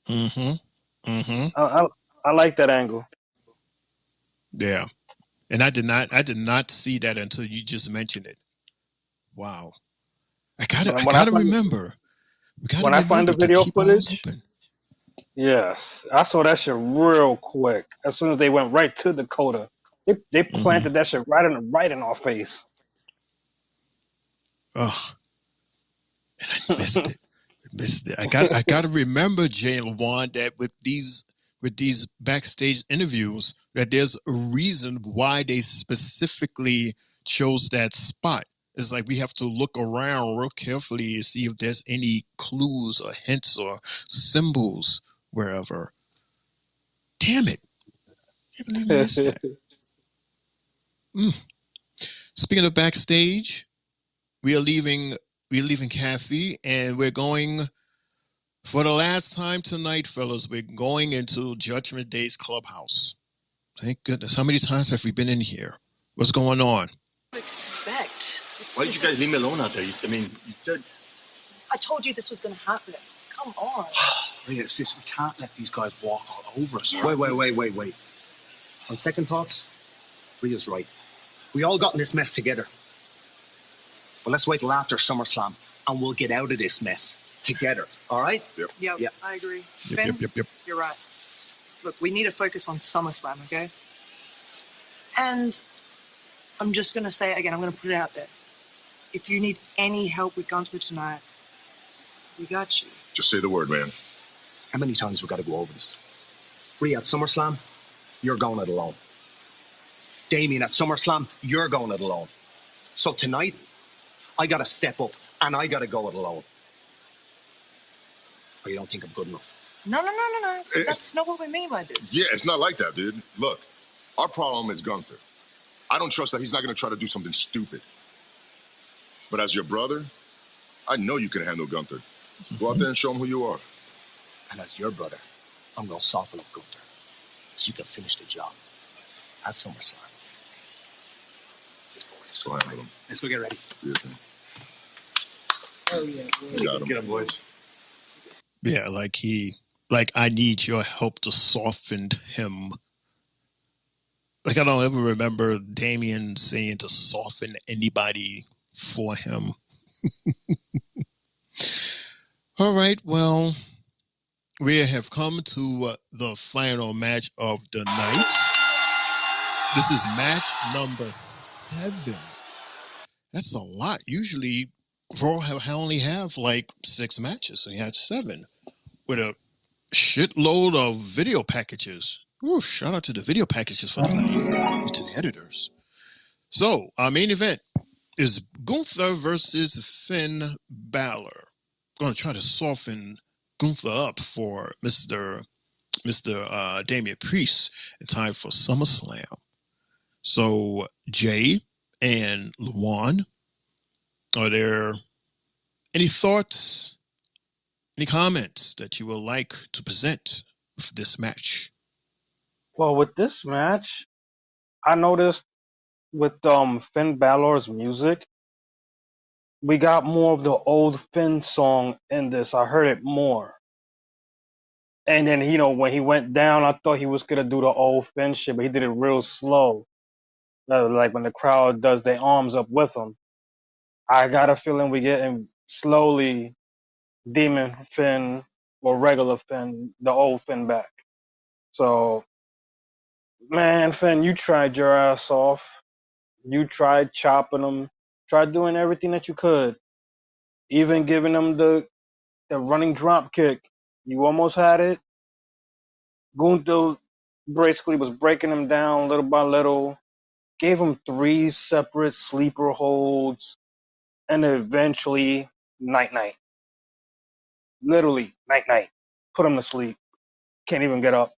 I I, I like that angle. Yeah. And I did not see that until you just mentioned it. Wow. I When gotta remember. We gotta I find the remember to video keep our eyes footage, open. yes, I saw that shit real quick. As soon as they went right to Dakota, they planted that shit right in our face. Ugh. And I missed it. I got to remember, Jay Lawan, that with these backstage interviews, that there's a reason why they specifically chose that spot. It's like we have to look around real carefully to see if there's any clues or hints or symbols wherever. Damn it! I can't believe we missed that. Speaking of backstage, we are leaving Kathy, and we're going. For the last time tonight, fellas, we're going into Judgment Day's clubhouse. Thank goodness. How many times have we been in here? What's going on? Expect. Why did you guys leave me alone out there? I mean, you said... I told you this was going to happen. Come on. Rhea, sis, we can't let these guys walk all over us. Wait. On second thoughts, Rhea's right. We all got in this mess together. But let's wait till after SummerSlam, and we'll get out of this mess together. All right? Yep. Yep. I agree. Yep, Finn, yep. you're right. Look, we need to focus on SummerSlam, okay? And I'm just going to say it again. I'm going to put it out there. If you need any help with Gunther tonight, we got you. Just say the word, man. How many times we got to go over this? Rhea, at SummerSlam, you're going it alone. Damien, at SummerSlam, you're going it alone. So tonight, I got to step up, and I got to go it alone. Or you don't think I'm good enough? No. That's not what we mean by this. Yeah, it's not like that, dude. Look, our problem is Gunther. I don't trust that he's not going to try to do something stupid. But as your brother, I know you can handle Gunther. Go out there and show him who you are. And as your brother, I'm going to soften up Gunther so you can finish the job at SummerSlam. That's it, boys. Go handle him. Let's go get ready. Yes, man. Oh, yeah. Got him. Get him, boys. Yeah, like I need your help to soften him. Like I don't ever remember Damien saying to soften anybody for him. All right, well, we have come to the final match of the night. This is match number 7. That's a lot. Usually, Raw only have like 6 matches, so you had 7 with a shitload of video packages. Ooh, shout out to the video packages for the night, to the editors. So, our main event is Gunther versus Finn Balor. Going to try to soften Gunther up for Mr. Damian Priest in time for SummerSlam. So, Jay and Luan, are there any thoughts, any comments that you would like to present for this match? Well, with this match, I noticed with Finn Balor's music, we got more of the old Finn song in this. I heard it more. And then, when he went down, I thought he was gonna do the old Finn shit, but he did it real slow. Like when the crowd does their arms up with him. I got a feeling we're getting slowly Demon Finn or regular Finn, the old Finn back. So, man, Finn, you tried your ass off. You tried chopping him, tried doing everything that you could, even giving him the running drop kick. You almost had it. Gunther basically was breaking him down little by little, gave him 3 separate sleeper holds, and eventually, night night. Literally, night night. Put him to sleep. Can't even get up.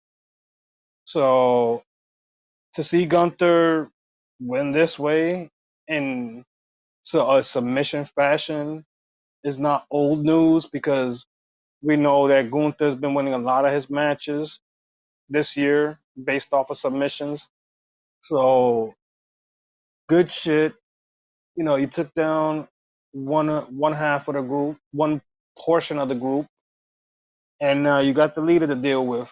So, to see Gunther win this way in a submission fashion is not old news because we know that Gunther's been winning a lot of his matches this year based off of submissions. So good shit. You took down one half of the group, one portion of the group, and now you got the leader to deal with.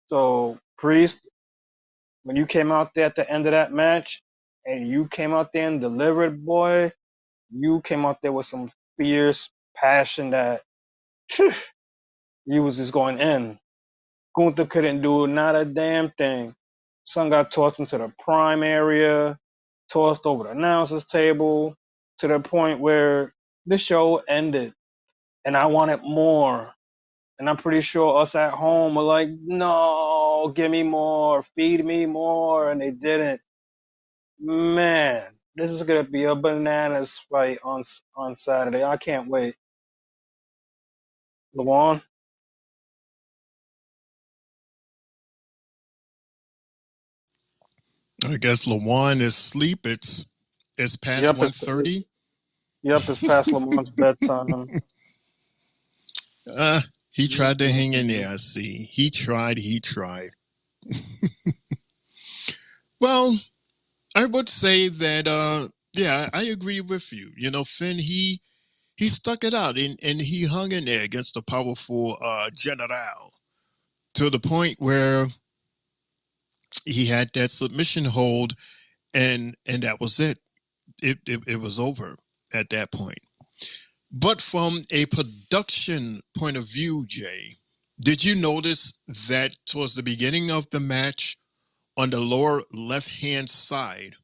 So Priest, when you came out there at the end of that match, and you came out there and delivered, boy, you came out there with some fierce passion that you was just going in. Gunther couldn't do not a damn thing. Son got tossed into the prime area, tossed over the announcer's table, to the point where the show ended. And I wanted more. And I'm pretty sure us at home were like, no, give me more, feed me more. And they didn't. Man, this is going to be a bananas fight on Saturday. I can't wait. Luan? I guess Lawan is asleep. It's past Yep, 1:30. it's past Lamon's bedtime. He tried to hang in there, I see. He tried. Well, I would say that yeah, I agree with you. Finn, he stuck it out and he hung in there against the powerful General to the point where he had that submission hold and that was it. It was over at that point. But from a production point of view, Jay, did you notice that towards the beginning of the match, on the lower left-hand side,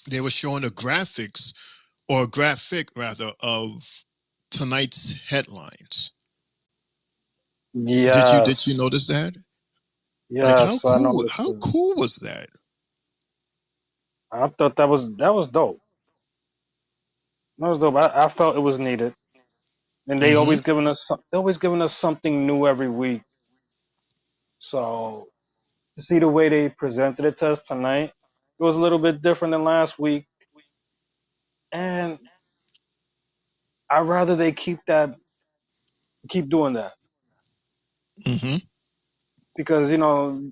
they were showing the graphics, or a graphic rather, of tonight's headlines? Did you Yes. notice that? Like how Yes, I cool noticed how it. cool was that? I thought that was dope. That was dope. I felt it was needed, and Mm-hmm. they always giving us something new every week. So to see the way they presented it to us tonight, it was a little bit different than last week, and I'd rather they keep doing that Mm-hmm. because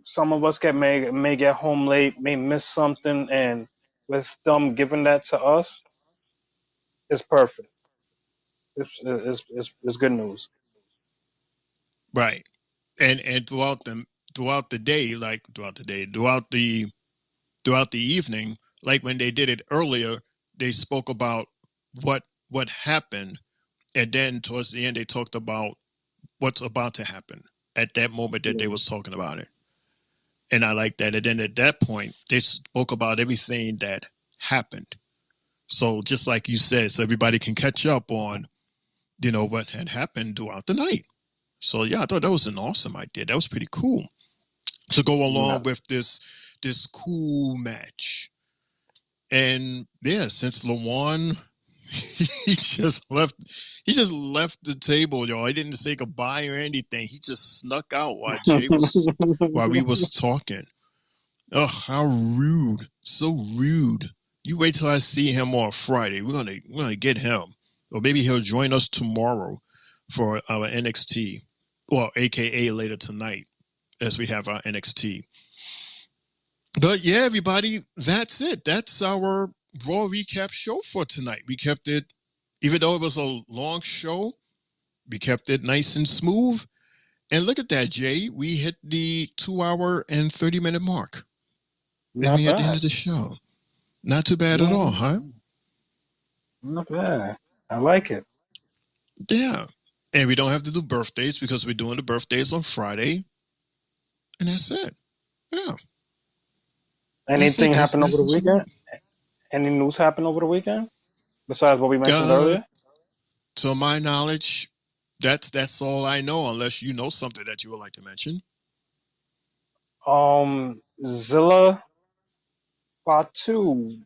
some of us may get home late, may miss something, and with them giving that to us, it's perfect. It's good news. Right. And throughout the day, like throughout the evening, like when they did it earlier, they spoke about what happened, and then towards the end they talked about what's about to happen at that moment that they was talking about it. And I like that. And then at that point, they spoke about everything that happened. So just like you said, so everybody can catch up on, what had happened throughout the night. So yeah, I thought that was an awesome idea. That was pretty cool to go Yeah. along with this cool match. And yeah, since Lawan he just left the table, y'all. He didn't say goodbye or anything. He just snuck out while we was talking. Ugh, how rude. So rude. You wait till I see him on Friday. We're gonna get him. Or maybe he'll join us tomorrow for our NXT. Well, AKA later tonight as we have our NXT. But yeah, everybody, that's it. That's our Raw recap show for tonight. We kept it, even though it was a long show, we kept it nice and smooth. And look at that, Jay. We hit the 2-hour and 30-minute mark. And Not we at the end bad. of the show. Not too bad at all, No, huh? not bad. I like it. Yeah. And we don't have to do birthdays because we're doing the birthdays on Friday. And that's it. Yeah. That's it. Anything happened over That's the what's up. weekend? Any news happened over the weekend besides what we mentioned earlier? To my knowledge, that's all I know, unless you know something that you would like to mention. Zilla Fatu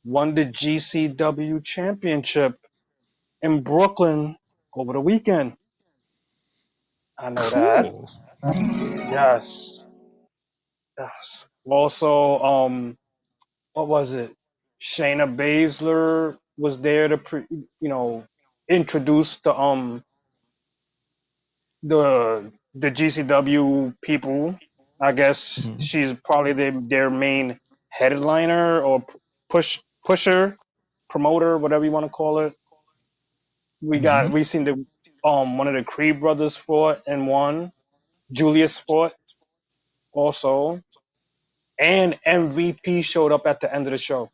won the GCW championship in Brooklyn over the weekend. I know that. Cool. Yes. Yes. Also, what was it? Shayna Baszler was there to, introduce the GCW people. I guess she's probably their main headliner or pusher, promoter, whatever you want to call it. We seen the one of the Creed brothers fought and won. Julius fought also, and MVP showed up at the end of the show.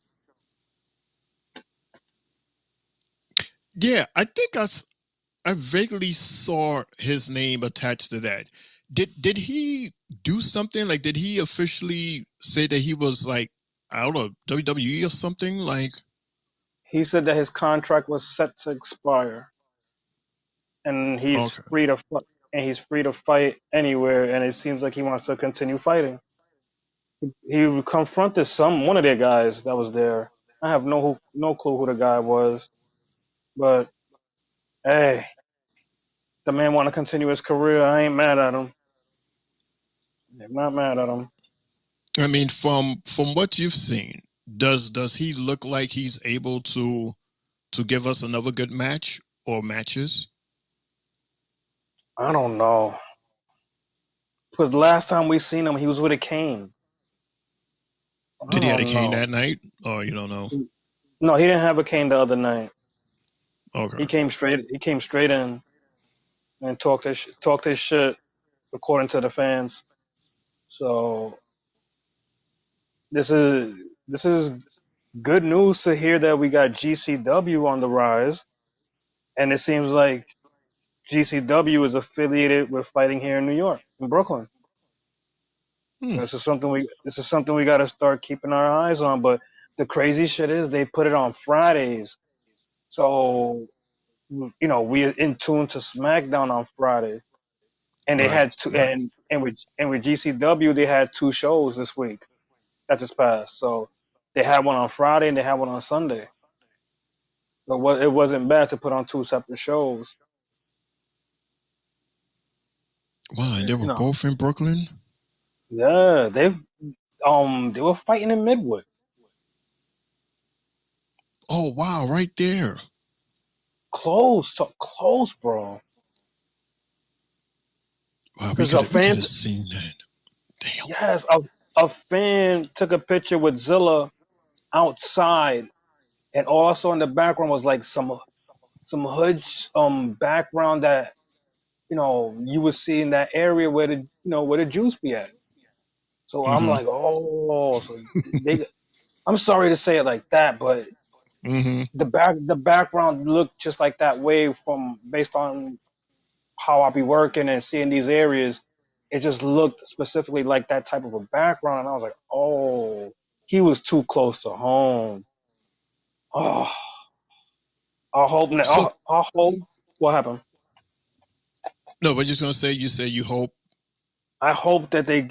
Yeah, I think I vaguely saw his name attached to that. Did he do something? Like, did he officially say that he was like out of WWE or something? Like, He said that his contract was set to expire, and okay. he's free to fight anywhere. And it seems like he wants to continue fighting. He confronted one of their guys that was there. I have no clue who the guy was, but hey, the man want to continue his career. I ain't mad at him. I'm not mad at him. I mean, from what you've seen, does he look like he's able to give us another good match or matches? I don't know. Because last time we seen him, he was with a cane. I Did he have a don't cane know. that night? Or you don't know? No, he didn't have a cane the other night. Okay. He came straight. He came straight in and talked his shit according to the fans. So this is good news to hear that we got GCW on the rise, and it seems like GCW is affiliated with fighting here in New York, in Brooklyn. This is something we got to start keeping our eyes on. But the crazy shit is they put it on Fridays, so we're in tune to SmackDown on Friday, and they Right. had two, and with GCW they had two shows this week that just passed. So they had one on Friday and they had one on Sunday. But it wasn't bad to put on two separate shows. Wow, and they You were know, both in Brooklyn? yeah, they were fighting in Midwood. Oh wow, right there. Close, so close, bro. Wow, we Because could have seen that. yes, a fan took a picture with Zilla outside, and also in the background was like some hood background that you would see in that area where the juice be at. So I'm Mm-hmm. like, oh, so they. I'm sorry to say it like that, but Mm-hmm. the background looked just like that way from based on how I be working and seeing these areas. It just looked specifically like that type of a background, and I was like, oh, he was too close to home. Oh, I hope. So I hope. What happened? no, but just gonna say you say you hope. I hope that they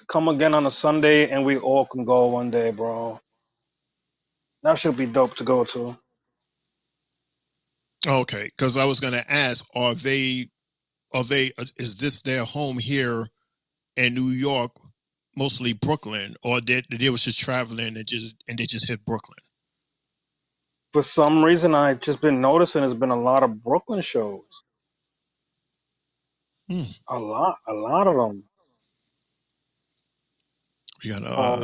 come again on a Sunday and we all can go one day, bro. That should be dope to go to. Okay, because I was gonna ask, is this their home here in New York, mostly Brooklyn, or they was just traveling and they just hit Brooklyn? For some reason, I've just been noticing there's been a lot of Brooklyn shows. A lot of them. We gotta Um,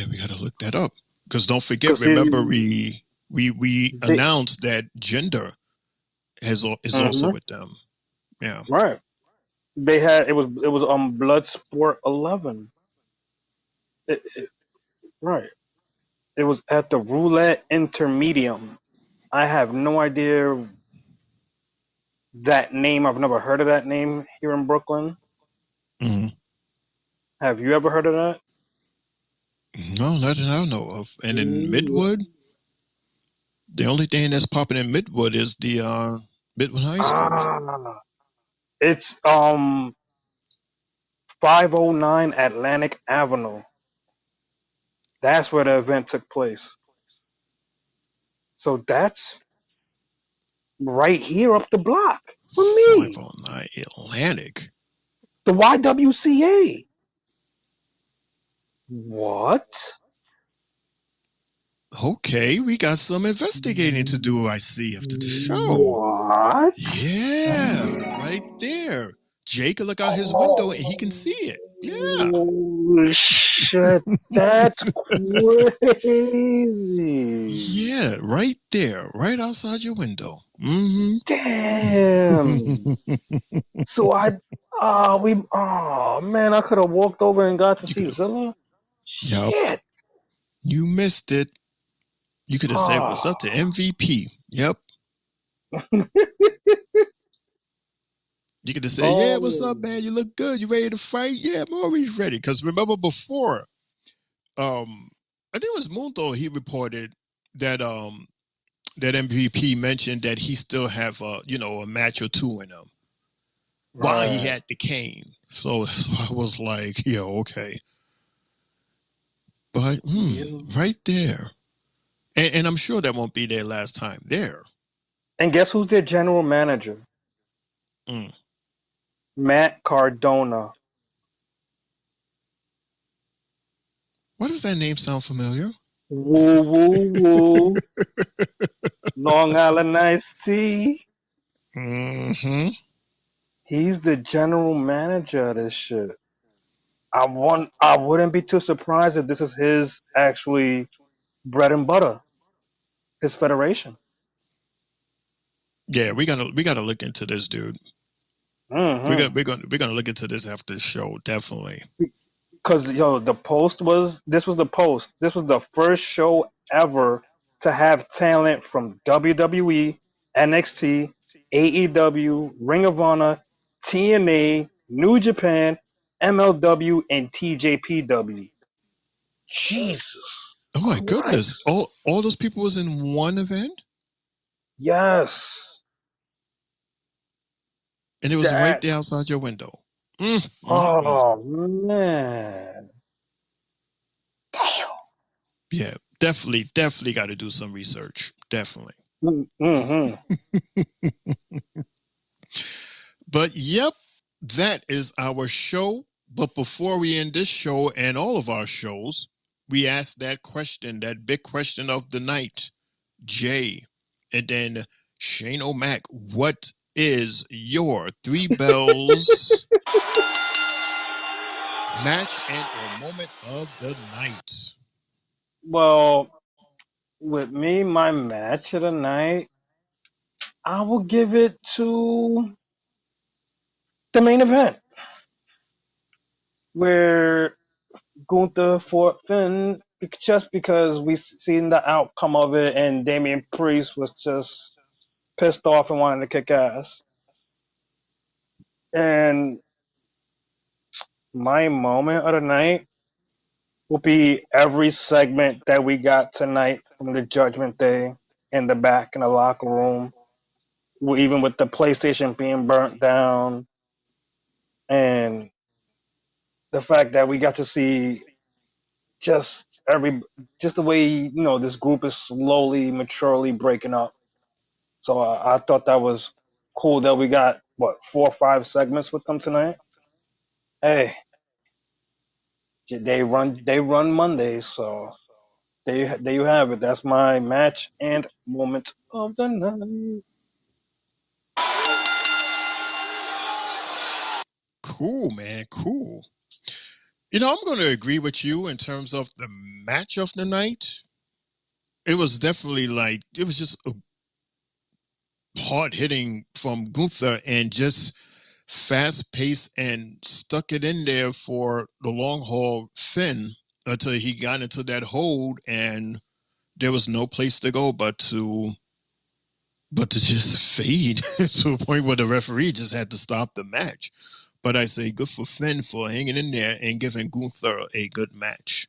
we gotta look that up. Because don't forget, cause remember he, we they, announced that gender is also mhm, with them. Yeah. right. They had it was on Bloodsport 11. Right. It was at the Roulette Intermedium. I have no idea that name. I've never heard of that name here in Brooklyn. Mm-hmm. Have you ever heard of that? No, not that I know of. And in Midwood, the only thing that's popping in Midwood is the Midwood High School. Ah, it's 509 Atlantic Avenue. That's where the event took place. So that's right here up the block from me. 509 Atlantic. The YWCA. What? Okay, we got some investigating to do, I see, after the show. What? Yeah, right there. Jay can look out his window and he can see it. Yeah. Oh, shit. That's crazy. Yeah, right there, right outside your window. Mm-hmm. Damn. So man, I could have walked over and got to see Zilla. Yup. Shit. You missed it. You could have said, what's up to MVP? Yep. You could have said, yeah, what's up, man? You look good. You ready to fight? Yeah, I'm always ready. Because remember before, I think it was Mundo, he reported that that MVP mentioned that he still have a match or two in him while he had the cane. So I was like, yeah, okay. But right there. And I'm sure that won't be their last time there. And guess who's their general manager? Matt Cardona. Why does that name sound familiar? Woo, woo, woo. Long Island Iced Tea. Mm-hmm. He's the general manager of this shit. I wouldn't be too surprised if this is his actually bread and butter. His federation. Yeah, we gotta look into this, dude. Mm-hmm. We're gonna look into this after the show, definitely. Because this was the first show ever to have talent from WWE, NXT, AEW, Ring of Honor, TNA, New Japan, MLW, and TJPW. Jesus. Oh my goodness. Christ. All those people was in one event? Yes. And it was right there outside your window. Oh man. Damn. Yeah, definitely got to do some research. Definitely. Mm-hmm. But yep, that is our show. But before we end this show and all of our shows, we ask that question, that big question of the night. Jay, and then Shane O'Mac, what is your Three Bells match and or moment of the night? Well, with me, my match of the night, I will give it to the main event, where Gunther fought Finn, just because we seen the outcome of it, and Damian Priest was just pissed off and wanted to kick ass. And my moment of the night will be every segment that we got tonight from the Judgment Day in the back in the locker room, even with the PlayStation being burnt down, and the fact that we got to see just just the way this group is slowly, maturely breaking up. So I thought that was cool that we got 4 or 5 segments with them tonight. Hey, they run Mondays, so there you have it. That's my match and moment of the night. Cool, man. Cool. I'm going to agree with you in terms of the match of the night. It was definitely it was just a hard hitting from Gunther and just fast pace and stuck it in there for the long haul Finn until he got into that hold, and there was no place to go but to just fade to a point where the referee just had to stop the match. But I say good for Finn for hanging in there and giving Gunther a good match.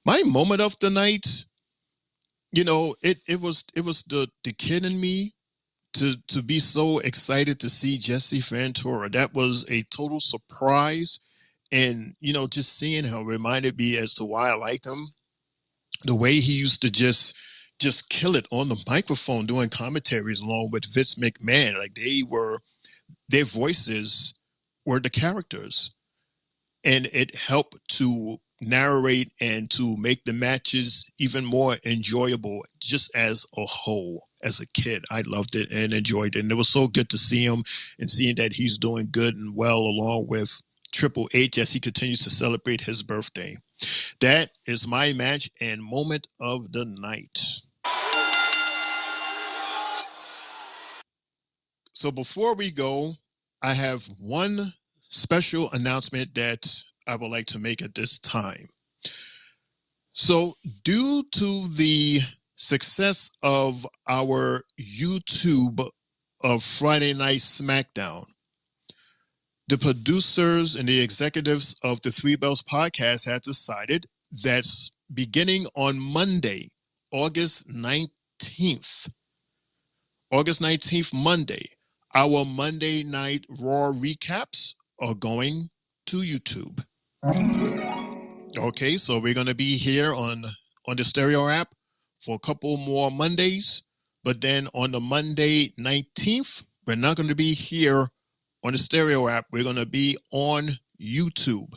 My moment of the night, it was the kid in me to be so excited to see Jesse Ventura. That was a total surprise. And, just seeing him reminded me as to why I liked him. The way he used to just kill it on the microphone doing commentaries along with Vince McMahon. Like their voices were the characters. And it helped to narrate and to make the matches even more enjoyable just as a whole. As a kid, I loved it and enjoyed it. And it was so good to see him and seeing that he's doing good and well along with Triple H as he continues to celebrate his birthday. That is my match and moment of the night. So before we go, I have one special announcement that I would like to make at this time. So due to the success of our YouTube of Friday Night SmackDown, the producers and the executives of the Three Bells podcast had decided that beginning on Monday, August 19th, Monday, our Monday Night Raw recaps are going to YouTube. Okay, so we're going to be here on the Stereo app for a couple more Mondays. But then on the Monday 19th, we're not going to be here on the Stereo app. We're going to be on YouTube.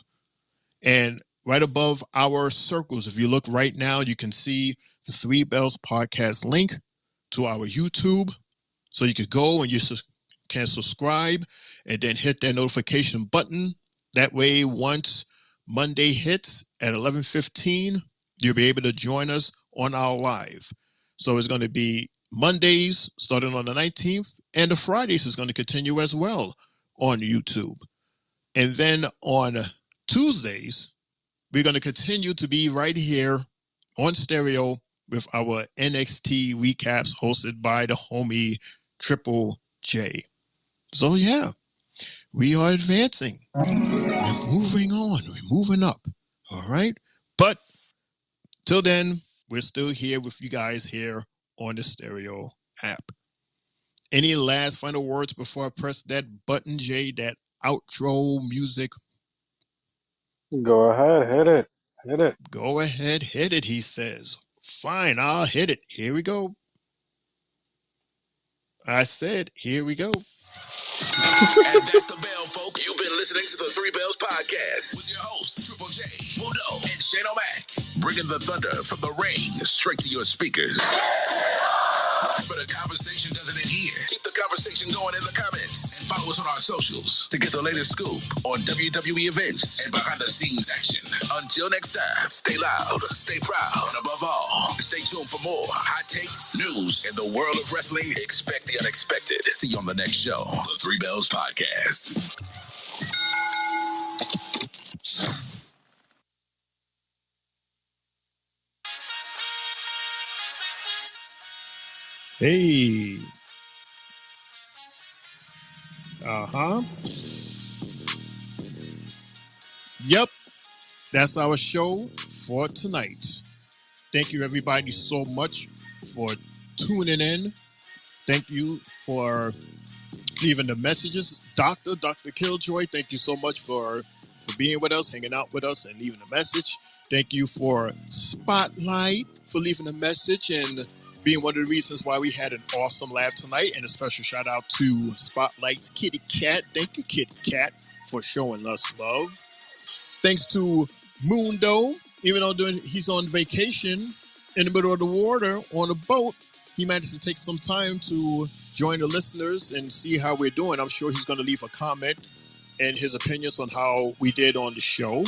And right above our circles, if you look right now, you can see the Three Bells podcast link to our YouTube. So you could go and you can subscribe and then hit that notification button. That way, once Monday hits at 11:15, you'll be able to join us on our live. So it's going to be Mondays starting on the 19th, and the Fridays is going to continue as well on YouTube. And then on Tuesdays, we're going to continue to be right here on Stereo with our NXT recaps hosted by the homie Triple J. So yeah, we are advancing. We're moving on. We're moving up. All right. But till then, we're still here with you guys here on the Stereo app. Any last final words before I press that button, Jay, that outro music? Go ahead, hit it. Hit it. Go ahead, hit it, he says. Fine, I'll hit it. Here we go. I said, here we go. And that's the bell, folks. You've been listening to the Three Bells Podcast with your hosts, Triple J, Mundo, and Shane O'Mac, bringing the thunder from the ring straight to your speakers. But the conversation doesn't end here. Keep the conversation going in the comments and follow us on our socials to get the latest scoop on WWE events and behind-the-scenes action. Until next time, stay loud, stay proud, and above all, stay tuned for more hot takes, news, in the world of wrestling. Expect the unexpected. See you on the next show, the Three Bells Podcast. Hey. Uh-huh. Yep. That's our show for tonight. Thank you, everybody, so much for tuning in. Thank you for leaving the messages. Dr. Killjoy, thank you so much for being with us, hanging out with us, and leaving a message. Thank you for Spotlight for leaving a message and being one of the reasons why we had an awesome laugh tonight. And a special shout out to Spotlight's Kitty Cat. Thank you, Kitty Cat, for showing us love. Thanks to Mundo, even though he's on vacation in the middle of the water on a boat, he managed to take some time to join the listeners and see how we're doing. I'm sure he's going to leave a comment and his opinions on how we did on the show.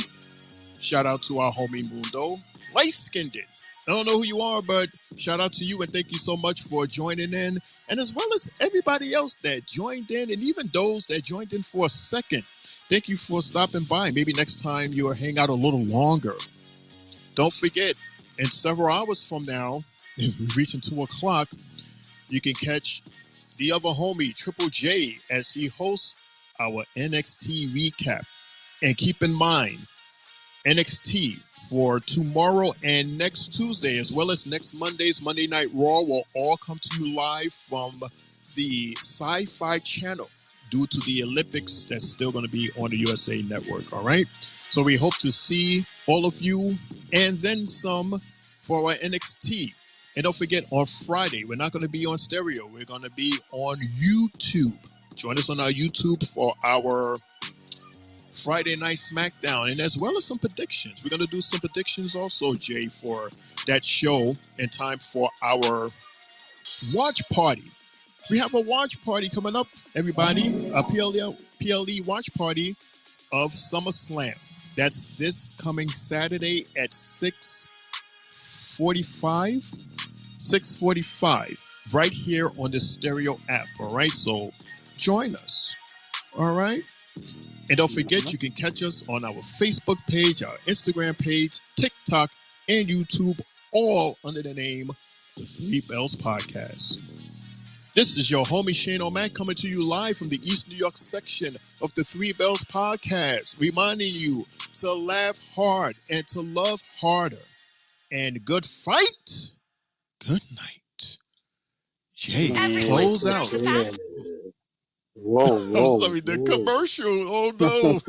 Shout out to our homie Mundo. Light-skinned it. I don't know who you are, but shout out to you and thank you so much for joining in. And as well as everybody else that joined in, and even those that joined in for a second. Thank you for stopping by. Maybe next time you'll hang out a little longer. Don't forget, in several hours from now, reaching 2 o'clock, you can catch the other homie, Triple J, as he hosts our NXT recap. And keep in mind, NXT for tomorrow and next Tuesday, as well as next Monday's Monday Night Raw, will all come to you live from the Sci-Fi Channel due to the Olympics that's still going to be on the USA Network, all right? So we hope to see all of you and then some for our NXT. And don't forget, on Friday, we're not going to be on stereo. We're going to be on YouTube. Join us on our YouTube for our Friday Night SmackDown, and as well as some predictions. We're going to do some predictions also, Jay, for that show in time for our watch party. We have a watch party coming up, everybody. A PLE watch party of SummerSlam. That's this coming Saturday at 6:45, right here on the Stereo app, all right? So join us, all right? And don't forget, you can catch us on our Facebook page, our Instagram page, TikTok, and YouTube, all under the name The Three Bells Podcast. This is your homie Shane O'Mac coming to you live from the East New York section of The Three Bells Podcast, reminding you to laugh hard and to love harder. And good fight, good night. Jay, close out. Whoa, I'm whoa, sorry, the whoa. commercial. Oh, no.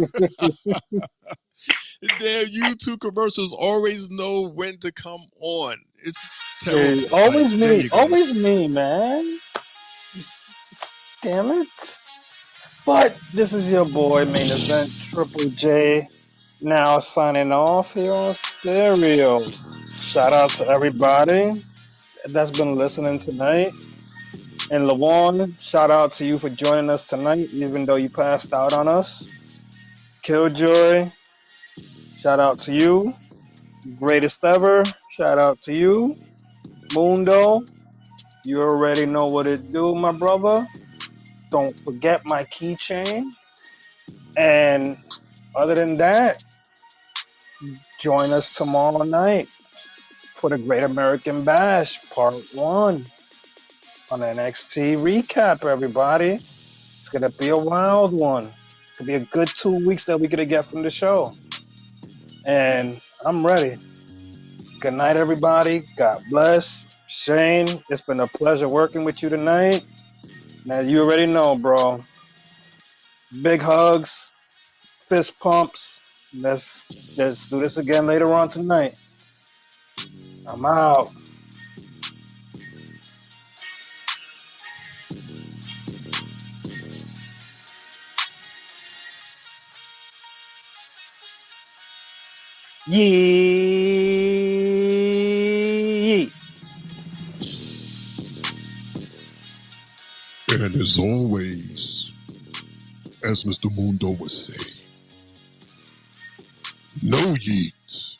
Damn, YouTube commercials always know when to come on. It's terrible. Hey, always There me. you go. Always me, man. Damn it. But this is your boy, Main Event Triple J. Now signing off here on Stereo. Shout out to everybody that's been listening tonight. And Lawan, shout out to you for joining us tonight, even though you passed out on us. Killjoy, shout out to you. Greatest ever, shout out to you. Mundo, you already know what it do, my brother. Don't forget my keychain. And other than that, join us tomorrow night for the Great American Bash Part 1 on NXT Recap, everybody. It's going to be a wild one. It's going to be a good 2 weeks that we're going to get from the show. And I'm ready. Good night, everybody. God bless. Shane, it's been a pleasure working with you tonight. Now, you already know, bro. Big hugs, fist pumps. Let's do this again later on tonight. I'm out. Yeet. And as always, as Mr. Mundo would say, no yeet.